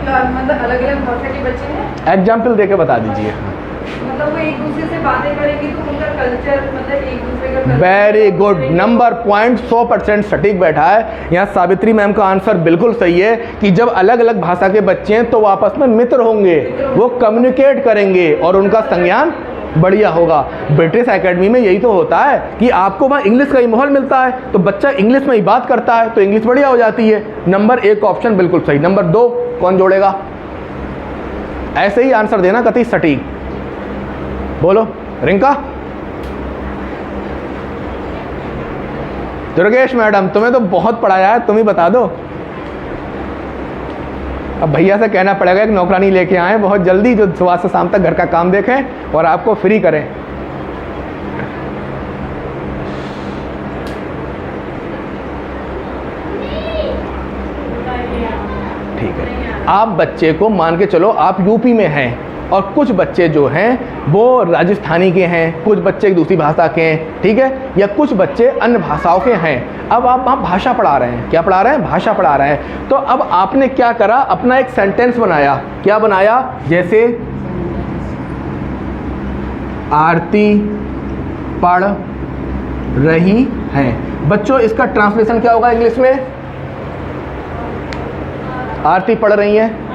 मतलब अलग अलग भाषा के बच्चे हैं, एग्जाम्पल देके बता दीजिए। मतलब वो एक दूसरे से बातें करेंगे तो उनका कल्चर, मतलब एक दूसरे का culture. Very good, number point 100% सटीक बैठा है। यहाँ सावित्री मैम का आंसर बिल्कुल सही है कि जब अलग अलग भाषा के बच्चे हैं तो वो आपस में मित्र होंगे, वो कम्युनिकेट करेंगे और उनका संज्ञान बढ़िया होगा। ब्रिटिश एकेडमी में यही तो होता है कि आपको वहाँ इंग्लिश का ही माहौल मिलता है, तो बच्चा इंग्लिश में ही बात करता है तो इंग्लिश बढ़िया हो जाती है। नंबर 1 ऑप्शन बिल्कुल सही। नंबर 2 कौन जोड़ेगा? ऐसे ही आंसर देना कतई सटीक। बोलो रिंका। दुर्गेश मैडम तुम्हें तो बहुत पढ़ाया है, तुम ही बता दो। अब भैया से कहना पड़ेगा एक नौकरानी लेके आए बहुत जल्दी, जो सुबह से शाम तक घर का काम देखें और आपको फ्री करें। ठीक है, आप बच्चे को मान के चलो आप यूपी में हैं और कुछ बच्चे जो हैं वो राजस्थानी के हैं, कुछ बच्चे एक दूसरी भाषा के हैं, ठीक है, या कुछ बच्चे अन्य भाषाओं के हैं। अब आप वहाँ भाषा पढ़ा रहे हैं, क्या पढ़ा रहे हैं? भाषा पढ़ा रहे हैं। तो अब आपने क्या करा, अपना एक सेंटेंस बनाया। क्या बनाया? जैसे आरती पढ़ रही हैं। बच्चों इसका ट्रांसलेशन क्या होगा इंग्लिश में? आरती पढ़ रही हैं,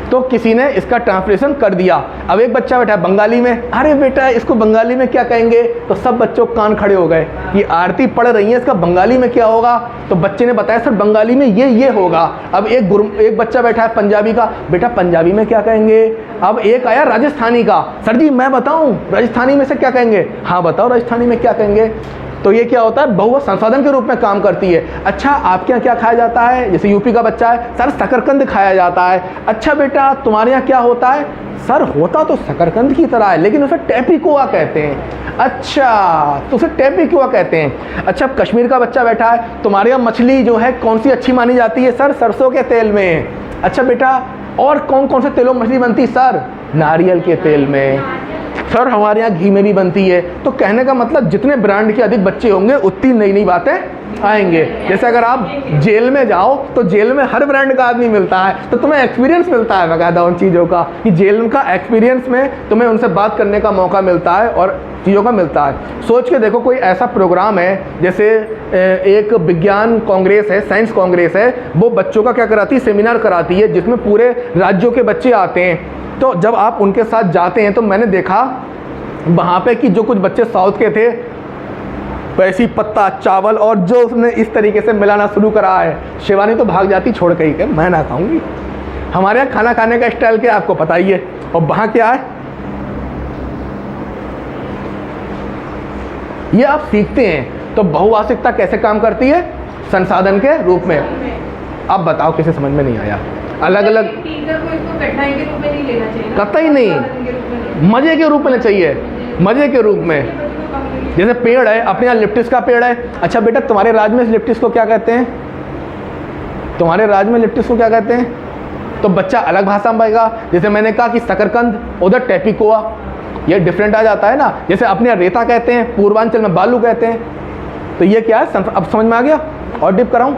तो किसी ने इसका ट्रांसलेशन कर दिया। अब एक बच्चा बैठा है बंगाली में, अरे बेटा इसको बंगाली में क्या कहेंगे? तो सब बच्चों कान खड़े हो गए कि आरती पढ़ रही है, इसका बंगाली में क्या होगा? तो बच्चे ने बताया सर बंगाली में ये होगा। अब एक बच्चा बैठा है पंजाबी का, बेटा पंजाबी में क्या कहेंगे? अब एक आया राजस्थानी का, सर जी मैं बताऊं राजस्थानी में से क्या कहेंगे? हाँ बताओ राजस्थानी में क्या कहेंगे? तो ये क्या होता है? बहुवचन संसाधन के रूप में काम करती है। अच्छा आपके यहाँ क्या खाया जाता है? जैसे यूपी का बच्चा है, सर शकरकंद खाया जाता है। अच्छा बेटा तुम्हारे यहाँ क्या होता है? सर होता तो शकरकंद की तरह है लेकिन उसे टैपिकोआ कहते हैं। अच्छा, तो उसे टैपी क्यों कहते हैं? अच्छा, कश्मीर का बच्चा बैठा है, तुम्हारे यहाँ मछली जो है कौन सी अच्छी मानी जाती है? सर सरसों के तेल में। अच्छा बेटा, और कौन कौन से तेलों में मछली बनती? सर नारियल के तेल में। सर हमारे यहाँ घी में भी बनती है। तो कहने का मतलब जितने ब्रांड के अधिक बच्चे होंगे उतनी नई नई बातें आएंगे। जैसे अगर आप जेल में जाओ तो जेल में हर ब्रांड का आदमी मिलता है, तो तुम्हें एक्सपीरियंस मिलता है बाकायदा उन चीज़ों का, कि जेल का एक्सपीरियंस में तुम्हें उनसे बात करने का मौका मिलता है और चीज़ों का मिलता है। सोच के देखो, कोई ऐसा प्रोग्राम है जैसे एक विज्ञान कांग्रेस है, साइंस कांग्रेस है, वो बच्चों का क्या कराती है? सेमिनार कराती है, जिसमें पूरे राज्यों के बच्चे आते हैं। तो जब आप उनके साथ जाते हैं तो मैंने देखा वहाँ पे कि जो कुछ बच्चे साउथ के थे, वैसी पत्ता चावल और जो उसने इस तरीके से मिलाना शुरू करा है, शिवानी तो भाग जाती छोड़ के ही कि मैं ना खाऊंगी। हमारे यहाँ खाना खाने का स्टाइल क्या आपको पता ही है, और वहाँ क्या है ये आप सीखते हैं। तो बहुभाषिकता कैसे काम करती है? संसाधन के रूप में। अब बताओ किसे समझ में नहीं आया? अलग अलग टीचर को इसको कठिनाई के रूप में नहीं लेना चाहिए, कतई नहीं, मजे के रूप में लेना चाहिए, मजे के रूप में। जैसे पेड़ है, अपने यहाँ लिप्टिस का पेड़ है। अच्छा बेटा, तुम्हारे राज्य में लिप्टिस को क्या कहते हैं? तुम्हारे राज्य में लिप्टिस को क्या कहते हैं? तो बच्चा अलग भाषा में पाएगा। जैसे मैंने कहा कि शकरकंद, उधर टैपिकोआ, ये डिफरेंट आ जाता है ना। जैसे अपने यहाँ रेता कहते हैं, पूर्वांचल में बालू कहते हैं। तो ये क्या है? अब समझ में आ गया? और डिप कराऊं?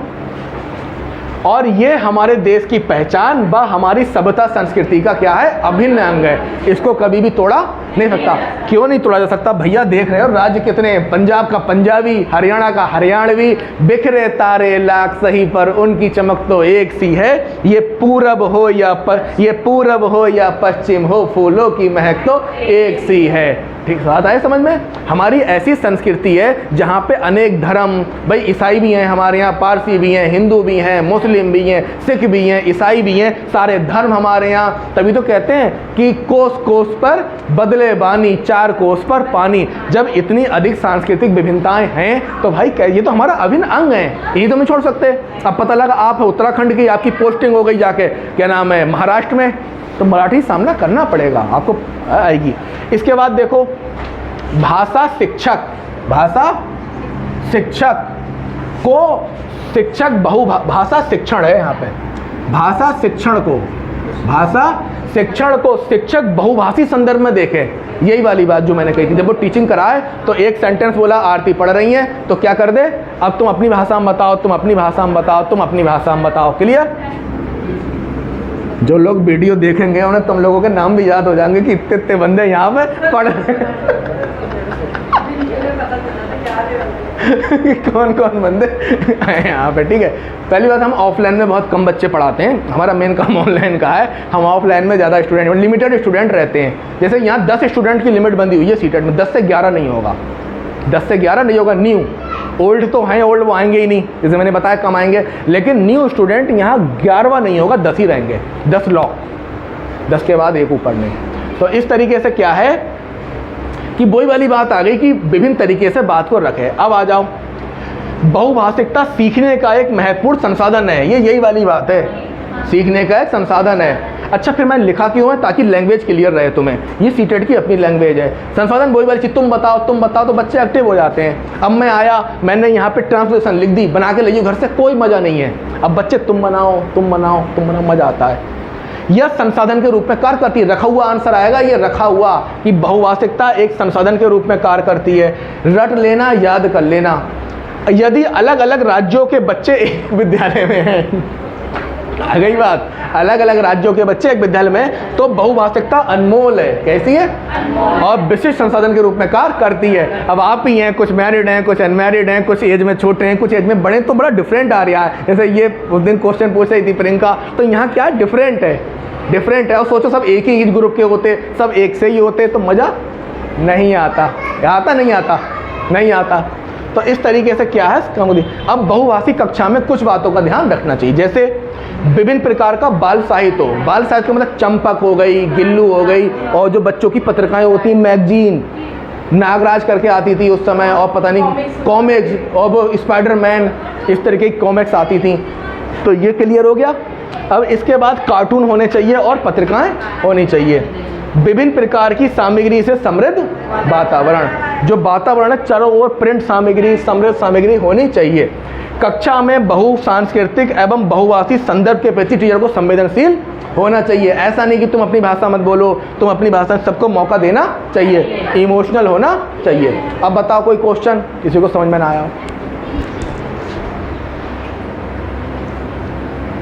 और ये हमारे देश की पहचान व हमारी सभ्यता संस्कृति का क्या है? अभिन्न अंग है। इसको कभी भी तोड़ा नहीं सकता। क्यों नहीं तोड़ा जा सकता? भैया देख रहे हो राज्य कितने हैं, पंजाब का पंजाबी, हरियाणा का हरियाणवी, बिखरे तारे लाख सही पर उनकी चमक तो एक सी है। ये पूरब हो या पश्चिम हो, फूलों की महक तो एक सी है। ठीक बात आए समझ में? हमारी ऐसी संस्कृति है जहाँ पे अनेक धर्म, भाई ईसाई भी हैं हमारे यहाँ, पारसी भी हैं, हिंदू भी हैं, मुस्लिम भी हैं, सिख भी हैं, ईसाई भी हैं, सारे धर्म हमारे यहाँ। तभी तो कहते हैं कि कोस कोस पर बदले बानी, चार कोस पर पानी। जब इतनी अधिक सांस्कृतिक विभिन्नताएं हैं तो भाई ये तो हमारा अभिन्न अंग है, यही तो नहीं छोड़ सकते। अब पता लगा आप उत्तराखंड की, आपकी पोस्टिंग हो गई जाके क्या नाम है महाराष्ट्र में, तो मराठी सामना करना पड़ेगा, आपको आएगी। इसके बाद देखो भाषा शिक्षक, भाषा शिक्षक को शिक्षक भाषा शिक्षण है यहाँ पे। भाषा शिक्षण को शिक्षक बहुभाषी संदर्भ में देखें। यही वाली बात जो मैंने कही थी, जब वो टीचिंग कराए तो एक सेंटेंस बोला आरती पढ़ रही हैं, तो क्या कर दे? अब तुम अपनी भाषा में बताओ, तुम अपनी भाषा में बताओ, तुम अपनी भाषा में बताओ। क्लियर? जो लोग वीडियो देखेंगे उन्हें तुम लोगों के नाम भी याद हो जाएंगे कि इतने इतने बंदे यहाँ पे पढ़ कौन कौन बंदे आए यहाँ पे। ठीक है, पहली बात, हम ऑफलाइन में बहुत कम बच्चे पढ़ाते हैं, हमारा मेन काम ऑनलाइन का है। हम ऑफलाइन में ज़्यादा स्टूडेंट, लिमिटेड स्टूडेंट रहते हैं। जैसे यहाँ 10 स्टूडेंट की लिमिट बंदी हुई है सीटेट में, 10 से 11 नहीं होगा, 10 से 11 नहीं होगा। न्यू, ओल्ड तो हैं, ओल्ड वो आएंगे ही नहीं, जैसे मैंने बताया कम आएंगे, लेकिन न्यू स्टूडेंट यहाँ 11वां नहीं होगा, 10 ही रहेंगे, 10 लॉक, 10 के बाद एक ऊपर नहीं। तो इस तरीके से क्या है कि वही वाली बात आ गई कि विभिन्न तरीके से बात को रखे। अब आ जाओ, बहुभाषिकता सीखने का एक महत्वपूर्ण संसाधन है, ये यही वाली बात है, सीखने का एक संसाधन है। अच्छा, फिर मैं लिखा क्यों है? ताकि लैंग्वेज क्लियर रहे तुम्हें। ये सीटेट की अपनी लैंग्वेज है। संसाधन वही वाली चीज़, तुम बताओ तो बच्चे एक्टिव हो जाते हैं। अब मैं आया, मैंने यहाँ पे ट्रांसलेशन लिख दी, बना के ले घर से, कोई मज़ा नहीं है। अब बच्चे तुम बनाओ, मज़ा आता है। यह संसाधन के रूप में कार्य करती है। रखा हुआ आंसर आएगा, ये रखा हुआ कि बहुभाषिकता एक संसाधन के रूप में कार्य करती है। रट लेना, याद कर लेना। यदि अलग अलग राज्यों के बच्चे एक विद्यालय में हैं, आ गई बात, अलग अलग राज्यों के बच्चे एक विद्यालय में, तो बहुभाषिकता अनमोल है। कैसी है? और विशिष्ट संसाधन के रूप में कार्य करती है। अब आप ही हैं, कुछ मैरिड हैं, कुछ अनमैरिड हैं, कुछ एज में छोटे हैं, कुछ एज में बड़े, तो बड़ा डिफरेंट आ रहा है। जैसे ये उस दिन क्वेश्चन पूछ रही थी प्रियंका, तो यहाँ क्या डिफरेंट है। और सोचो सब एक ही एज ग्रुप के होते, सब एक से ही होते, तो मज़ा नहीं आता। नहीं आता। तो इस तरीके से क्या है, अब बहुभाषी कक्षा में कुछ बातों का ध्यान रखना चाहिए। जैसे विभिन्न प्रकार का बाल साहित्य हो, बाल साहित्य का मतलब चंपक हो गई, गिल्लू हो गई, और जो बच्चों की पत्रिकाएं होती हैं, मैगजीन, नागराज करके आती थी उस समय, और पता नहीं कॉमिक्स, और वो स्पाइडरमैन, इस तरीके की कॉमिक्स आती थी। तो ये क्लियर हो गया। अब इसके बाद कार्टून होने चाहिए और पत्रिकाएं होनी चाहिए। विभिन्न प्रकार की सामग्री से समृद्ध वातावरण। जो वातावरण है चारों ओर प्रिंट सामग्री, समृद्ध सामग्री होनी चाहिए। कक्षा में बहुसांस्कृतिक एवं बहुभाषी संदर्भ के प्रति टीचर को संवेदनशील होना चाहिए। ऐसा नहीं कि तुम अपनी भाषा मत बोलो, तुम अपनी भाषा सबको मौका देना चाहिए, इमोशनल होना चाहिए। अब बताओ कोई क्वेश्चन किसी को समझ में ना आया हो?